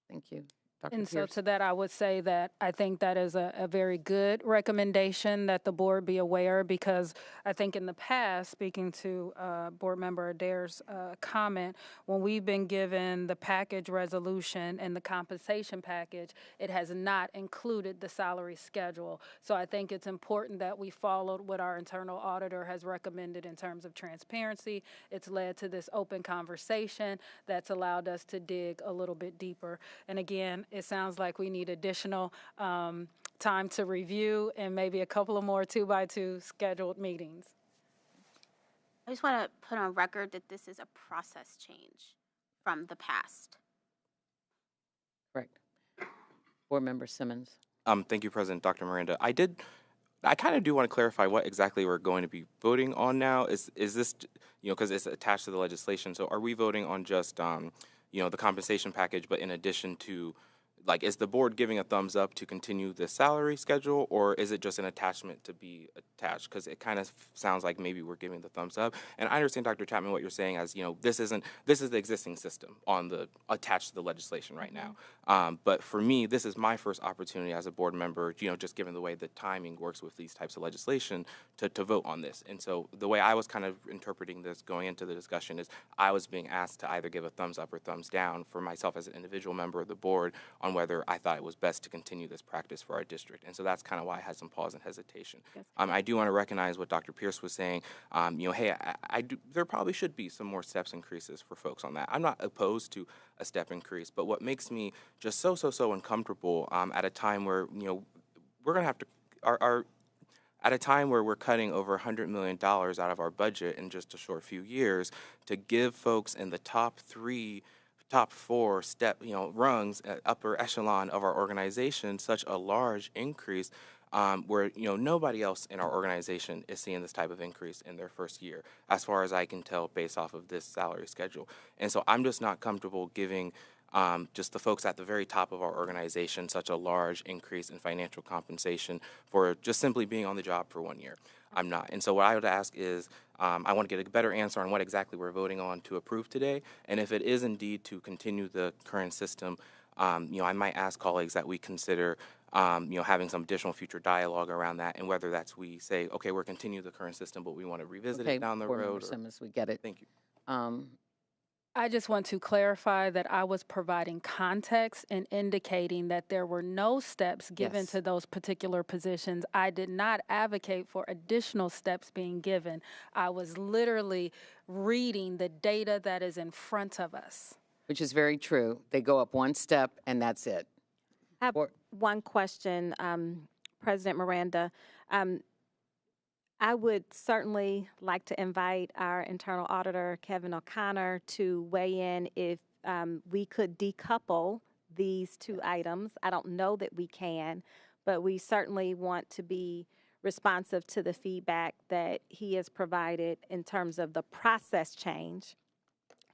Thank you. Dr.
And so
Pierce.
to that, I would say that I think that is a very good recommendation that the board be aware, because I think in the past, speaking to Board Member Adair's comment, when we've been given the package resolution and the compensation package, it has not included the salary schedule. So I think it's important that we followed what our internal auditor has recommended in terms of transparency. It's led to this open conversation that's allowed us to dig a little bit deeper. And again, it sounds like we need additional time to review and maybe a couple of more 2x2 scheduled meetings.
I just want to put on record that this is a process change from the past.
Correct. Board Member Simmons.
Thank you, President Dr. Miranda. I kind of do want to clarify what exactly we're going to be voting on now. Is this, because it's attached to the legislation, so are we voting on just, the compensation package, but in addition to, is the board giving a thumbs up to continue the salary schedule, or is it just an attachment to be attached? Because it kind of sounds like maybe we're giving the thumbs up. And I understand, Dr. Chapman, what you're saying as, this is the existing system attached to the legislation right now. But for me, this is my first opportunity as a board member, just given the way the timing works with these types of legislation, to vote on this. And so the way I was kind of interpreting this going into the discussion is I was being asked to either give a thumbs up or thumbs down for myself as an individual member of the board on whether I thought it was best to continue this practice for our district. And so that's kind of why I had some pause and hesitation. Yes. I do want to recognize what Dr. Pierce was saying. Hey, there probably should be some more steps increases for folks on that. I'm not opposed to a step increase, but what makes me just so uncomfortable at a time where, we're going to have to, at a time where we're cutting over $100 million out of our budget in just a short few years, to give folks in the top 4 rungs, upper echelon of our organization, such a large increase, where nobody else in our organization is seeing this type of increase in their first year, as far as I can tell, based off of this salary schedule. And so I'm just not comfortable giving just the folks at the very top of our organization such a large increase in financial compensation for just simply being on the job for 1 year. I'm not. And so what I would ask is, I want to get a better answer on what exactly we're voting on to approve today. And if it is indeed to continue the current system, I might ask colleagues that we consider, having some additional future dialogue around that, and whether that's we say, okay, we're continuing the current system, but we want to revisit it down the road.
Simmons, we get it.
Thank you.
I just want to clarify that I was providing context and indicating that there were no steps given to those particular positions. I did not advocate for additional steps being given. I was literally reading the data that is in front of us.
Which is very true. They go up one step and that's it.
I have one question, President Miranda.
I would certainly like to invite our internal auditor, Kevin O'Connor, to weigh in if we could decouple these two items. I don't know that we can, but we certainly want to be responsive to the feedback that he has provided in terms of the process change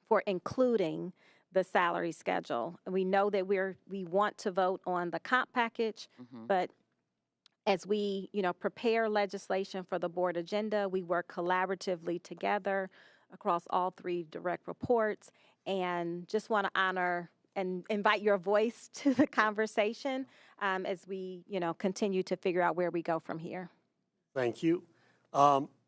for including the salary schedule. We know that we want to vote on the comp package, but as we, prepare legislation for the board agenda, we work collaboratively together across all three direct reports, and just want to honor and invite your voice to the conversation as we, continue to figure out where we go from here.
Thank you.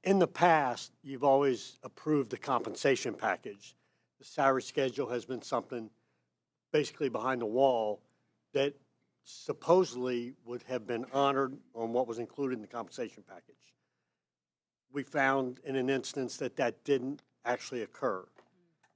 In the past, you've always approved the compensation package. The salary schedule has been something basically behind the wall that supposedly would have been honored on what was included in the compensation package. We found in an instance that that didn't actually occur.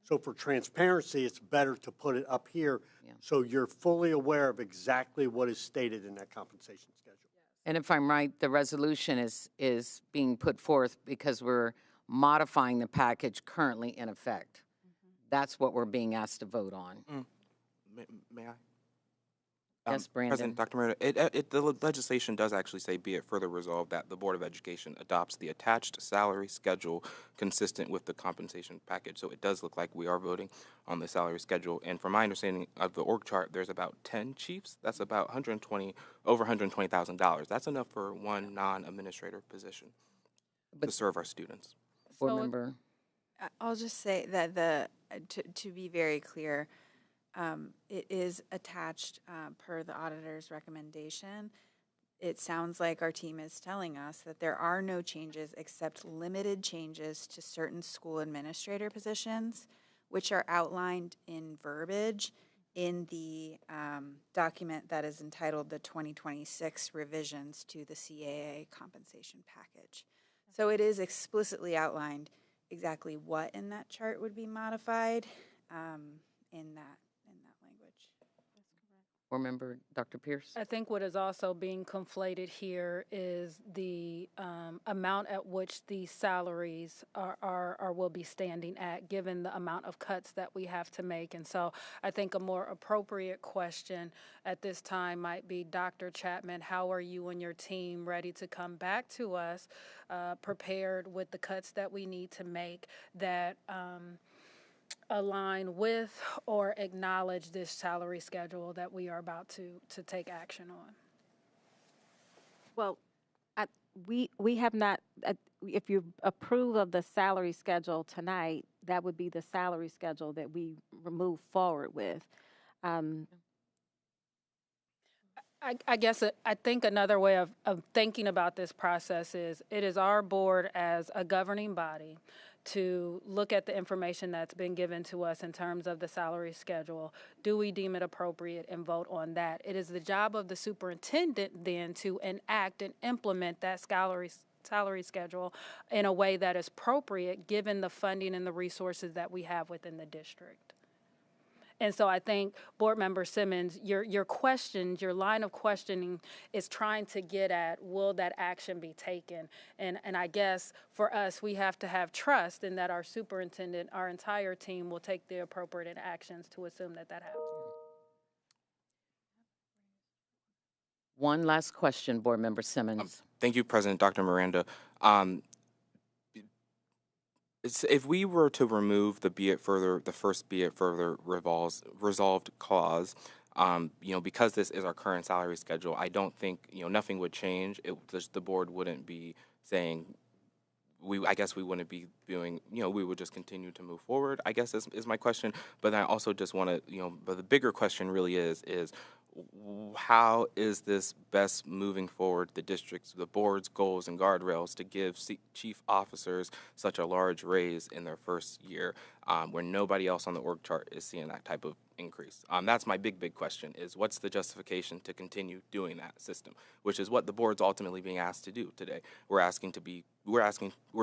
So for transparency, it's better to put it up here so you're fully aware of exactly what is stated in that compensation schedule.
And if I'm right, the resolution is being put forth because we're modifying the package currently in effect. That's what we're being asked to vote on.
May I?
Yes, Brandon.
President, Dr. Merida, the legislation does actually say, be it further resolved that the Board of Education adopts the attached salary schedule consistent with the compensation package. So it does look like we are voting on the salary schedule. And from my understanding of the org chart, there's about 10 chiefs. That's about over $120,000. That's enough for one non-administrator position to serve our students.
Board member.
I'll just say that to be very clear, it is attached per the auditor's recommendation. It sounds like our team is telling us that there are no changes except limited changes to certain school administrator positions, which are outlined in verbiage in the document that is entitled the 2026 Revisions to the CAA Compensation Package. So it is explicitly outlined exactly what in that chart would be modified in that language.
Board member Dr. Pierce.
I think what is also being conflated here is the amount at which these salaries will be standing at, given the amount of cuts that we have to make. And so I think a more appropriate question at this time might be, Dr. Chapman, how are you and your team ready to come back to us prepared with the cuts that we need to make that align with or acknowledge this salary schedule that we are about to take action on?
Well, we have not, if you approve of the salary schedule tonight, that would be the salary schedule that we move forward with.
I guess I think another way of thinking about this process is it is our board as a governing body to look at the information that's been given to us in terms of the salary schedule. Do we deem it appropriate and vote on that? It is the job of the superintendent then to enact and implement that salary schedule in a way that is appropriate given the funding and the resources that we have within the district. And so I think, Board Member Simmons, your questions, your line of questioning is trying to get at, will that action be taken? And I guess for us, we have to have trust in that our superintendent, our entire team will take the appropriate actions to assume that happens.
One last question, Board Member Simmons.
Thank you, President Dr. Miranda. If we were to remove the first be it further resolved clause, because this is our current salary schedule, I don't think, nothing would change. The board wouldn't be saying, I guess we wouldn't be doing, we would just continue to move forward, I guess is my question. But I also just want to, but the bigger question really is how is this best moving forward the board's goals and guardrails to give chief officers such a large raise in their first year where nobody else on the org chart is seeing that type of increase? That's my big question, is what's the justification to continue doing that system, which is what the board's ultimately being asked to do today. We're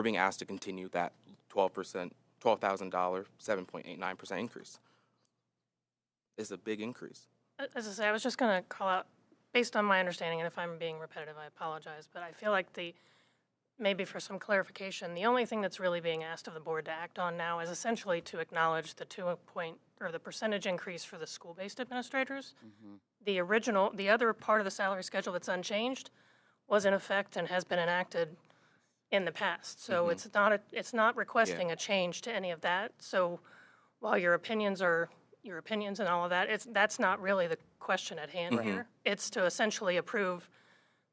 being asked to continue that $12,000, 7.89% increase. It's a big increase.
As I say, I was just going to call out, based on my understanding, and if I'm being repetitive, I apologize, but I feel like maybe for some clarification, the only thing that's really being asked of the board to act on now is essentially to acknowledge the the percentage increase for the school-based administrators. The other part of the salary schedule that's unchanged was in effect and has been enacted in the past. So it's not requesting a change to any of that. So while your opinions are your opinions and all of that, that's not really the question at hand here. It's to essentially approve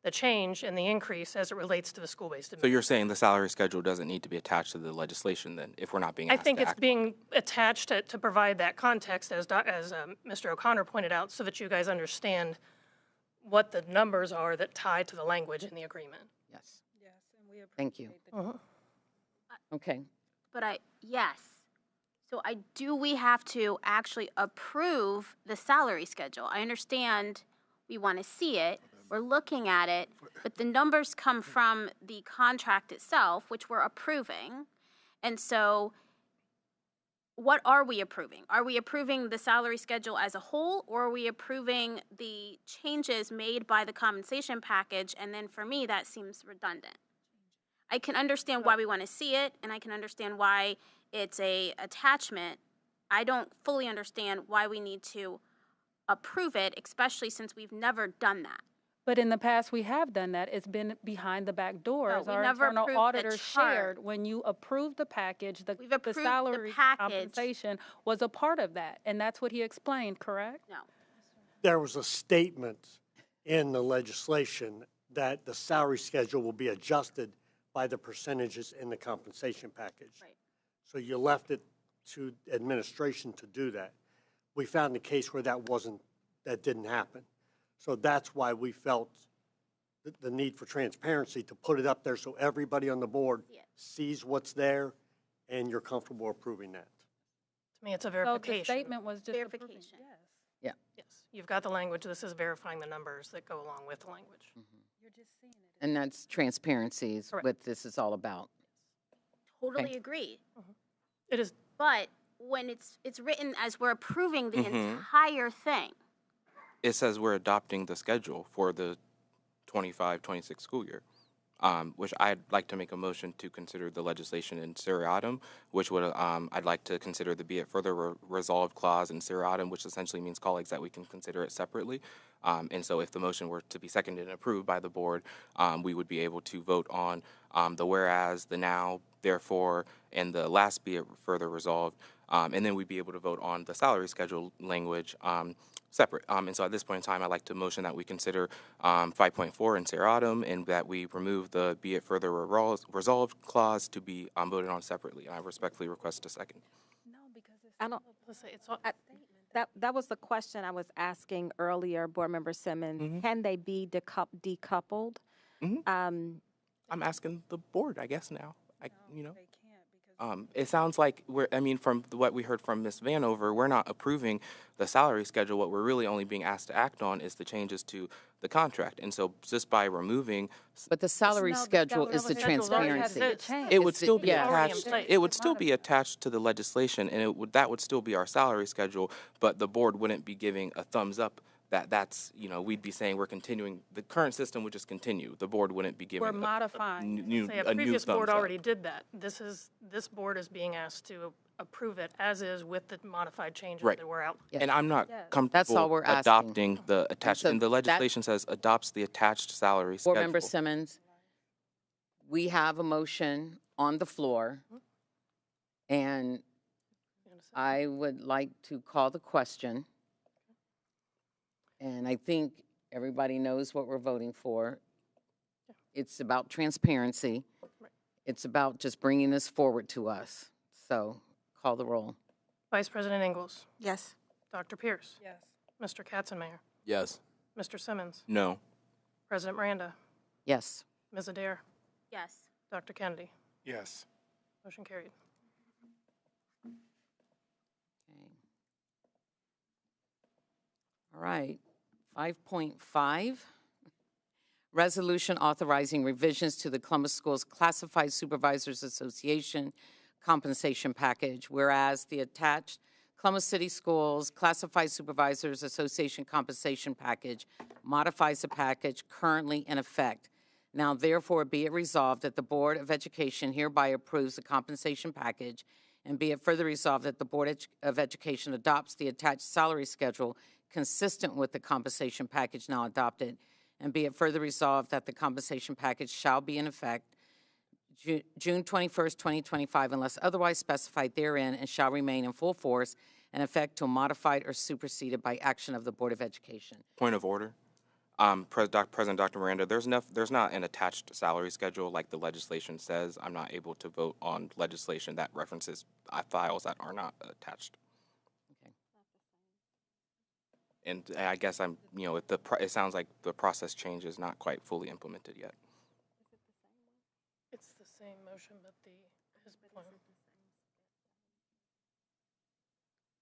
the change and the increase as it relates to the school-based
So you're saying the salary schedule doesn't need to be attached to the legislation then, if we're not being asked
I think
to
it's
act?
being attached to provide that context, as Mr. O'Connor pointed out, so that you guys understand what the numbers are that tie to the language in the agreement.
Yes. Thank you. Okay.
But yes. So do we have to actually approve the salary schedule? I understand we want to see it, we're looking at it, but the numbers come from the contract itself, which we're approving. And so what are we approving? Are we approving the salary schedule as a whole, or are we approving the changes made by the compensation package? And then for me, that seems redundant. I can understand why we want to see it, and I can understand why it's a attachment. I don't fully understand why we need to approve it, especially since we've never done that.
But in the past, we have done that. It's been behind the back door, as
we
our
never
internal
approved the
auditor
chart.
shared. When you approved the package, the
approved the
salary
package.
compensation was a part of that, and that's what he explained, correct?
No.
There was a statement in the legislation that the salary schedule will be adjusted by the percentages in the compensation package.
Right.
So you left it to administration to do that. We found a case where that didn't happen. So that's why we felt the need for transparency to put it up there so everybody on the board sees what's there and you're comfortable approving that.
To me, it's a
So
verification.
the statement was just
verification.
Yes.
Yes, you've got the language. This is verifying the numbers that go along with the language.
You're just seeing it.
And that's transparency is
Correct.
what this is all about.
Totally agree.
It is.
But when it's written as we're approving the entire thing,
It says we're adopting the schedule for the 25-26 school year, which I'd like to make a motion to consider the legislation in seriatim, which would I'd like to consider the be it further resolved clause in seriatim, which essentially means colleagues that we can consider it separately. And so if the motion were to be seconded and approved by the board, we would be able to vote on the whereas, the now, therefore, and the last be it further resolved. And then we'd be able to vote on the salary schedule language separate. And so at this point in time, I'd like to motion that we consider 5.4 in seriatim and that we remove the be it further resolved clause to be voted on separately. And I respectfully request a second.
No, because I don't.
It's all,
That was the question I was asking earlier, Board Member Simmons. Can they be decoupled?
I'm asking the board, I guess, now. It sounds like from what we heard from Ms. Vanover, we're not approving the salary schedule. What we're really only being asked to act on is the changes to the contract. And so just by removing.
But the salary schedule is the transparency.
It would still be
Yeah.
attached. It would still be attached to the legislation, and that would still be our salary schedule. But the board wouldn't be giving a thumbs up. That's we'd be saying we're continuing. The current system would just continue. The board wouldn't be giving.
We're modifying.
a previous board already did that. This board is being asked to approve it as is with the modified changes that were out.
And I'm not comfortable
That's all we're asking.
adopting the attached.
so
And the legislation says adopts the attached salary
Board
schedule.
Member Simmons, we have a motion on the floor, and I would like to call the question. And I think everybody knows what we're voting for. It's about transparency. It's about just bringing this forward to us. So call the roll.
Vice President Ingles.
Yes.
Dr. Pierce.
Yes.
Mr. Katzenmayer.
Yes.
Mr. Simmons.
No.
President Miranda.
Yes.
Ms. Adair.
yes.
Dr. Kennedy.
Yes.
Motion carried.
All right. 5.5, resolution authorizing revisions to the Columbus Schools Classified Supervisors Association compensation package, whereas the attached Columbus City Schools Classified Supervisors Association compensation package modifies the package currently in effect. Now therefore be it resolved that the Board of Education hereby approves the compensation package, and be it further resolved that the Board of Education adopts the attached salary schedule consistent with the compensation package now adopted, and be it further resolved that the compensation package shall be in effect June 21st, 2025, unless otherwise specified therein, and shall remain in full force and effect till modified or superseded by action of the Board of Education.
Point of order. President Dr. Miranda, there's not an attached salary schedule like the legislation says. I'm not able to vote on legislation that references files that are not attached.
Okay.
And I guess it sounds like the process change is not quite fully implemented yet.
It's the same motion, but his plan.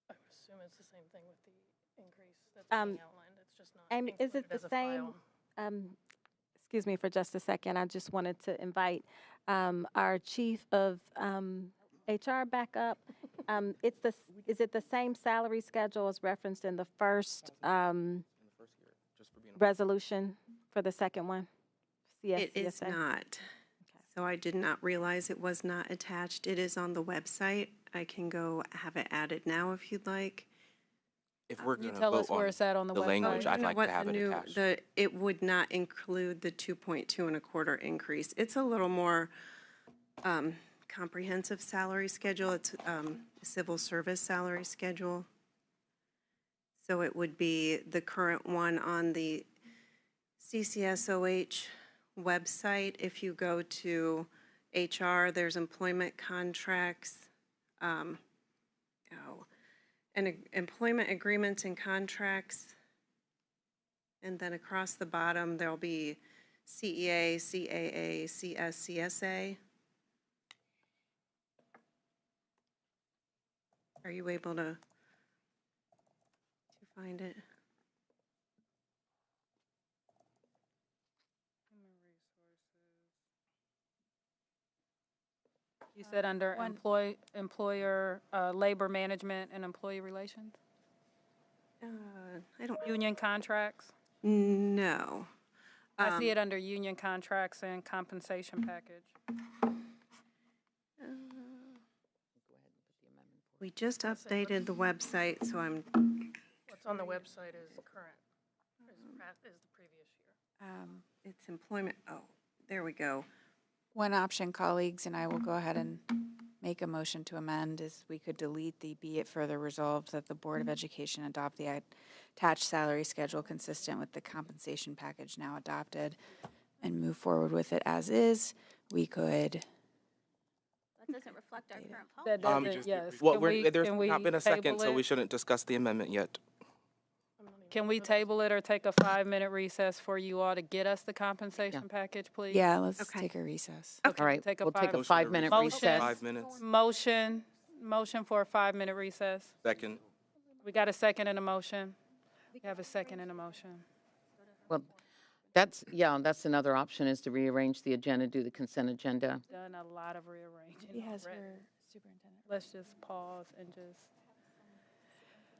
I would assume it's the same thing with the increase that's being outlined. It's just not
Amy, is it
included
the
as a
same?
file.
Excuse me for just a second. I just wanted to invite our chief of HR back up. Is it the same salary schedule as referenced in the first resolution for the second one?
It is not. So I did not realize it was not attached. It is on the website. I can go have it added now if you'd like.
If we're going to
tell
vote
us where
on
it's at on the
the
website.
language, I'd
You know
like
what,
to have
the
it
new-
attached.
It would not include the 2.225 increase. It's a little more comprehensive salary schedule. It's a civil service salary schedule. So it would be the current one on the CCSOH website. If you go to HR, there's employment contracts, and employment agreements and contracts. And then across the bottom, there'll be CEA, CAA, CS, CSA. Are you able to find it?
You said under employer, labor management and employee relations?
I don't.
Union contracts?
No.
I see it under union contracts and compensation package.
We just updated the website, so I'm.
What's on the website is current, is the previous year.
It's employment, oh, there we go.
One option, colleagues, and I will go ahead and make a motion to amend, is we could delete the "be it further resolved that the Board of Education adopt the attached salary schedule consistent with the compensation package now adopted," and move forward with it as is. We could.
That doesn't reflect our current
That
policy.
doesn't, yes.
Well,
Can we-
there's
can we
not been a second,
table
so we
it?
shouldn't discuss the amendment yet.
Can we table it or take a 5-minute recess for you all to get us the compensation package, please?
Yeah, let's take a recess.
All right, we'll take a 5-minute recess.
5 minutes.
Motion for a 5-minute recess.
Second.
We got a second and a motion. We have a second and a motion.
Well, that's another option, is to rearrange the agenda, do the consent agenda.
Done a lot of rearranging.
He has
already.
her superintendent.
Let's just pause and just,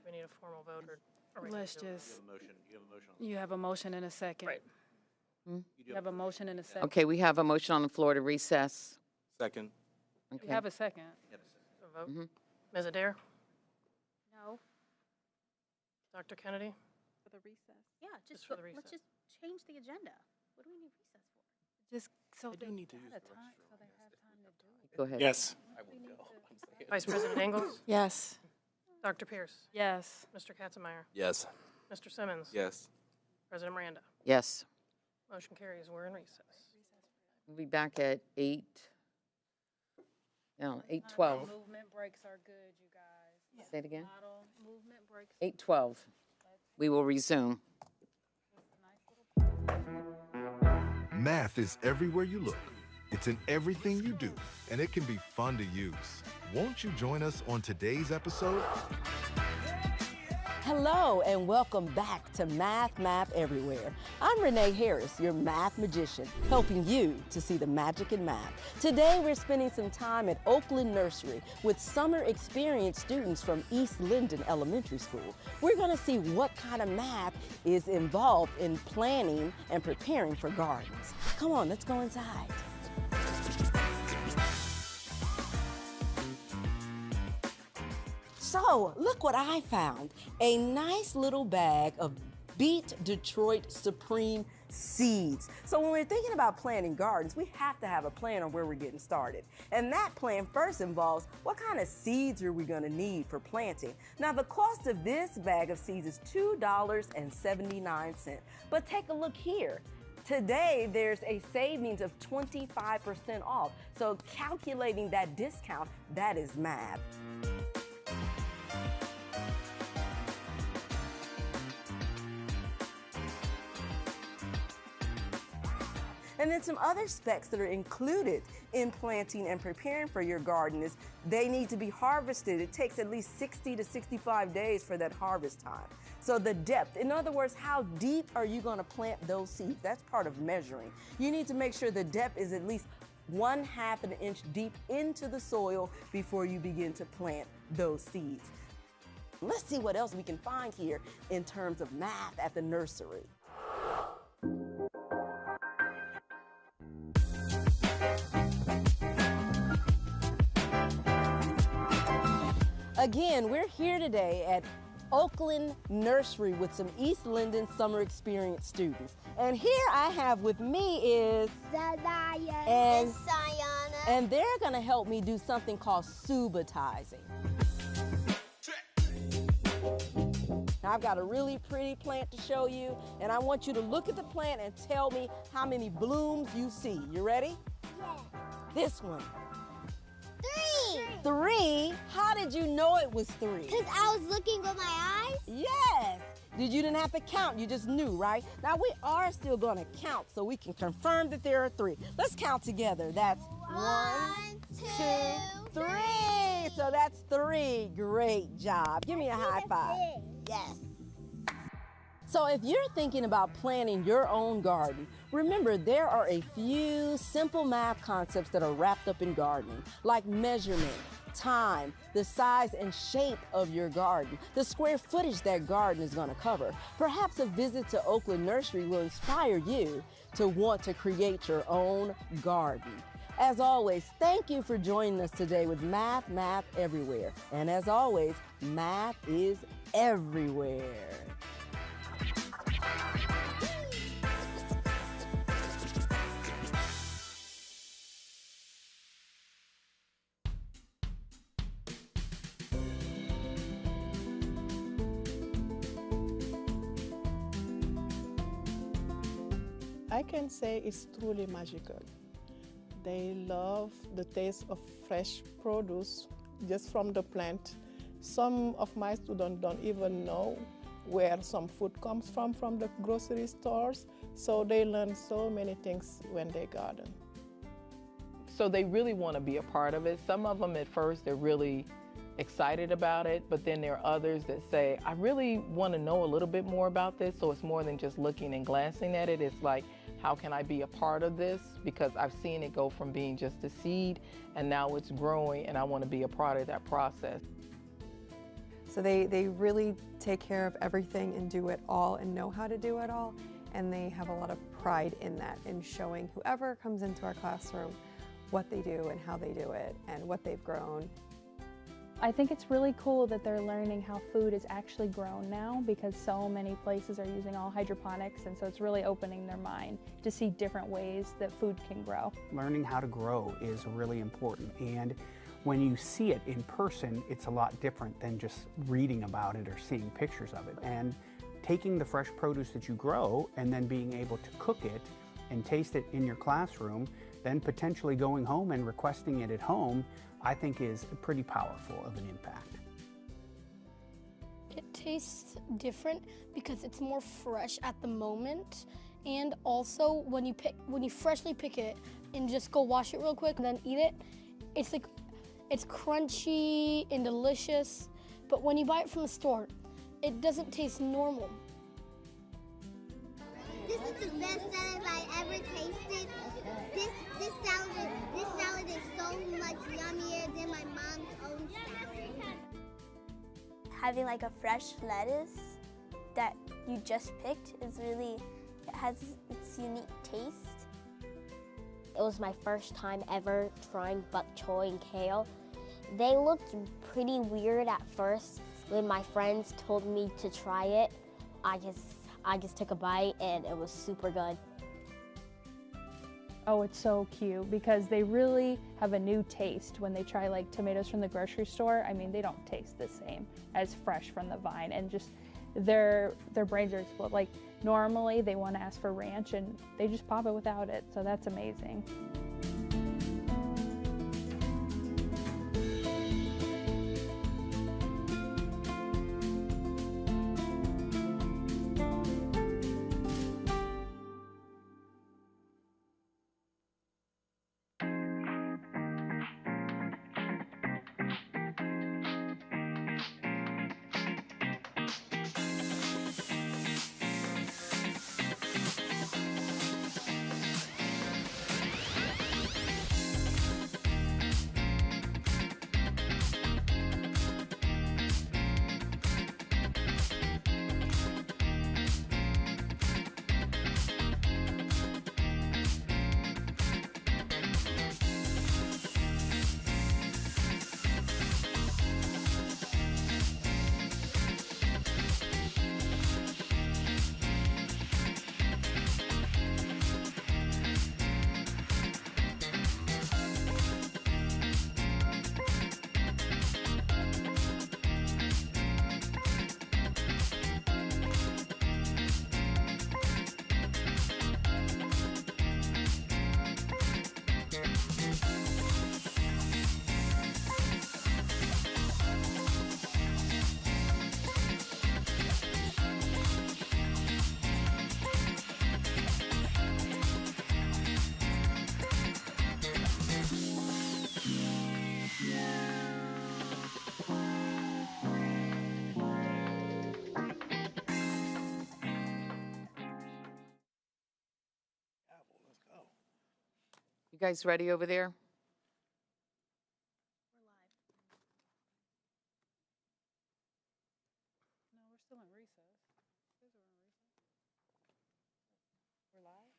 We need a formal vote or.
let's just. You have a motion and a second.
Right.
You have a motion and a second.
Okay, we have a motion on the floor to recess.
Second.
You
Okay.
have a second.
A vote. Ms. Adair?
No.
Dr. Kennedy?
For the recess.
Yeah,
Just for the
let's
recess.
just change the agenda. What do we need recess for?
Just so they
need to
have
use the
time, so they have time to do it.
Go ahead.
Yes.
Vice President Ingles?
Yes.
Dr. Pierce?
Yes.
Mr. Katzenmeier?
Yes.
Mr. Simmons?
Yes.
President Miranda?
Yes.
Motion carries. We're in recess.
We'll be back at 8:12.
Movement breaks are good, you guys.
Say it again.
Model movement breaks.
8:12. We will resume.
Math is everywhere you look. It's in everything you do, and it can be fun to use. Won't you join us on today's episode?
Hello and welcome back to Math Everywhere. I'm Renee Harris, your math magician, helping you to see the magic in math. Today we're spending some time at Oakland Nursery with summer experience students from East Linden Elementary School. We're going to see what kind of math is involved in planning and preparing for gardens. Come on, let's go inside. So, look what I found. A nice little bag of Beat Detroit Supreme seeds. So when we're thinking about planting gardens, we have to have a plan on where we're getting started. And that plan first involves what kind of seeds are we going to need for planting. Now the cost of this bag of seeds is $2.79. But take a look here. Today, there's a savings of 25% off. So calculating that discount, that is math. And then some other specs that are included in planting and preparing for your garden is they need to be harvested. It takes at least 60 to 65 days for that harvest time. So the depth, in other words, how deep are you going to plant those seeds? That's part of measuring. You need to make sure the depth is at least 1/2 an inch deep into the soil before you begin to plant those seeds. Let's see what else we can find here in terms of math at the nursery. Again, we're here today at Oakland Nursery with some East Linden summer experience students. And here I have with me is
Zadaya
and
Sayana.
And they're going to help me do something called subatizing. Now I've got a really pretty plant to show you, and I want you to look at the plant and tell me how many blooms you see. You ready?
Yeah.
This one.
3.
3? How did you know it was 3?
Because I was looking with my eyes.
Yes. You didn't have to count, you just knew, right? Now we are still going to count so we can confirm that there are 3. Let's count together. That's 1, 2, 3. So that's 3. Great job. Give me a high five. Yes. So if you're thinking about planting your own garden, remember there are a few simple math concepts that are wrapped up in gardening, like measurement, time, the size and shape of your garden, the square footage that garden is going to cover. Perhaps a visit to Oakland Nursery will inspire you to want to create your own garden. As always, thank you for joining us today with Math Everywhere. And as always, math is everywhere.
I can say it's truly magical. They love the taste of fresh produce just from the plant. Some of my students don't even know where some food comes from the grocery stores, so they learn so many things when they garden.
So they really want to be a part of it. Some of them at first, they're really excited about it, but then there are others that say, I really want to know a little bit more about this, so it's more than just looking and glancing at it. It's like, how can I be a part of this? Because I've seen it go from being just a seed, and now it's growing, and I want to be a part of that process.
So they really take care of everything and do it all and know how to do it all, and they have a lot of pride in that, in showing whoever comes into our classroom what they do and how they do it and what they've grown.
I think it's really cool that they're learning how food is actually grown now, because so many places are using all hydroponics, and so it's really opening their mind to see different ways that food can grow.
Learning how to grow is really important, and when you see it in person, it's a lot different than just reading about it or seeing pictures of it. And taking the fresh produce that you grow and then being able to cook it and taste it in your classroom, then potentially going home and requesting it at home, I think is pretty powerful of an impact.
It tastes different because it's more fresh at the moment, and also when you freshly pick it and just go wash it real quick and then eat it, it's crunchy and delicious. But when you buy it from the store, it doesn't taste normal.
This is the best salad I ever tasted. This salad is so much yummier than my mom's own salad.
Having like a fresh lettuce that you just picked is really, it has its unique taste.
It was my first time ever trying bok choy and kale. They looked pretty weird at first. When my friends told me to try it, I just took a bite and it was super good.
Oh, it's so cute because they really have a new taste when they try like tomatoes from the grocery store. I mean, they don't taste the same as fresh from the vine, and just their brains are exploding. Like normally they want to ask for ranch and they just pop it without it. So that's amazing.
You guys ready over there?
No, we're still in recess. We're in recess. We're live?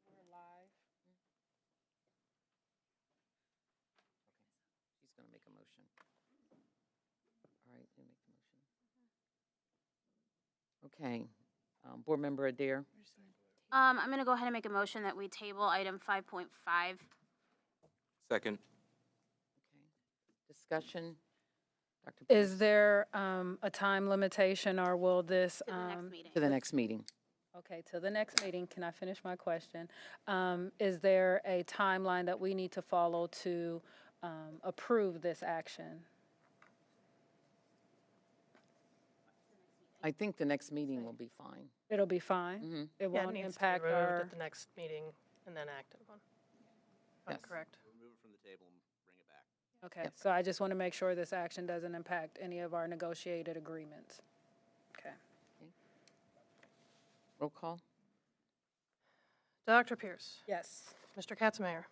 We're live.
She's going to make a motion. All right, you make the motion. Okay. Board Member Adair.
I'm going to go ahead and make a motion that we table item 5.5.
Second.
Discussion. Dr.
Is there a time limitation, or will this?
To the next meeting.
Okay, to the next meeting. Can I finish my question? Is there a timeline that we need to follow to approve this action?
I think the next meeting will be fine.
It'll be fine?
Mm-hmm.
It
Yeah, it
won't
needs to be
impact
removed
our...
at the next meeting and then acted upon. If I'm
Yes.
correct.
Remove it from the table and bring it back.
Okay, so I just want to make sure this action doesn't impact any of our negotiated agreements. Okay.
Roll call.
Dr. Pierce.
Yes.
Mr. Katzenmayer.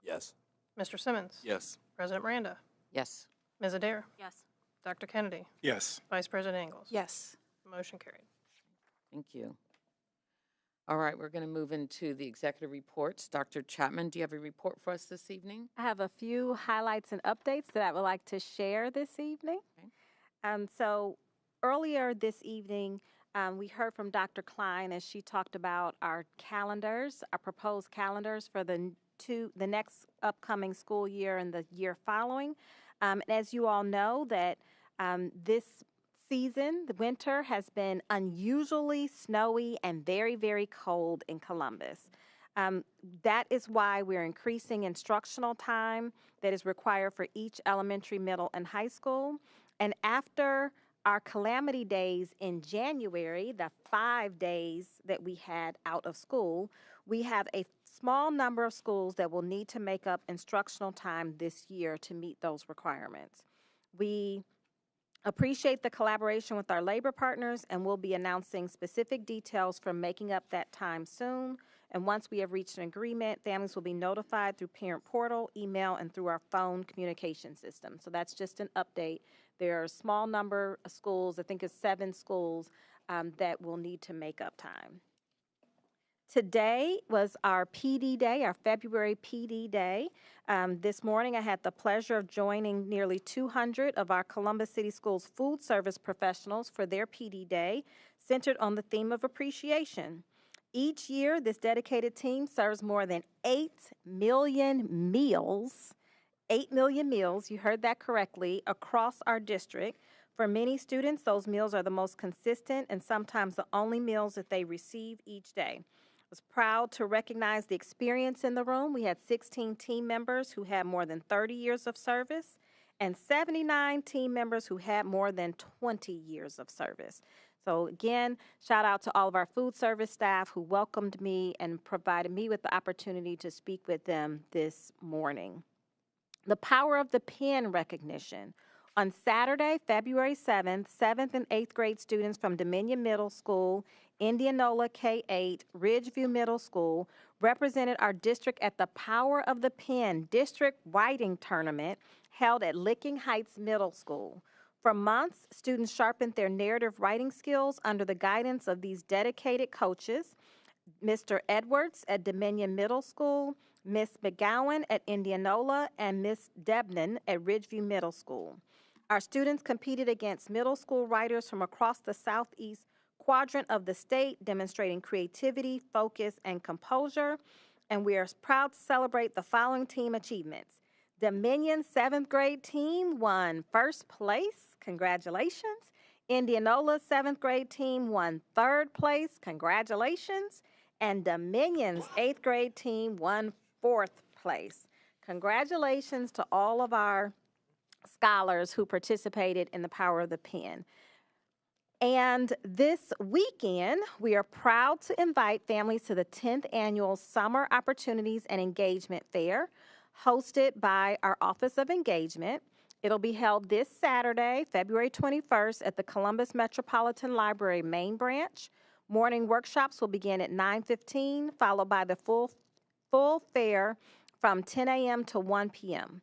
Yes.
Mr. Simmons.
Yes.
President Miranda.
Yes.
Ms. Adair.
Yes.
Dr. Kennedy.
Yes.
Vice President Ingles.
Yes.
Motion carried.
Thank you. All right, we're going to move into the executive reports. Dr. Chapman, do you have a report for us this evening?
I have a few highlights and updates that I would like to share this evening.
Okay.
So earlier this evening, we heard from Dr. Klein as she talked about our calendars, our proposed calendars for the next upcoming school year and the year following. And as you all know, that this season, the winter, has been unusually snowy and very, very cold in Columbus. That is why we're increasing instructional time that is required for each elementary, middle, and high school. And after our calamity days in January, the 5 days that we had out of school, we have a small number of schools that will need to make up instructional time this year to meet those requirements. We appreciate the collaboration with our labor partners, and we'll be announcing specific details for making up that time soon. And once we have reached an agreement, families will be notified through parent portal, email, and through our phone communication system. So that's just an update. There are a small number of schools, I think it's 7 schools, that will need to make up time. Today was our PD Day, our February PD Day. This morning I had the pleasure of joining nearly 200 of our Columbus City Schools food service professionals for their PD Day, centered on the theme of appreciation. Each year, this dedicated team serves more than 8 million meals, 8 million meals, you heard that correctly, across our district. For many students, those meals are the most consistent and sometimes the only meals that they receive each day. I was proud to recognize the experience in the room. We had 16 team members who had more than 30 years of service and 79 team members who had more than 20 years of service. So again, shout out to all of our food service staff who welcomed me and provided me with the opportunity to speak with them this morning. The power of the pen recognition. On Saturday, February 7th, 7th and 8th grade students from Dominion Middle School, Indianola K-8, Ridgeview Middle School represented our district at the Power of the Pen District Writing Tournament held at Licking Heights Middle School. For months, students sharpened their narrative writing skills under the guidance of these dedicated coaches, Mr. Edwards at Dominion Middle School, Miss McGowan at Indianola, and Miss Debnan at Ridgeview Middle School. Our students competed against middle school writers from across the southeast quadrant of the state, demonstrating creativity, focus, and composure, and we are proud to celebrate the following team achievements. Dominion 7th grade team won first place. Congratulations. Indianola 7th grade team won 3rd place. Congratulations. And Dominion's 8th grade team won 4th place. Congratulations to all of our scholars who participated in the Power of the Pen. And this weekend, we are proud to invite families to the 10th annual Summer Opportunities and Engagement Fair, hosted by our Office of Engagement. It'll be held this Saturday, February 21st, at the Columbus Metropolitan Library Main Branch. Morning workshops will begin at 9:15, followed by the full fair from 10 a.m. to 1 p.m.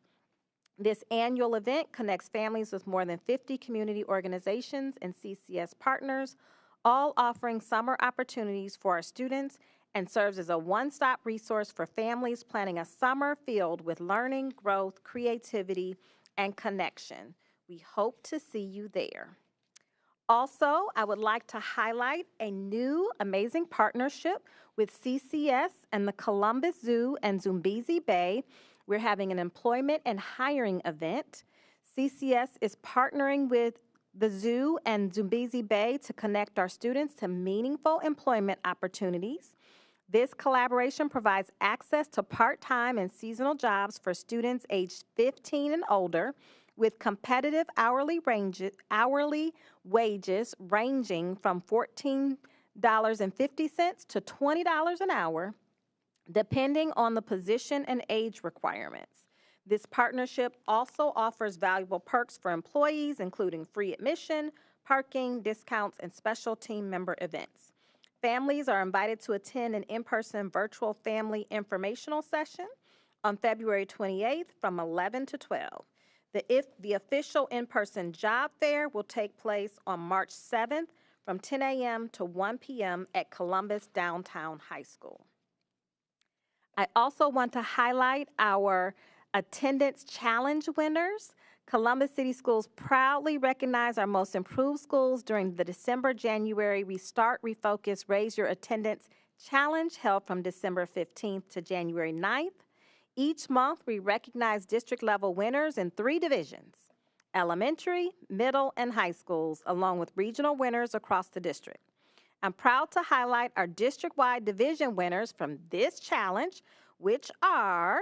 This annual event connects families with more than 50 community organizations and CCS partners, all offering summer opportunities for our students, and serves as a one-stop resource for families planning a summer filled with learning, growth, creativity, and connection. We hope to see you there. Also, I would like to highlight a new amazing partnership with CCS and the Columbus Zoo and Zambezi Bay. We're having an employment and hiring event. CCS is partnering with the zoo and Zambezi Bay to connect our students to meaningful employment opportunities. This collaboration provides access to part-time and seasonal jobs for students aged 15 and older with competitive hourly wages ranging from $14.50 to $20 an hour, depending on the position and age requirements. This partnership also offers valuable perks for employees, including free admission, parking, discounts, and special team member events. Families are invited to attend an in-person virtual family informational session on February 28th from 11 to 12. The official in-person job fair will take place on March 7th from 10 a.m. to 1 p.m. at Columbus Downtown High School. I also want to highlight our attendance challenge winners. Columbus City Schools proudly recognize our most improved schools during the December-January Restart, Refocus, Raise Your Attendance Challenge held from December 15th to January 9th. Each month, we recognize district-level winners in 3 divisions: elementary, middle, and high schools, along with regional winners across the district. I'm proud to highlight our district-wide division winners from this challenge, which are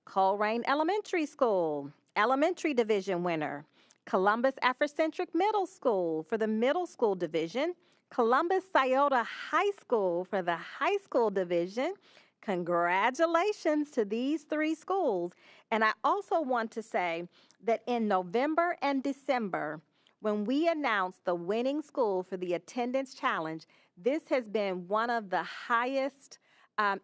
Colerain Elementary School, Elementary Division winner, Columbus Afrocentric Middle School for the Middle School Division, Columbus Scioto High School for the High School Division, Congratulations to these 3 schools. And I also want to say that in November and December, when we announced the winning school for the attendance challenge, this has been one of the highest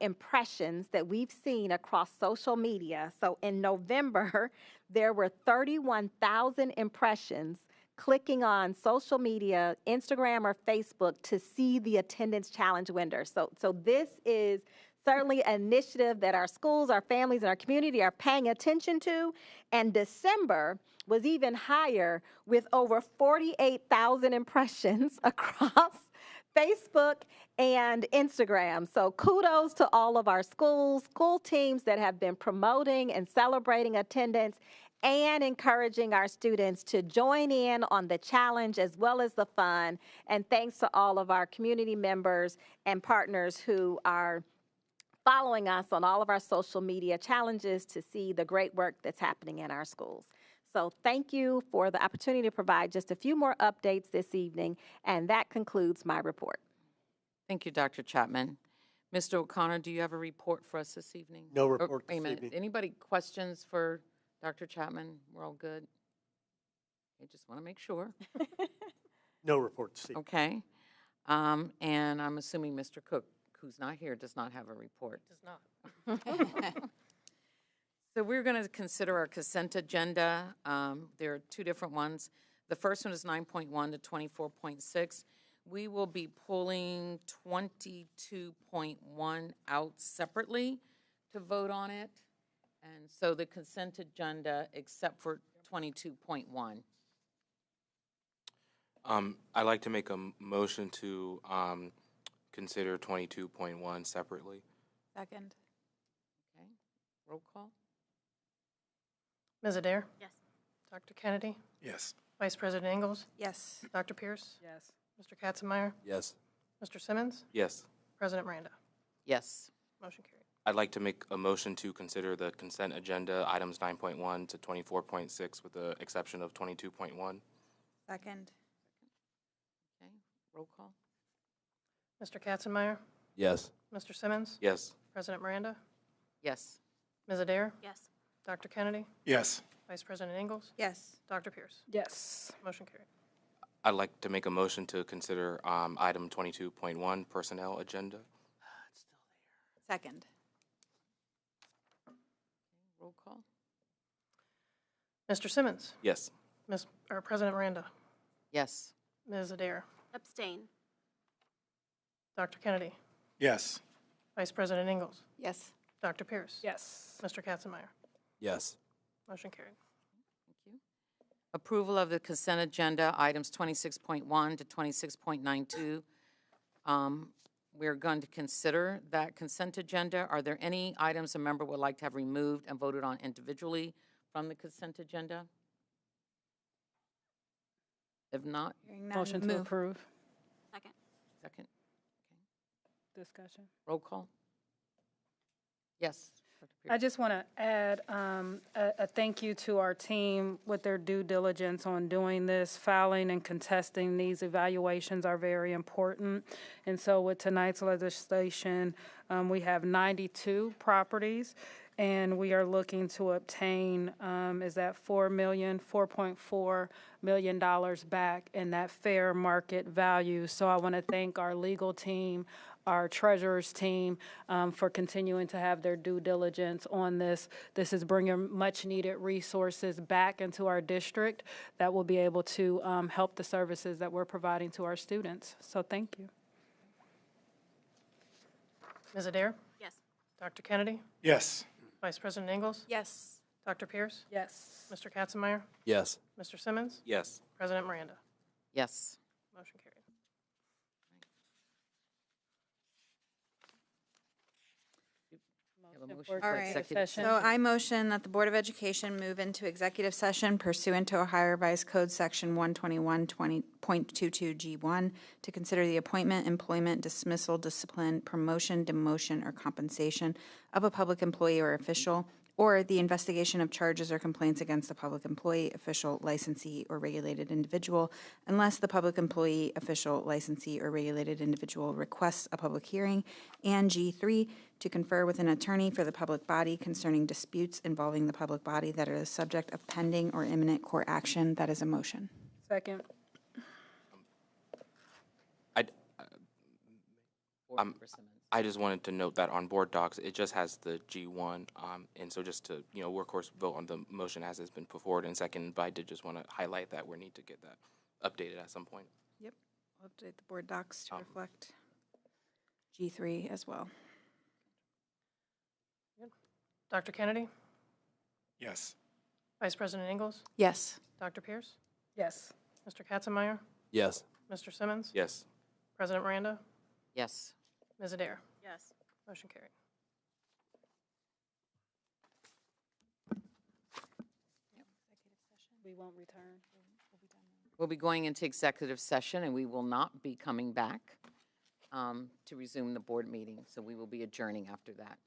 impressions that we've seen across social media. So in November, there were 31,000 impressions clicking on social media, Instagram or Facebook, to see the attendance challenge winner. So this is certainly an initiative that our schools, our families, and our community are paying attention to. And December was even higher with over 48,000 impressions across Facebook and Instagram. So kudos to all of our schools, school teams that have been promoting and celebrating attendance and encouraging our students to join in on the challenge as well as the fun. And thanks to all of our community members and partners who are following us on all of our social media challenges to see the great work that's happening in our schools. So thank you for the opportunity to provide just a few more updates this evening, and that concludes my report.
Thank you, Dr. Chapman. Mr. O'Connor, do you have a report for us this evening?
No report
Wait a
this
minute.
evening.
Anybody questions for Dr. Chapman? We're all good? I just want to make sure.
No report this evening.
Okay. And I'm assuming Mr. Cook, who's not here, does not have a report.
Does not.
So we're going to consider our consent agenda. There are 2 different ones. The first one is 9.1 to 24.6. We will be pulling 22.1 out separately to vote on it. And so the consent agenda, except for 22.1.
I'd like to make a motion to consider 22.1 separately.
Second.
Okay. Roll call.
Ms. Adair?
Yes.
Dr. Kennedy?
Yes.
Vice President Ingles?
Yes.
Dr. Pierce?
Yes.
Mr. Katzenmeier?
Yes.
Mr. Simmons?
Yes.
President Miranda?
Yes.
Motion carried.
I'd like to make a motion to consider the consent agenda items 9.1 to 24.6 with the exception of 22.1.
Second.
Okay. Roll call.
Mr. Katzenmeier?
Yes.
Mr. Simmons?
Yes.
President Miranda?
Yes.
Ms. Adair?
Yes.
Dr. Kennedy?
Yes.
Vice President Ingles?
Yes.
Dr. Pierce?
Yes.
Motion carried.
I'd like to make a motion to consider item 22.1 personnel agenda.
Second.
Roll call.
Mr. Simmons?
Yes.
President Miranda?
Yes.
Ms. Adair?
Abstain.
Dr. Kennedy?
Yes.
Vice President Ingles?
Yes.
Dr. Pierce?
Yes.
Mr. Katzenmeier?
Yes.
Motion carried.
Thank you. Approval of the consent agenda, items 26.1 to 26.92. We're going to consider that consent agenda. Are there any items a member would like to have removed and voted on individually from the consent agenda? If not,
Hearing none,
Motion to
move.
approve.
Second.
second.
Discussion.
Roll call. Yes. Dr. Pierce.
I just want to add a thank you to our team with their due diligence on doing this. Filing and contesting these evaluations are very important. And so with tonight's legislation, we have 92 properties, and we are looking to obtain, is that $4.4 million back in that fair market value. So I want to thank our legal team, our treasurer's team, for continuing to have their due diligence on this. This is bringing much needed resources back into our district that will be able to help the services that we're providing to our students. So thank you.
Ms. Adair?
Yes.
Dr. Kennedy?
Yes.
Vice President Ingles?
Yes.
Dr. Pierce?
Yes.
Mr. Katzenmeier?
Yes.
Mr. Simmons?
Yes.
President Miranda?
Yes.
Motion carried.
Have a motion
for
for
All right.
executive
session.
So I motion that the Board of Education move into executive session pursuant to Ohio Revised Code Section 121.22G1 to consider the appointment, employment, dismissal, discipline, promotion, demotion, or compensation of a public employee or official, or the investigation of charges or complaints against a public employee, official, licensee, or regulated individual, unless the public employee, official, licensee, or regulated individual requests a public hearing, and G3, to confer with an attorney for the public body concerning disputes involving the public body that are the subject of pending or imminent court action. That is a motion.
Second.
I just wanted to note that on board docs, it just has the G1, and so just to, we'll of course vote on the motion as it's been put forward in second, but I did just want to highlight that we need to get that updated at some point.
Yep. We'll update the board docs to reflect G3 as well.
Dr. Kennedy?
Yes.
Vice President Ingles?
Yes.
Dr. Pierce?
Yes.
Mr. Katzenmeier?
Yes.
Mr. Simmons?
Yes.
President Miranda?
Yes.
Ms. Adair?
Yes.
Motion carried.
We won't return.
We'll be going into executive session, and we will not be coming back to resume the board meeting. So we will be adjourning after that.